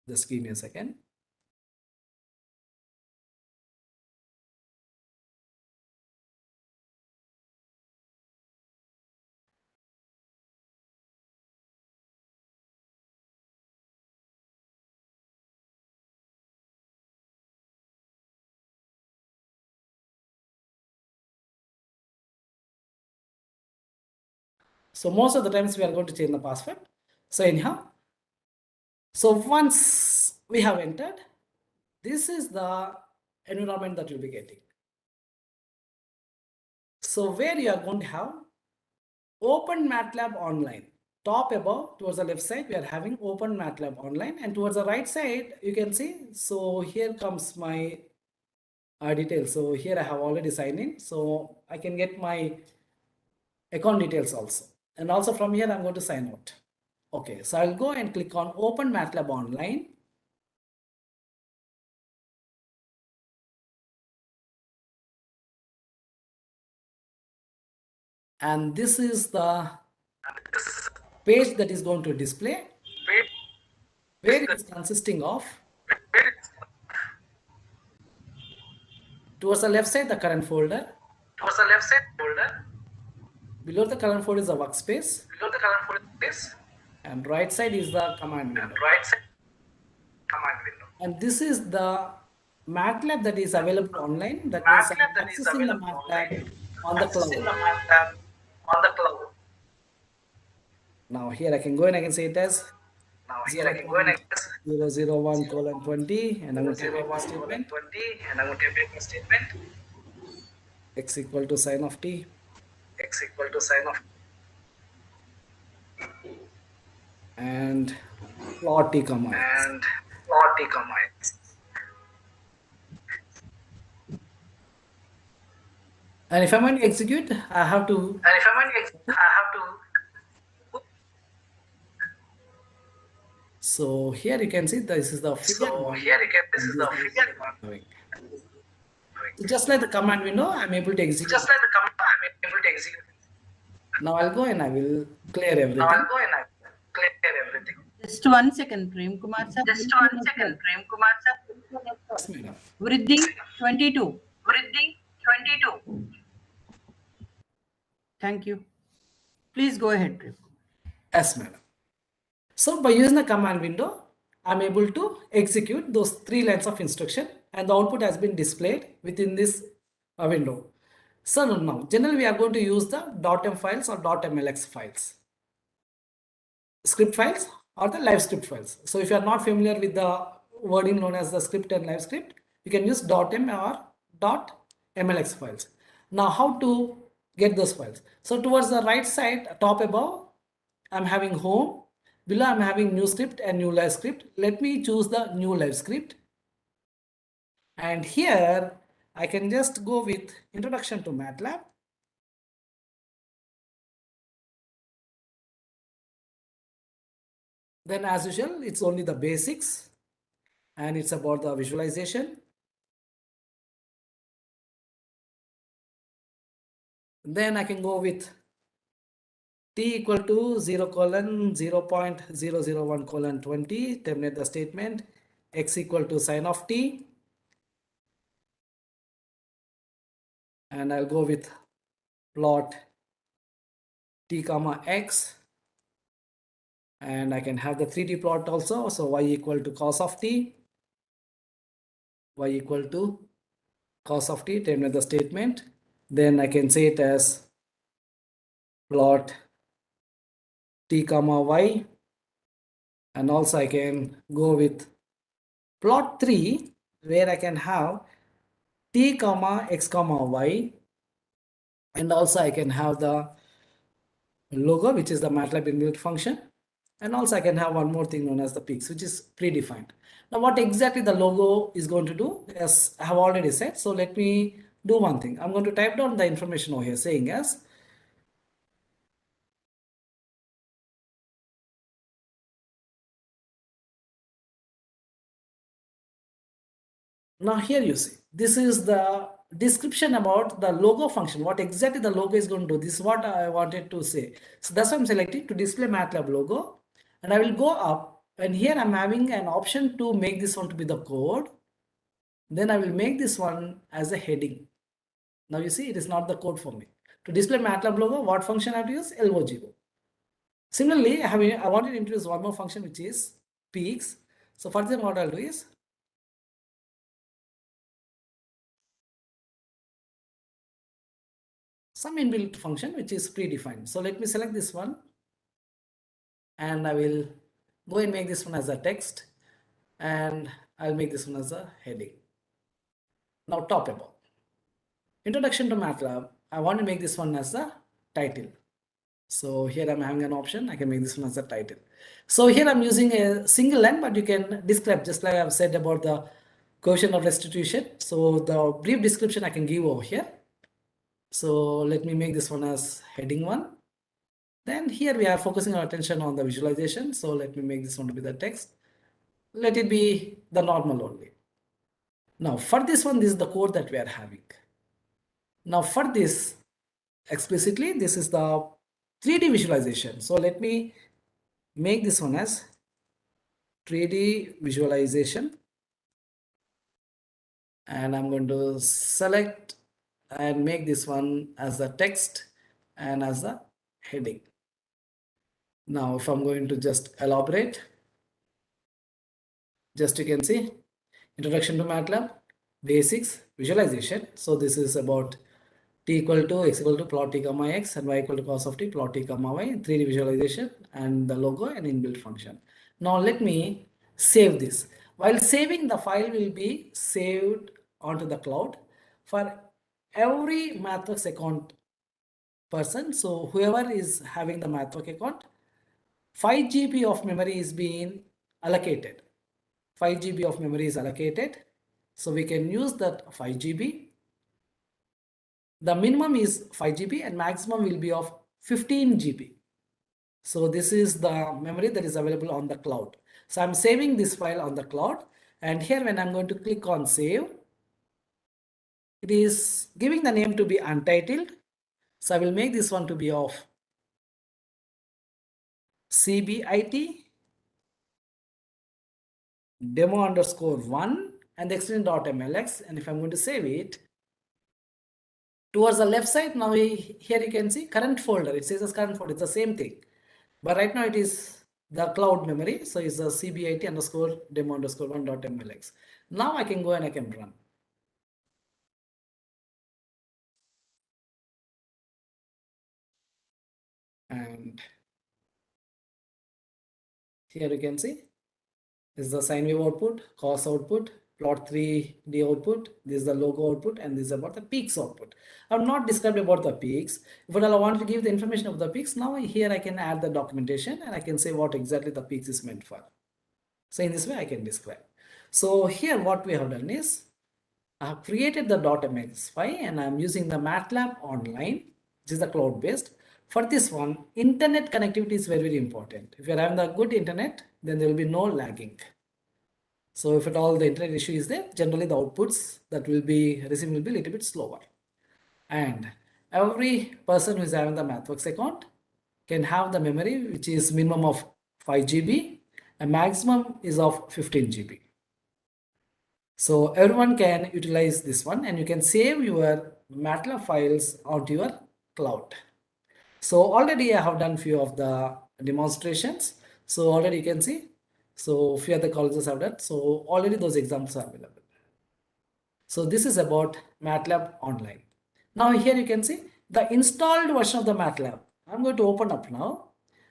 C: Just give me a second. So most of the times we are going to change the password. So anyhow, so once we have entered, this is the environment that you'll be getting. So where you are going to have Open Matlab Online. Top above towards the left side, we are having Open Matlab Online, and towards the right side, you can see. So here comes my details. So here I have already signed in, so I can get my account details also. And also from here, I'm going to sign out. Okay, so I'll go and click on Open Matlab Online. And this is the page that is going to display, where it is consisting of. Towards the left side, the current folder. Below the current folder is the workspace. And right side is the command window. And this is the MATLAB that is available online. That means I'm accessing the MATLAB on the cloud. Now here I can go and I can say it as 0.001:20, and I'm going to type a statement. X equal to sign of t. And plot t comma x. And if I'm going to execute, I have to. So here you can see this is the figure. Just like the command window, I'm able to execute. Now I'll go and I will clear everything.
B: Just 1 second, Prem Kumar sir.
C: Yes, madam.
B: Vriddhi 22. Thank you. Please go ahead, Prem.
C: Yes, madam. So by using the command window, I'm able to execute those 3 lines of instruction, and the output has been displayed within this window. So now, generally we are going to use the .m files or .mlx files, script files or the live script files. So if you are not familiar with the wording known as the script and live script, you can use .m or .mlx files. Now how to get those files? So towards the right side, top above, I'm having home. Below I'm having new script and new live script. Let me choose the new live script. And here I can just go with introduction to MATLAB. Then as usual, it's only the basics and it's about the visualization. Then I can go with t equal to 0:0.001:20, terminate the statement, x equal to sign of t. And I'll go with plot t comma x. And I can have the 3D plot also. So y equal to cos of t. Y equal to cos of t, terminate the statement. Then I can say it as plot t comma y. And also I can go with plot 3, where I can have t comma x comma y. And also I can have the logo, which is the MATLAB inbuilt function. And also I can have one more thing known as the peaks, which is predefined. Now what exactly the logo is going to do, as I have already said. So let me do one thing. I'm going to type down the information over here saying as now here you see, this is the description about the logo function, what exactly the logo is going to do. This is what I wanted to say. So that's why I'm selecting to display Matlab logo, and I will go up, and here I'm having an option to make this one to be the code. Then I will make this one as a heading. Now you see it is not the code for me. To display Matlab logo, what function I have to use? LOGO. Similarly, I wanted to introduce one more function which is peaks. So for this, what I'll do is some inbuilt function which is predefined. So let me select this one, and I will go and make this one as a text, and I'll make this one as a heading. Now top about introduction to Matlab. I want to make this one as the title. So here I'm having an option. I can make this one as a title. So here I'm using a single line, but you can describe just like I've said about the coefficient of restitution. So the brief description I can give over here. So let me make this one as heading 1. Then here we are focusing our attention on the visualization. So let me make this one to be the text. Let it be the normal only. Now for this one, this is the code that we are having. Now for this, explicitly, this is the 3D visualization. So let me make this one as 3D visualization, and I'm going to select and make this one as the text and as the heading. Now if I'm going to just elaborate, just you can see introduction to Matlab, basics, visualization. So this is about t equal to x equal to plot t comma x and y equal to cos of t plot t comma y, 3D visualization and the logo and inbuilt function. Now let me save this. While saving, the file will be saved onto the cloud for every MathWorks account person. So whoever is having the MathWorks account, 5 GB of memory is being allocated. 5 GB of memory is allocated. So we can use that 5 GB. The minimum is 5 GB and maximum will be of 15 GB. So this is the memory that is available on the cloud. So I'm saving this file on the cloud, and here when I'm going to click on save, it is giving the name to be untitled. So I will make this one to be of CBIT demo underscore 1 and the extension.mlx, and if I'm going to save it, towards the left side, now here you can see current folder. It says as current folder. It's the same thing, but right now it is the cloud memory. So it's the CBIT underscore demo underscore 1.mlx. Now I can go and I can run. And here you can see this is the sine wave output, cos output, plot 3D output, this is the logo output, and this is about the peaks output. I have not described about the peaks, but I want to give the information of the peaks. Now here I can add the documentation and I can say what exactly the peaks is meant for. So in this way I can describe. So here what we have done is I have created the .mx file and I'm using the Matlab Online, which is the cloud based. For this one, internet connectivity is very, very important. If you're having the good internet, then there will be no lagging. So if at all the internet issue is there, generally the outputs that will be receiving will be a little bit slower. And every person who is having the MathWorks account can have the memory, which is minimum of 5 GB and maximum is of 15 GB. So everyone can utilize this one, and you can save your MATLAB files onto your cloud. So already I have done few of the demonstrations. So already you can see. So few of the colleges have done. So already those examples are available. So this is about MATLAB Online. Now here you can see the installed version of the MATLAB. I'm going to open up now.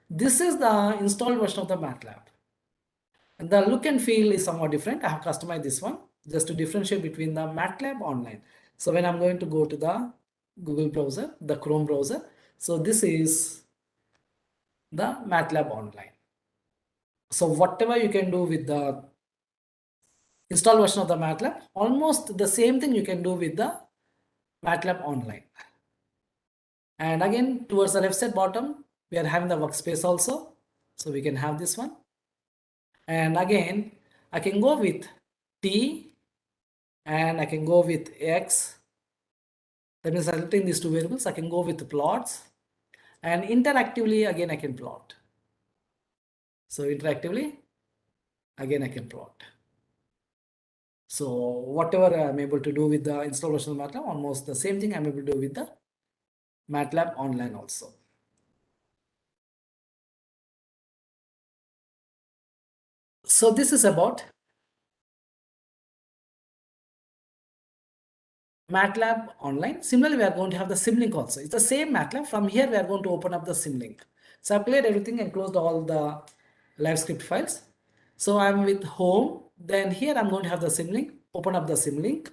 C: This is the installed version of the MATLAB. And the look and feel is somewhat different. I have customized this one just to differentiate between the Matlab Online. So when I'm going to go to the Google browser, the Chrome browser, so this is the Matlab Online. So whatever you can do with the installed version of the MATLAB, almost the same thing you can do with the MATLAB online. And again, towards the left side bottom, we are having the workspace also. So we can have this one. And again, I can go with T and I can go with X. That means selecting these two variables, I can go with plots. And interactively, again, I can plot. So interactively, again, I can plot. So whatever I'm able to do with the installed version of MATLAB, almost the same thing I'm able to do with the MATLAB online also. So this is about MATLAB online. Similarly, we are going to have the symlink also. It's the same MATLAB. From here, we are going to open up the symlink. So I've cleared everything and closed all the live script files. So I'm with home. Then here I'm going to have the symlink. Open up the symlink,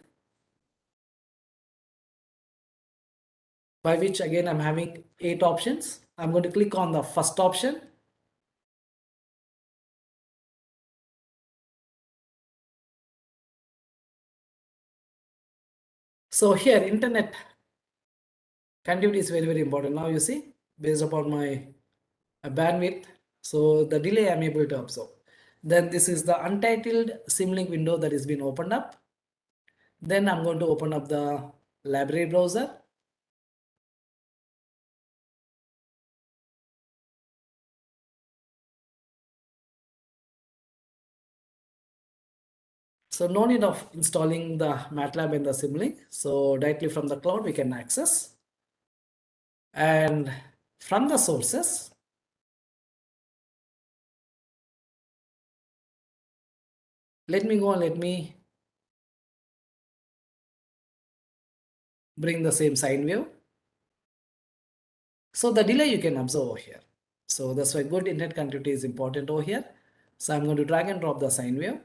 C: by which again I'm having 8 options. I'm going to click on the first option. So here internet connectivity is very important. Now you see, based upon my bandwidth, so the delay I'm able to observe. Then this is the untitled symlink window that is being opened up. Then I'm going to open up the library browser. So no need of installing the MATLAB and the symlink. So directly from the cloud we can access. And from the sources, let me go and let me bring the same sine wave. So the delay you can observe over here. So that's why good internet connectivity is important over here. So I'm going to drag and drop the sine wave.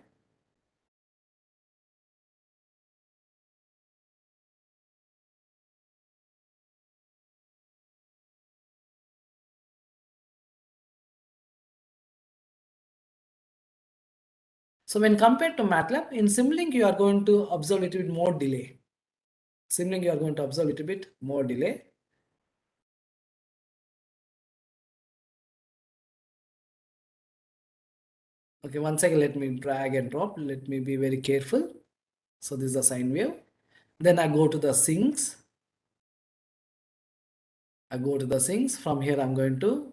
C: So when compared to MATLAB, in Simlink you are going to observe a little bit more delay. Simlink you are going to observe a little bit more delay. Okay, once again let me drag and drop. Let me be very careful. So this is the sine wave. Then I go to the sinks. I go to the sinks. From here I'm going to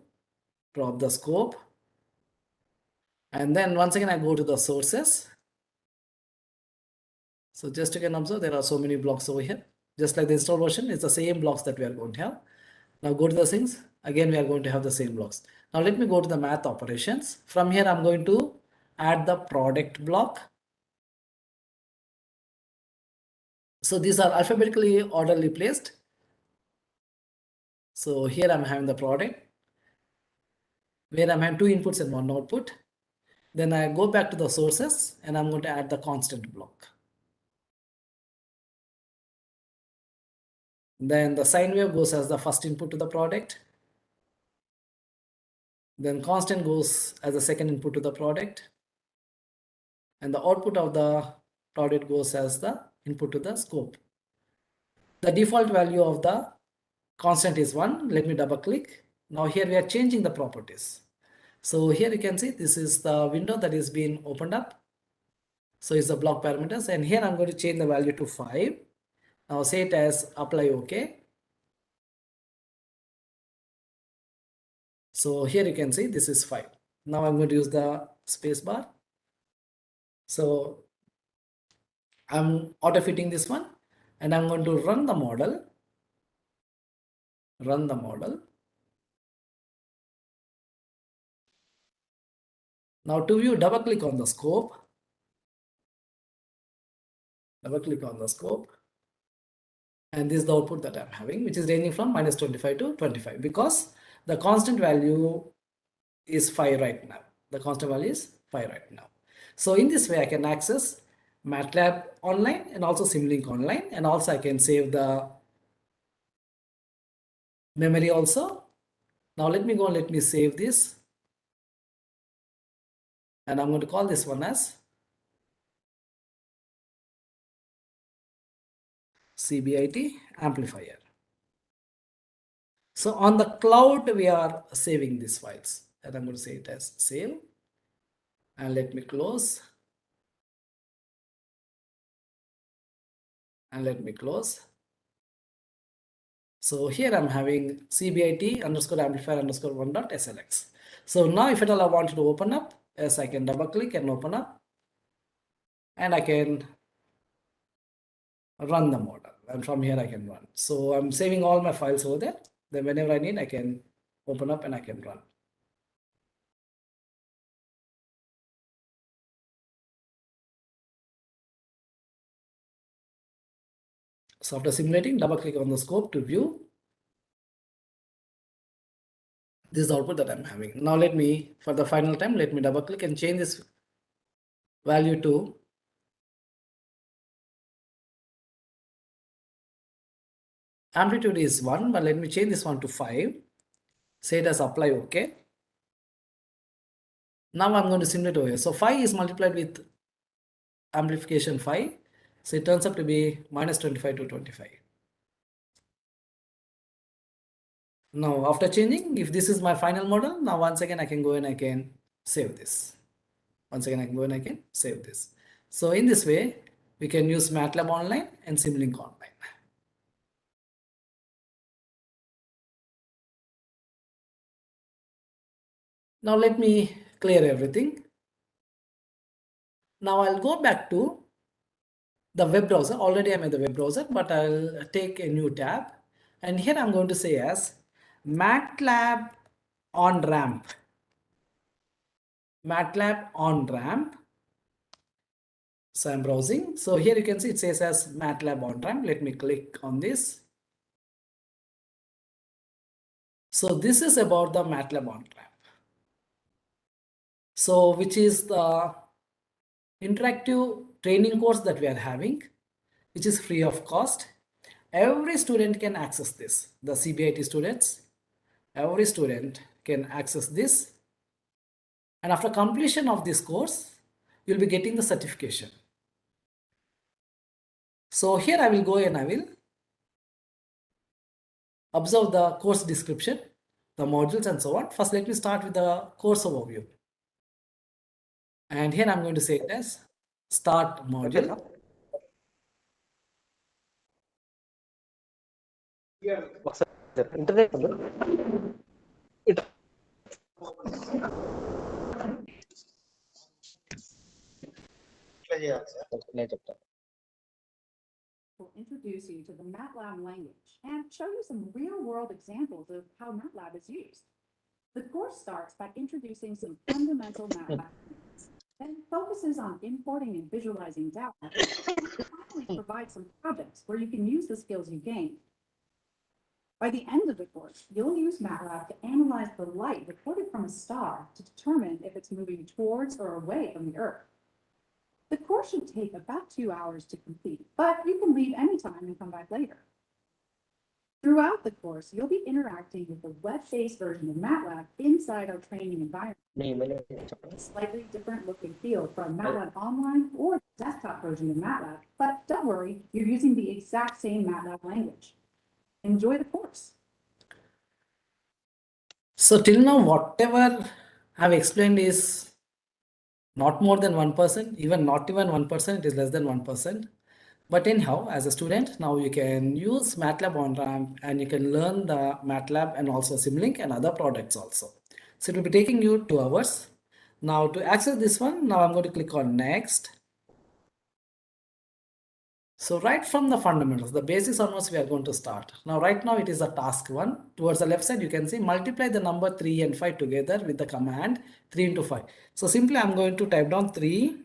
C: drop the scope. And then once again I go to the sources. So just you can observe there are so many blocks over here. Just like the installed version, it's the same blocks that we are going to have. Now go to the things. Again, we are going to have the same blocks. Now let me go to the math operations. From here, I'm going to add the product block. So these are alphabetically orderly placed. So here I'm having the product, where I'm having 2 inputs and 1 output. Then I go back to the sources and I'm going to add the constant block. Then the sine wave goes as the first input to the product. Then constant goes as the second input to the product. And the output of the product goes as the input to the scope. The default value of the constant is 1. Let me double click. Now here we are changing the properties. So here you can see this is the window that is being opened up. So it's the block parameters, and here I'm going to change the value to 5. Now say it as apply OK. So here you can see this is 5. Now I'm going to use the space bar. So I'm auto fitting this one, and I'm going to run the model. Run the model. Now to view, double click on the scope. Double click on the scope. And this is the output that I'm having, which is ranging from -25 to 25, because the constant value is 5 right now. The constant value is 5 right now. So in this way, I can access MATLAB online and also Simlink online, and also I can save the memory also. Now let me go and let me save this. And I'm going to call this one as CBIT amplifier. So on the cloud, we are saving these files, and I'm going to say it as save, and let me close, and let me close. So here I'm having CBIT underscore amplifier underscore 1.slx. So now if at all I wanted to open up, yes, I can double click and open up, and I can run the model, and from here I can run. So I'm saving all my files over there. Then whenever I need, I can open up and I can run. So after simulating, double click on the scope to view. This is the output that I'm having. Now let me, for the final time, let me double click and change this value to amplitude is 1, but let me change this one to 5. Say it as apply OK. Now I'm going to simulate over here. So 5 is multiplied with amplification 5. So it turns up to be minus 25 to 25. Now after changing, if this is my final model, now once again I can go and I can save this. Once again I can go and I can save this. So in this way, we can use Matlab Online and Simulink Online. Now let me clear everything. Now I'll go back to the web browser. Already I'm in the web browser, but I'll take a new tab. And here I'm going to say as Matlab on ramp. Matlab on ramp. So I'm browsing. So here you can see it says as Matlab on ramp. Let me click on this. So this is about the Matlab on ramp. So which is the interactive training course that we are having, which is free of cost. Every student can access this. The CBIT students, every student can access this. And after completion of this course, you'll be getting the certification. So here I will go and I will observe the course description, the modules and so on. First, let me start with the course overview. And here I'm going to say it as start module.
A: Internet.
D: Will introduce you to the Matlab language and show you some real-world examples of how Matlab is used. The course starts by introducing some fundamental Matlab techniques, then focuses on importing and visualizing data, and finally provides some projects where you can use the skills you gained. By the end of the course, you'll use Matlab to analyze the light reported from a star to determine if it's moving towards or away from the Earth. The course should take about 2 hours to complete, but you can leave anytime and come back later. Throughout the course, you'll be interacting with the web-based version of Matlab inside our training environment. A slightly different look and feel from Matlab Online or the desktop version of Matlab, but don't worry, you're using the exact same Matlab language. Enjoy the course.
C: So till now, whatever I've explained is not more than 1%, even not even 1%, it is less than 1%. But anyhow, as a student, now you can use Matlab on ramp and you can learn the Matlab and also Simulink and other products also. So it will be taking you 2 hours. Now to access this one, now I'm going to click on next. So right from the fundamentals, the basics onwards we are going to start. Now right now it is a task 1. Towards the left side you can see multiply the number 3 and 5 together with the command 3 into 5. So simply I'm going to type down 3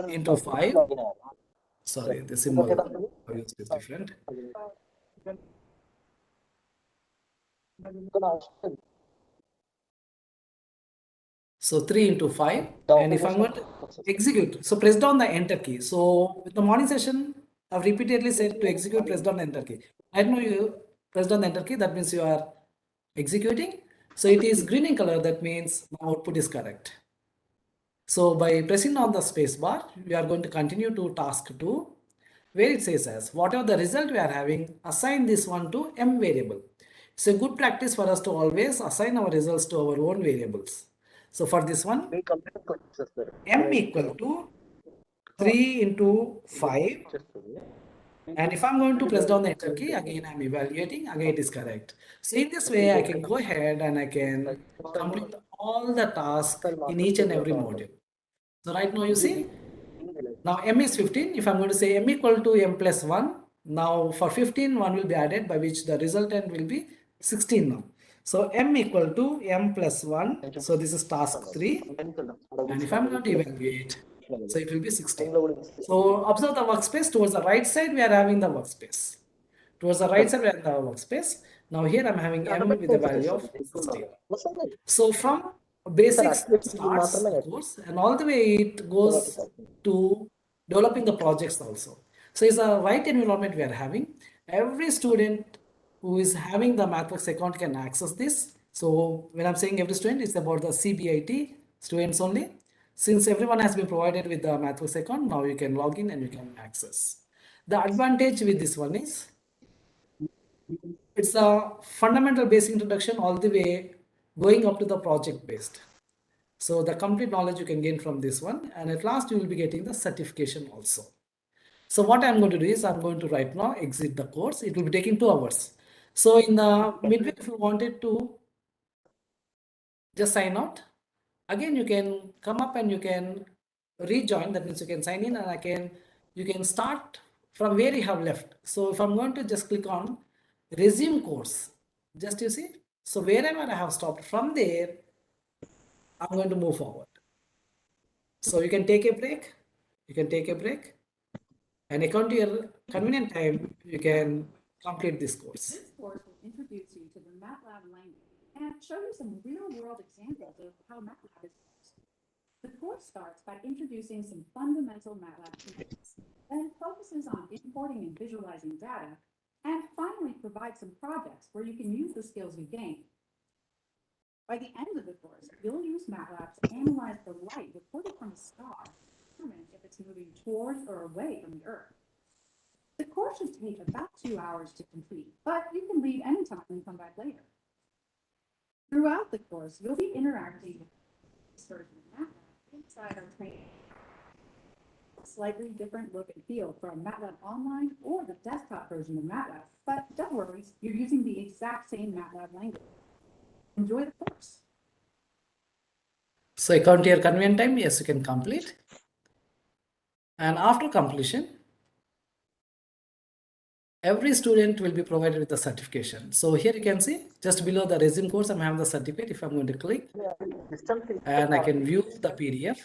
C: into 5. Sorry, the symbol is different. So 3 into 5. And if I'm going to execute, so press down the enter key. So with the morning session, I've repeatedly said to execute, press down the enter key. Right now you press down the enter key, that means you are executing. So it is green in color, that means my output is correct. So by pressing on the space bar, we are going to continue to task 2, where it says as whatever the result we are having, assign this one to m variable. It's a good practice for us to always assign our results to our own variables. So for this one,
A: We complete the process, sir.
C: m equal to 3 into 5. And if I'm going to press down the enter key, again I'm evaluating, again it is correct. So in this way, I can go ahead and I can complete all the tasks in each and every module. So right now you see, now m is 15. If I'm going to say m equal to m plus 1, now for 15, 1 will be added, by which the resultant will be 16 now. So m equal to m plus 1. So this is task 3. And if I'm going to evaluate, so it will be 16. So observe the workspace. Towards the right side, we are having the workspace. Towards the right side, we are having the workspace. Now here I'm having m with the value of 16. So from basics starts the course and all the way it goes to developing the projects also. So it's a right environment we are having. Every student who is having the MathWorks account can access this. So when I'm saying every student, it's about the CBIT students only. Since everyone has been provided with the MathWorks account, now you can log in and you can access. The advantage with this one is it's a fundamental basic introduction all the way going up to the project based. So the complete knowledge you can gain from this one, and at last you will be getting the certification also. So what I'm going to do is I'm going to right now exit the course. It will be taking 2 hours. So in the midway, if you wanted to just sign out, again you can come up and you can rejoin. That means you can sign in and you can start from where you have left. So if I'm going to just click on resume course, just you see, so wherever I have stopped from there, I'm going to move forward. So you can take a break, and according to your convenient time, you can complete this course.
D: This course will introduce you to the Matlab language and show you some real-world examples of how Matlab is used. The course starts by introducing some fundamental Matlab features, then focuses on importing and visualizing data, and finally provides some projects where you can use the skills you gain. By the end of the course, you'll use Matlab to analyze the light reported from a star to determine if it's moving towards or away from the Earth. The course should take about 2 hours to complete, but you can leave anytime and come back later. Throughout the course, you'll be interacting with this version of MATLAB inside our training. A slightly different look and feel from MATLAB Online or the desktop version of MATLAB, but don't worry, you're using the exact same MATLAB language. Enjoy the course.
C: So according to your convenient time, yes, you can complete. And after completion, every student will be provided with a certification. So here you can see just below the resume course, I'm having the certificate. If I'm going to click and I can view the PDF.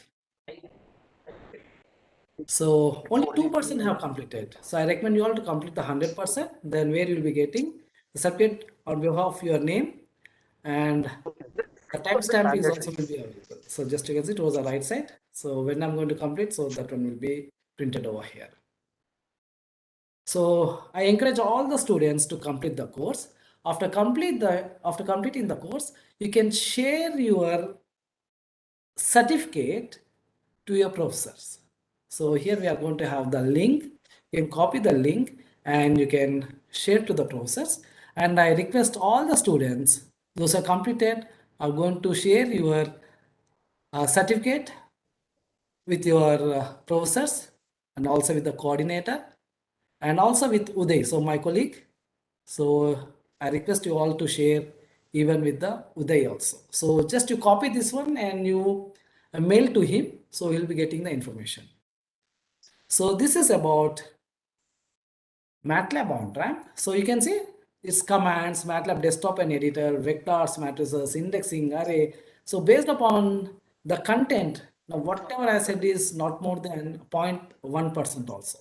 C: So only 2% have completed. So I recommend you all to complete the 100%. Then where you'll be getting the certificate on behalf of your name, and the timestamp is also will be available. So just you can see it was the right side. So when I'm going to complete, so that one will be printed over here. So I encourage all the students to complete the course. After completing the course, you can share your certificate to your professors. So here we are going to have the link. You can copy the link and you can share to the professors. And I request all the students, those who are completed, are going to share your certificate with your professors and also with the coordinator and also with Uday, so my colleague. So I request you all to share even with the Uday also. So just you copy this one and you mail to him, so he'll be getting the information. So this is about MATLAB on-ramp. So you can see its commands, MATLAB desktop and editor, vectors, matrices, indexing, array. So based upon the content, now whatever I said is not more than 0.1% also.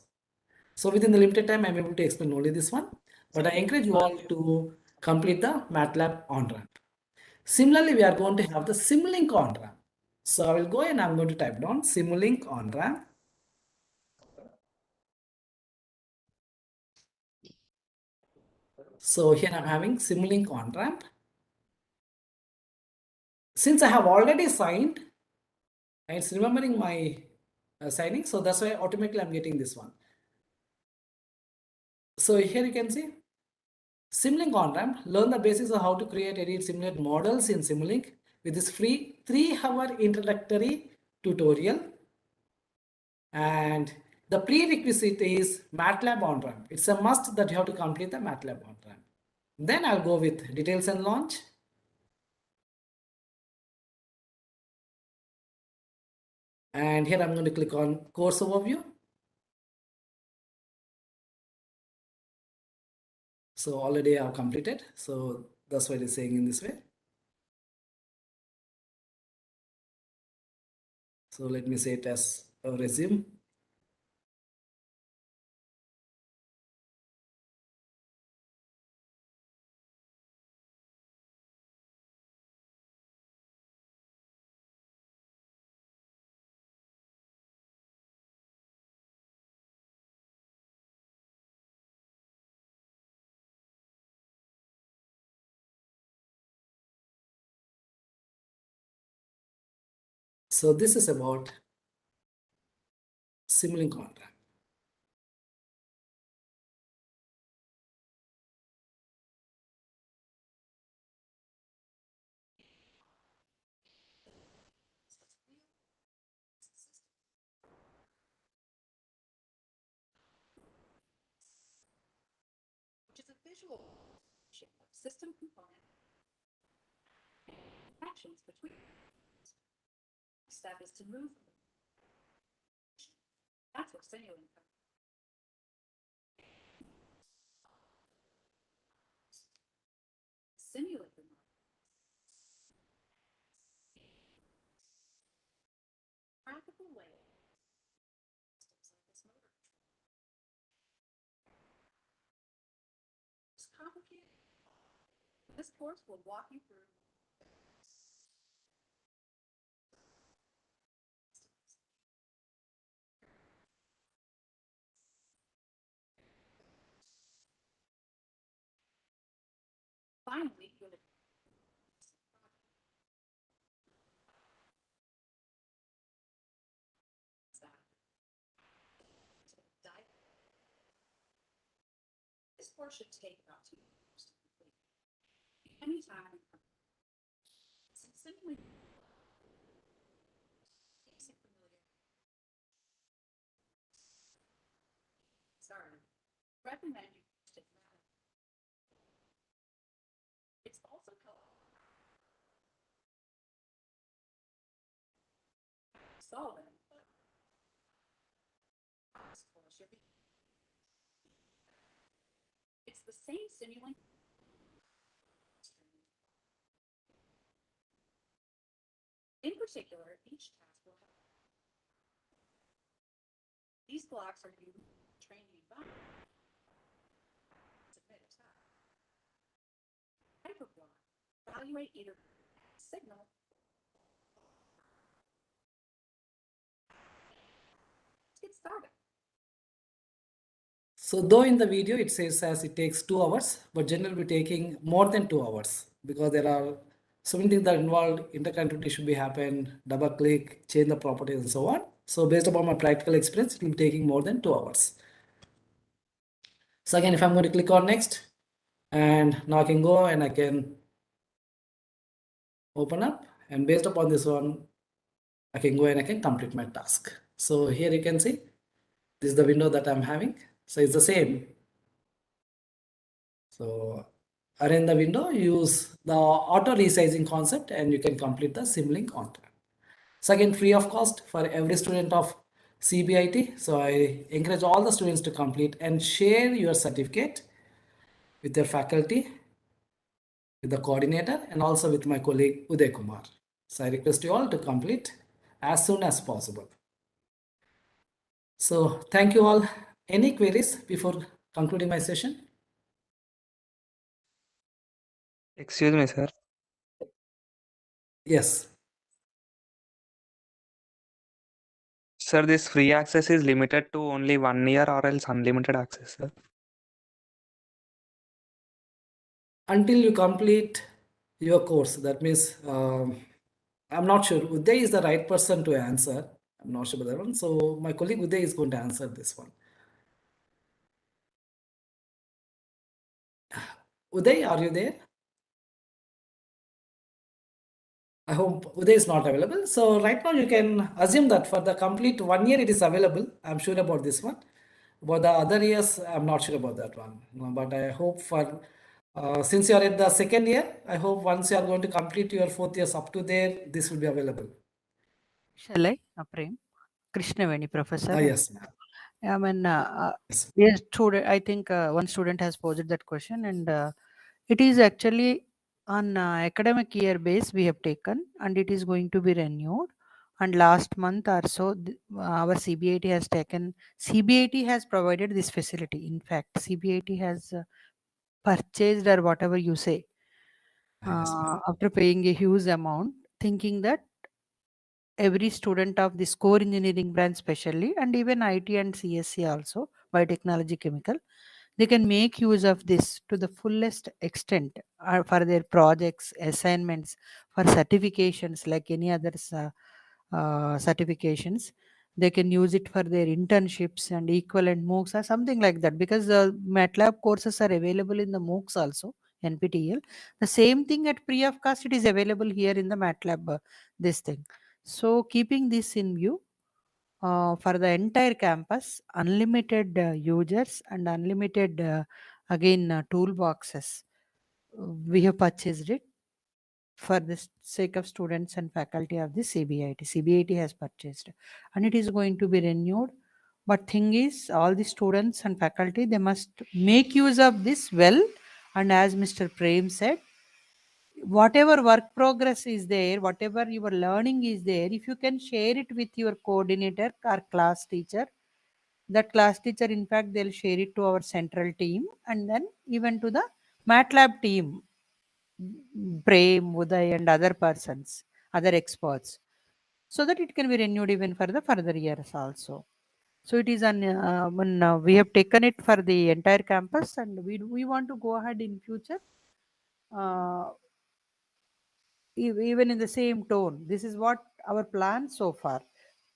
C: So within the limited time, I'm able to explain only this one, but I encourage you all to complete the MATLAB on-ramp. Similarly, we are going to have the Simulink on-ramp. So I will go and I'm going to type down Simulink on-ramp. So here I'm having Simulink on-ramp. since I have already signed, and it's remembering my signing, so that's why automatically I'm getting this one. So here you can see Simulink on-ramp. Learn the basics of how to create, edit, simulate models in Simulink with this free 3-hour introductory tutorial. And the prerequisite is Matlab on-ramp. It's a must that you have to complete the Matlab on-ramp. Then I'll go with details and launch. And here I'm going to click on course overview. So already I've completed. So that's why it is saying in this way. So let me say it as a resume. So this is about Simulink on-ramp.
D: which is a visual of system component actions between. Step is to move. That's what simulating. Simulate the model. Practical way. Systems like this motor control. It's complicated. This course will walk you through finally you'll this course should take about 2 years to complete. Anytime. Simply basic familiar. Sorry. Recommend you stick that. It's also called solid. This course should be. It's the same simulation. In particular, each task will have. These blocks are used in training environment. Submit a task. Hyperblock. Evaluate either signal. Let's get started.
C: So though in the video it says as it takes 2 hours, but generally we're taking more than 2 hours because there are so many things that are involved. Interconnectivity should be happen, double click, change the properties and so on. So based upon my practical experience, it will be taking more than 2 hours. So again, if I'm going to click on next, and now I can go and I can open up, and based upon this one, I can go and I can complete my task. So here you can see, this is the window that I'm having. So it's the same. So arrange the window, use the auto resizing concept, and you can complete the Simulink on time. So again, free of cost for every student of CBIT. So I encourage all the students to complete and share your certificate with their faculty, with the coordinator, and also with my colleague Uday Kumar. So I request you all to complete as soon as possible. So thank you all. Any queries before concluding my session?
E: Excuse me, sir.
C: Yes.
E: Sir, this free access is limited to only 1 year or else unlimited access, sir.
C: Until you complete your course, that means I'm not sure. Uday is the right person to answer. I'm not sure about that one. So my colleague Uday is going to answer this one. Uday, are you there? I hope Uday is not available. So right now you can assume that for the complete 1 year it is available. I'm sure about this one. About the other years, I'm not sure about that one. But I hope for since you are at the 2nd year, I hope once you are going to complete your 4th years up to there, this will be available.
B: Shall I, Prem? Krishnaveni, professor.
C: Yes, ma'am.
B: I mean,
C: Yes.
B: yes, student. I think one student has posed that question, and it is actually on academic year base we have taken, and it is going to be renewed. And last month or so, our CBIT has taken. CBIT has provided this facility. In fact, CBIT has purchased or whatever you say
C: Yes, ma'am.
B: after paying a huge amount, thinking that every student of this core engineering branch specially, and even IT and CSC also, biotechnology chemical, they can make use of this to the fullest extent for their projects, assignments, for certifications like any other certifications. They can use it for their internships and equivalent MOOCs or something like that, because the MATLAB courses are available in the MOOCs also, NPTEL. The same thing at free of cost, it is available here in the MATLAB, this thing. So keeping this in view, for the entire campus, unlimited users and unlimited again toolboxes. We have purchased it for the sake of students and faculty of the CBIT. CBIT has purchased, and it is going to be renewed. But thing is, all the students and faculty, they must make use of this well. And as Mr. Prem said, whatever work progress is there, whatever your learning is there, if you can share it with your coordinator or class teacher, that class teacher, in fact, they'll share it to our central team, and then even to the MATLAB team, Prem, Uday, and other persons, other experts, so that it can be renewed even for the further years also. So it is we have taken it for the entire campus, and we want to go ahead in future. Uh, even in the same tone. This is what our plan so far.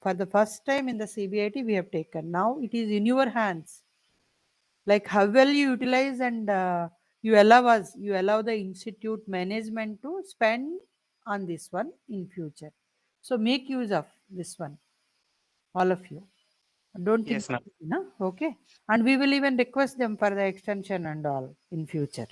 B: For the first time in the CBIT, we have taken. Now it is in your hands. Like how well you utilize, and you allow the institute management to spend on this one in future. So make use of this one, all of you. Don't think,
E: Yes, ma'am.
B: no? Okay. And we will even request them for the extension and all in future.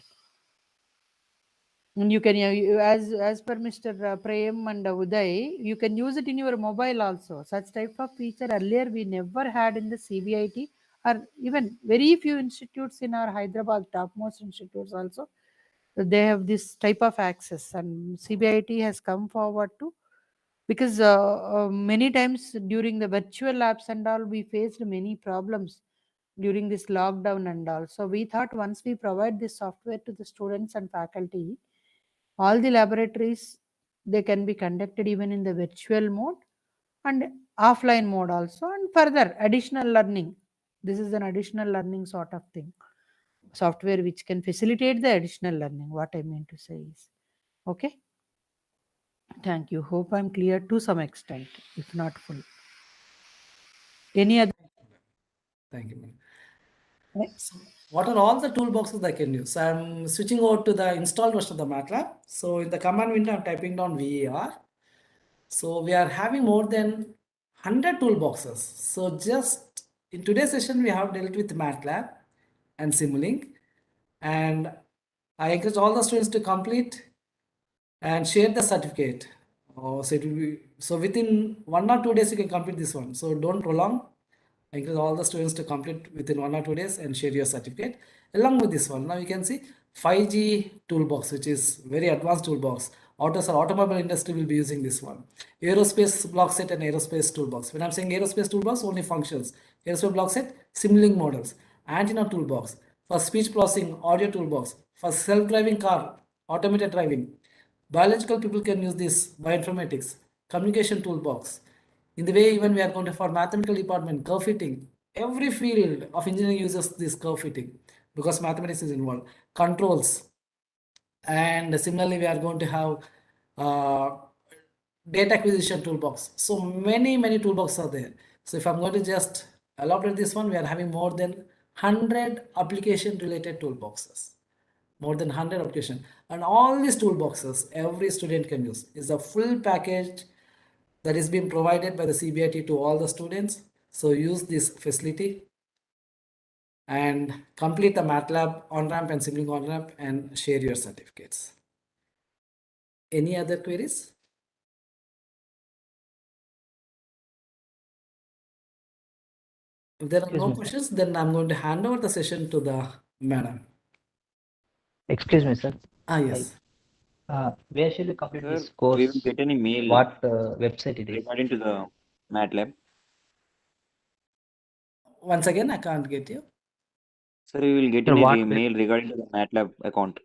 B: And you can, as per Mr. Prem and Uday, you can use it in your mobile also. Such type of feature earlier we never had in the CBIT, or even very few institutes in our Hyderabad, topmost institutes also. They have this type of access, and CBIT has come forward to, because many times during the virtual labs and all, we faced many problems during this lockdown and all. So we thought once we provide this software to the students and faculty, all the laboratories, they can be conducted even in the virtual mode and offline mode also, and further additional learning. This is an additional learning sort of thing. Software which can facilitate the additional learning. What I mean to say is, okay. Thank you. Hope I'm clear to some extent, if not full. Any other?
C: Thank you, ma'am.
B: Eh,
C: So what are all the toolboxes I can use? I'm switching over to the installed version of the MATLAB. So in the command window, I'm typing down VAR. So we are having more than 100 toolboxes. So just in today's session, we have dealt with MATLAB and Simulink. And I encourage all the students to complete and share the certificate. So it will be, so within 1 or 2 days, you can complete this one. So don't prolong. I encourage all the students to complete within 1 or 2 days and share your certificate. Along with this one, now you can see 5G toolbox, which is very advanced toolbox. Automobile industry will be using this one. Aerospace block set and aerospace toolbox. When I'm saying aerospace toolbox, only functions. Aerospace block set, Simulink models. Antenna toolbox. For speech processing, audio toolbox. For self-driving car, automated driving. Biological people can use this, bioinformatics, communication toolbox. In the way even we are going to for mathematical department, curve fitting. Every field of engineering uses this curve fitting because mathematics is involved. Controls. And similarly, we are going to have data acquisition toolbox. So many toolboxes are there. So if I'm going to just elaborate this one, we are having more than 100 application related toolboxes. More than 100 application, and all these toolboxes every student can use. Is a full package that is being provided by the CBIT to all the students. So use this facility and complete the Matlab on-ramp and Simulink on-ramp and share your certificates. Any other queries? If there are
A: Excuse
C: no
A: me.
C: questions, then I'm going to hand over the session to the madam.
A: Excuse me, sir.
C: Yes.
A: Where shall you complete
F: Sir,
A: this course?
F: we will get any mail
A: What website it is?
F: regarding to the Matlab.
C: Once again, I can't get you.
F: Sir, we will get
A: Sir,
F: any
A: what
F: mail regarding to the Matlab account.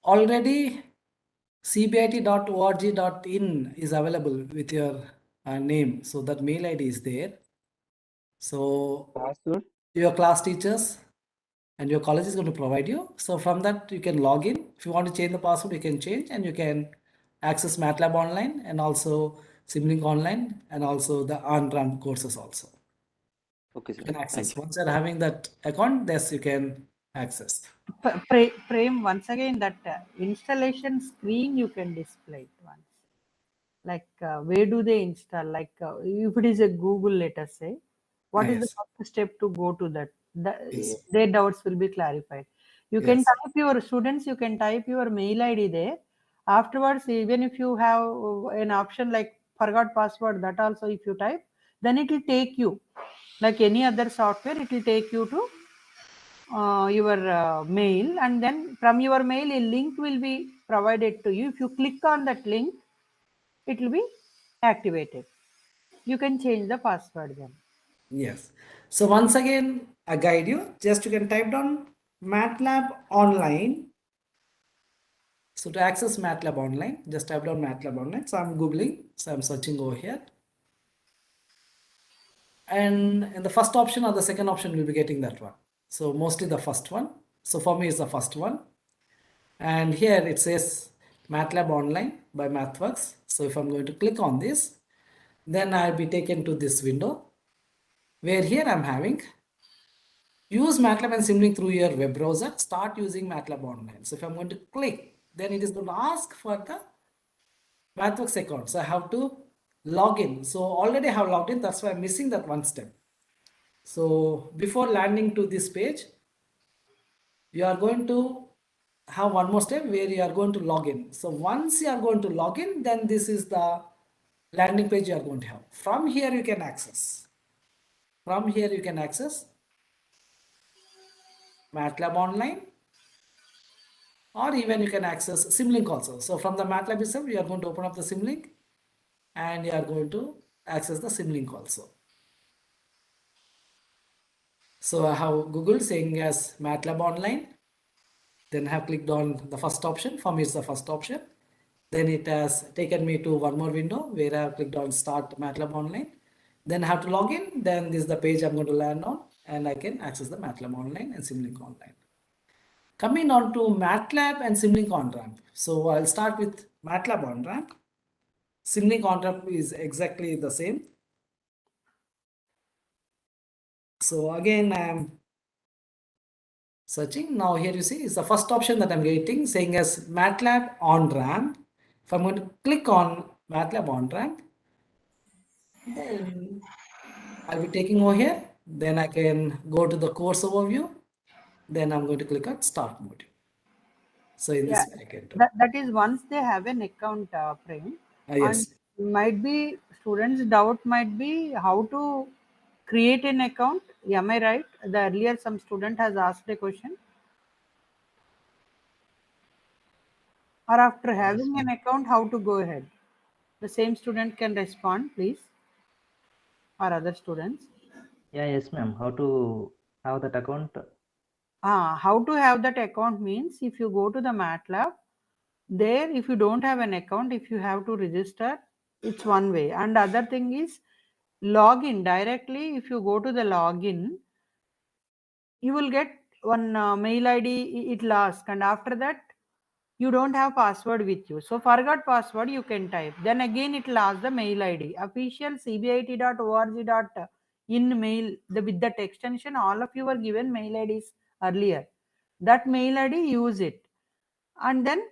C: Already cbit.org.in is available with your name. So that mail ID is there. So
F: Password?
C: your class teachers and your college is going to provide you. So from that, you can log in. If you want to change the password, you can change, and you can access Matlab online and also Simulink online and also the on-ramp courses also.
F: Okay,
C: You
F: sir.
C: can
F: Thank
C: access.
F: you.
C: Once you're having that account, yes, you can access.
B: Prem, once again, that installation screen you can display it once. Like where do they install? Like if it is a Google, let us say, what is the
C: Yes.
B: first step to go to that?
C: Yes.
B: Their doubts will be clarified. You can
C: Yes.
B: type your students, you can type your mail ID there. Afterwards, even if you have an option like forgot password, that also if you type, then it will take you, like any other software, it will take you to your mail, and then from your mail a link will be provided to you. If you click on that link, it will be activated. You can change the password then.
C: Yes. So once again, I guide you. Just you can type down Matlab online. So to access Matlab online, just type down Matlab online. So I'm Googling. So I'm searching over here. And in the first option or the second option, we'll be getting that one. So mostly the first one. So for me, it's the first one. And here it says Matlab online by MathWorks. So if I'm going to click on this, then I'll be taken to this window where here I'm having use Matlab and Simulink through your web browser. Start using Matlab online. So if I'm going to click, then it is going to ask for the MathWorks account. So I have to log in. So already I have logged in. That's why I'm missing that one step. So before landing to this page, you are going to have one more step where you are going to log in. So once you are going to log in, then this is the landing page you are going to have. From here you can access. From here you can access Matlab online, or even you can access Simulink also. So from the Matlab itself, you are going to open up the Simulink and you are going to access the Simulink also. So I have Googled saying as Matlab online. Then I have clicked on the first option. For me, it's the first option. Then it has taken me to one more window where I have clicked on Start Matlab Online. Then I have to log in. Then this is the page I'm going to land on, and I can access the Matlab Online and Simulink Online. Coming on to Matlab and Simulink on-ramp. So I'll start with Matlab on-ramp. Simulink on-ramp is exactly the same. So again, I'm searching. Now here you see is the first option that I'm getting saying as Matlab on-ramp. If I'm going to click on Matlab on-ramp, then I'll be taking over here. Then I can go to the course overview. Then I'm going to click on Start Module. So in
B: Yeah,
C: this way I can do.
B: that is once they have an account, Prem, and
C: Yes.
B: might be students' doubt might be how to create an account. Am I right? The earlier some student has asked a question. Or after having an account, how to go ahead? The same student can respond, please, or other students.
A: Yeah, yes, ma'am. How to have that account?
B: How to have that account means if you go to the Matlab, there if you don't have an account, if you have to register, it's one way. And other thing is login directly. If you go to the login, you will get one mail ID, it will ask, and after that you don't have password with you. So forgot password, you can type. Then again it will ask the mail ID, official cbit.org.in mail, with that extension. All of you were given mail IDs earlier. That mail ID, use it. And then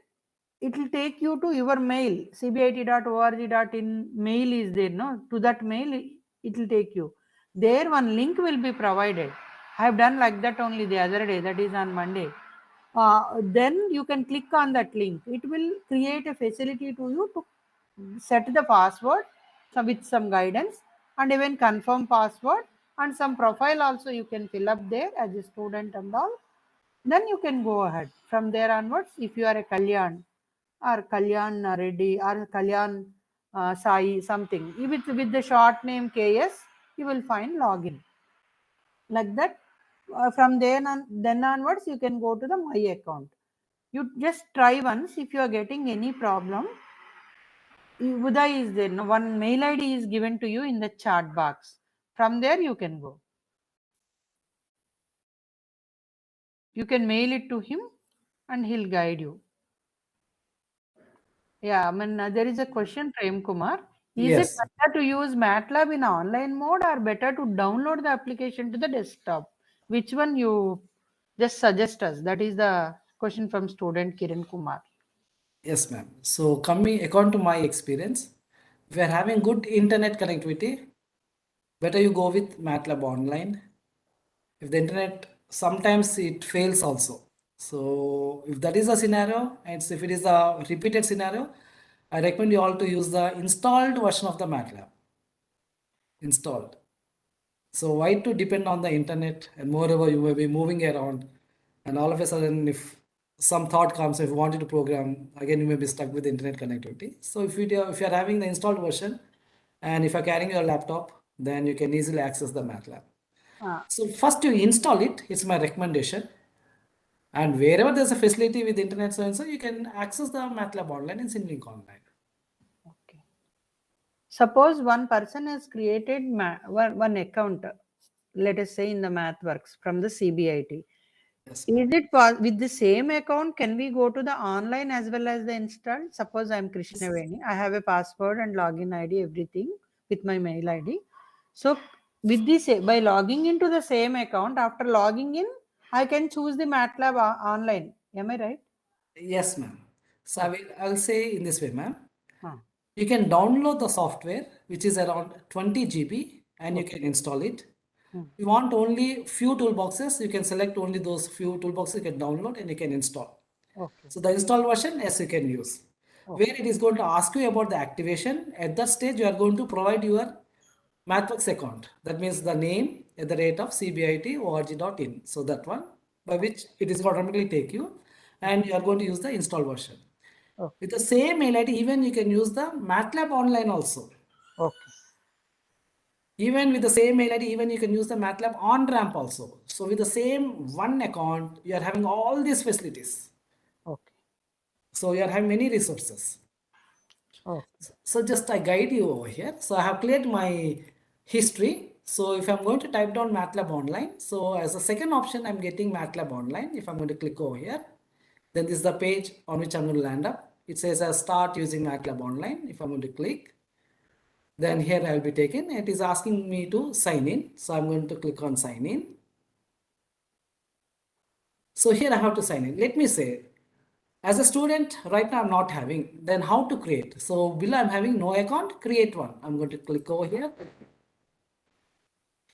B: it will take you to your mail, cbit.org.in mail is there, no? To that mail, it will take you. There one link will be provided. I have done like that only the other day, that is on Monday. Then you can click on that link. It will create a facility to you to set the password with some guidance, and even confirm password, and some profile also you can fill up there as a student and all. Then you can go ahead. From there onwards, if you are a Kalyan or Kalyan Reddy or Kalyan Sai something, with the short name KS, you will find login. Like that, from then onwards, you can go to the My account. You just try once. If you are getting any problem, Uday is there. No, one mail ID is given to you in the chat box. From there, you can go. You can mail it to him and he'll guide you. Yeah, I mean, there is a question, Prem Kumar. Is it
C: Yes.
B: better to use Matlab in online mode or better to download the application to the desktop? Which one you just suggest us? That is the question from student Kiran Kumar.
C: Yes, ma'am. So coming according to my experience, if you are having good internet connectivity, better you go with Matlab online. If the internet sometimes it fails also. So if that is a scenario, and if it is a repeated scenario, I recommend you all to use the installed version of the Matlab. Installed. So why to depend on the internet, and moreover you may be moving around, and all of a sudden if some thought comes, if you wanted to program, again you may be stuck with internet connectivity. So if you are having the installed version, and if you're carrying your laptop, then you can easily access the Matlab. So first you install it, it's my recommendation. And wherever there's a facility with internet so and so, you can access the Matlab online and Simulink online.
B: Okay. Suppose one person has created one account, let us say in the MathWorks from the CBIT.
C: Yes.
B: Is it with the same account? Can we go to the online as well as the install? Suppose I'm Krishnaveni. I have a password and login ID, everything with my mail ID. So with this, by logging into the same account, after logging in, I can choose the Matlab online. Am I right?
C: Yes, ma'am. So I'll say in this way, ma'am.
B: Huh.
C: You can download the software, which is around 20 GB, and you can install it. You want only few toolboxes, you can select only those few toolboxes you can download and you can install.
B: Okay.
C: So the install version, yes, you can use. Where it is going to ask you about the activation, at that stage you are going to provide your MathWorks account. That means the name at the rate of cbit.org.in. So that one, by which it is going to automatically take you, and you are going to use the install version.
B: Okay.
C: With the same mail ID, even you can use the Matlab online also.
B: Okay.
C: Even with the same mail ID, even you can use the Matlab on-ramp also. So with the same one account, you are having all these facilities.
B: Okay.
C: So you are having many resources.
B: Okay.
C: So just I guide you over here. So I have cleared my history. So if I'm going to type down Matlab online, so as a second option, I'm getting Matlab online. If I'm going to click over here, then this is the page on which I'm going to land up. It says I start using Matlab online. If I'm going to click, then here I'll be taken. It is asking me to sign in. So I'm going to click on sign in. So here I have to sign in. Let me say, as a student, right now I'm not having, then how to create? So below I'm having no account, create one. I'm going to click over here.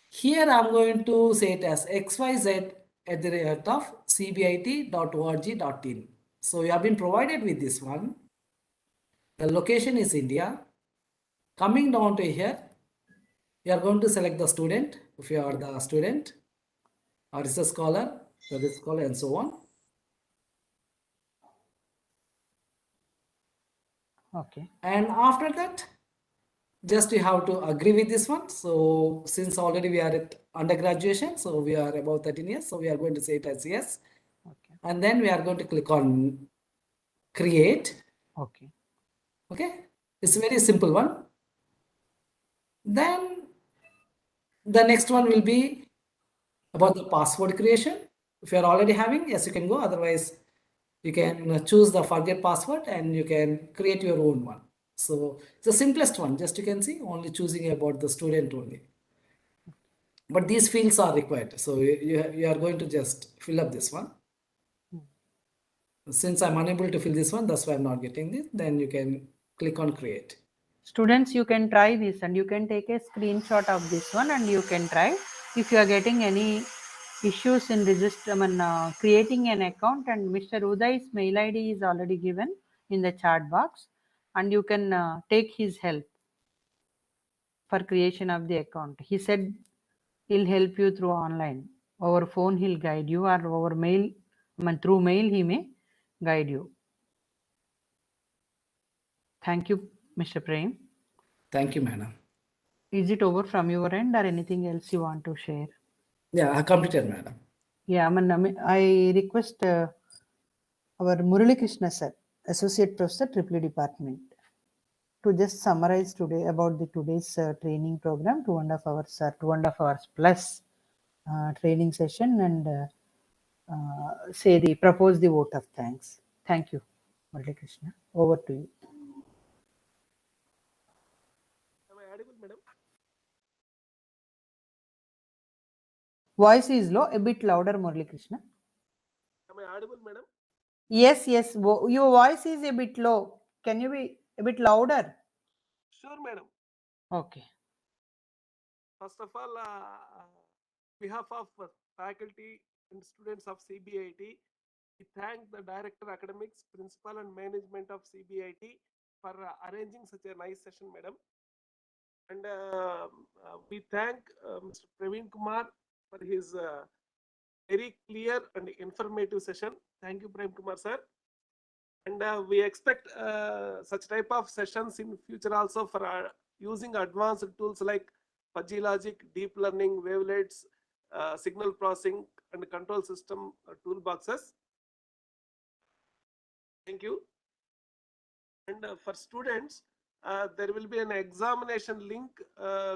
C: Here I'm going to say it as xyz at the rate of cbit.org.in. So you have been provided with this one. The location is India. Coming down to here, you are going to select the student, if you are the student, or is a scholar, and so on.
B: Okay.
C: And after that, just you have to agree with this one. So since already we are at undergraduation, so we are about 13 years, so we are going to say it as yes.
B: Okay.
C: And then we are going to click on create.
B: Okay.
C: Okay, it's a very simple one. Then the next one will be about the password creation. If you are already having, yes, you can go. Otherwise, You can choose the forget password and you can create your own one. So it's the simplest one, just you can see only choosing about the student only. But these fields are required. So you are going to just fill up this one. Since I'm unable to fill this one, that's why I'm not getting this. Then you can click on create.
B: Students, you can try this and you can take a screenshot of this one and you can try. If you are getting any issues in creating an account, and Mr. Udai's mail ID is already given in the chat box, and you can take his help for creation of the account. He said he'll help you through online. Over phone he'll guide you, or over mail, through mail he may guide you. Thank you, Mr. Prem.
C: Thank you, madam.
B: Is it over from your end or anything else you want to share?
C: Yeah, I completed, madam.
B: Yeah, I request our Murali Krishna sir, Associate Professor, Triple Department, to just summarize today about the today's training program, 2.5 hours, 2.5 hours plus training session, and propose the vote of thanks. Thank you, Murali Krishna. Over to you.
G: Am I audible, madam?
B: Voice is low, a bit louder, Murali Krishna.
G: Am I audible, madam?
B: Yes, yes. Your voice is a bit low. Can you be a bit louder?
G: Sure, madam.
B: Okay.
G: First of all, behalf of faculty and students of CBIT, we thank the Director Academics, Principal and Management of CBIT for arranging such a nice session, madam. And we thank Mr. Praveen Kumar for his very clear and informative session. Thank you, Prem Kumar sir. And we expect such type of sessions in future also for using advanced tools like fuzzy logic, deep learning, wavelets, signal processing, and control system toolboxes. Thank you. And for students, there will be an examination link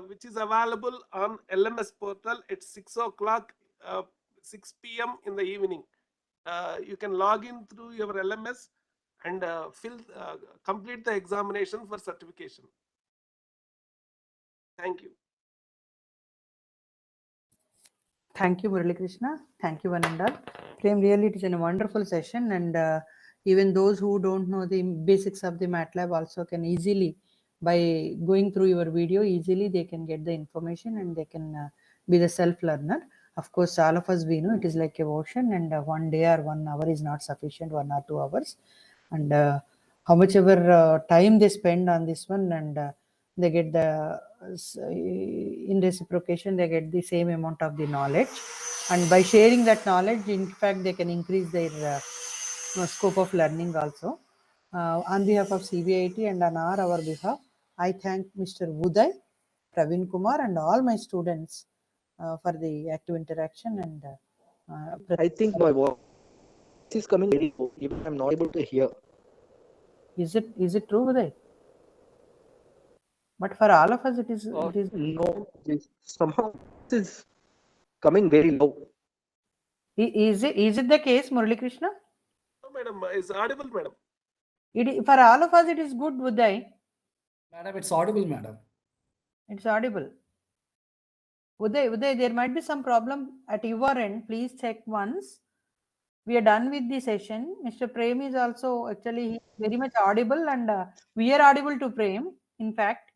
G: which is available on LMS portal at 6 o'clock, 6 p.m. in the evening. You can log in through your LMS and complete the examination for certification. Thank you.
B: Thank you, Murali Krishna. Thank you, one and all. Prem, really it is a wonderful session, and even those who don't know the basics of the MATLAB also can easily, by going through your video, easily they can get the information and they can be the self-learner. Of course, all of us, we know it is like a ocean, and 1 day or 1 hour is not sufficient, 1 or 2 hours. And how much ever time they spend on this one, and they get the, in reciprocation, they get the same amount of the knowledge. And by sharing that knowledge, in fact, they can increase their scope of learning also. On behalf of CBIT and on our behalf, I thank Mr. Uday, Praveen Kumar, and all my students for the active interaction. And
A: I think my voice is coming very low. Even I'm not able to hear.
B: is it true, Uday? But for all of us, it is.
A: No, somehow this is coming very low.
B: Is it the case, Murali Krishna?
G: No, madam, is audible, madam.
B: For all of us, it is good, Uday.
C: Madam, it's audible, madam.
B: It's audible. Uday, there might be some problem at your end. Please check once. We are done with the session. Mr. Prem is also actually very much audible, and we are audible to Prem, in fact.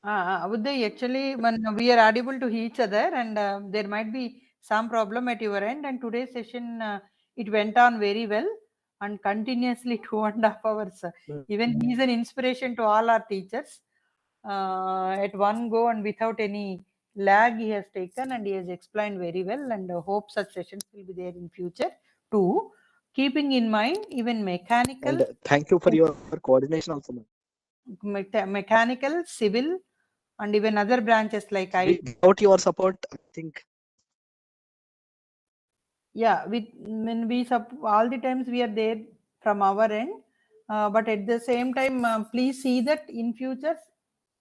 B: Uday, actually, we are audible to each other, and there might be some problem at your end. And today's session, it went on very well and continuously 2.5 hours. Even he is an inspiration to all our teachers. At one go and without any lag, he has taken and he has explained very well. And hope such sessions will be there in future too. Keeping in mind, even mechanical.
A: And thank you for your coordination also.
B: Mechanical, civil, and even other branches like
A: without your support, I think.
B: Yeah, when we all the times we are there from our end, but at the same time, please see that in future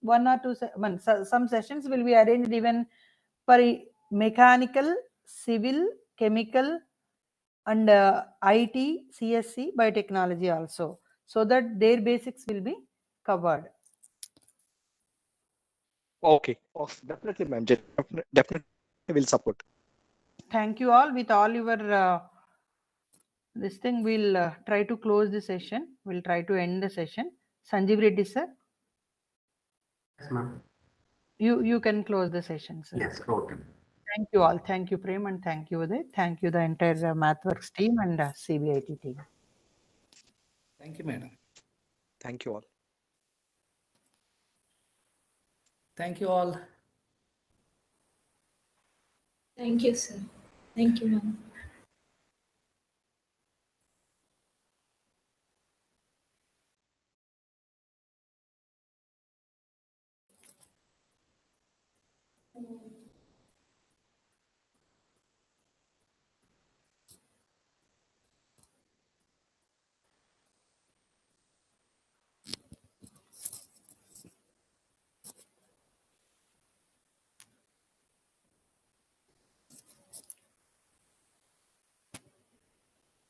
B: 1 or 2 some sessions will be arranged even for mechanical, civil, chemical and IT, CSC, biotechnology also, so that their basics will be covered.
A: Okay. Oh, definitely, ma'am. Definitely will support.
B: Thank you all. With all your this thing, we'll try to close the session. We'll try to end the session. Sanjeev Reddy sir,
H: Yes, ma'am.
B: you can close the session, sir.
H: Yes, okay.
B: Thank you all. Thank you, Prem, and thank you, Uday. Thank you, the entire MathWorks team and CBIT team.
C: Thank you, madam.
A: Thank you all.
C: Thank you all.
I: Thank you, sir. Thank you, ma'am.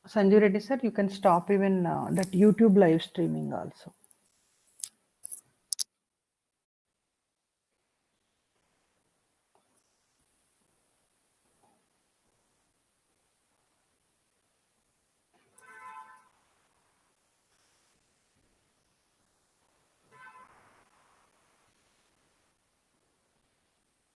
B: Sanjeev Reddy sir, you can stop even that YouTube live streaming also.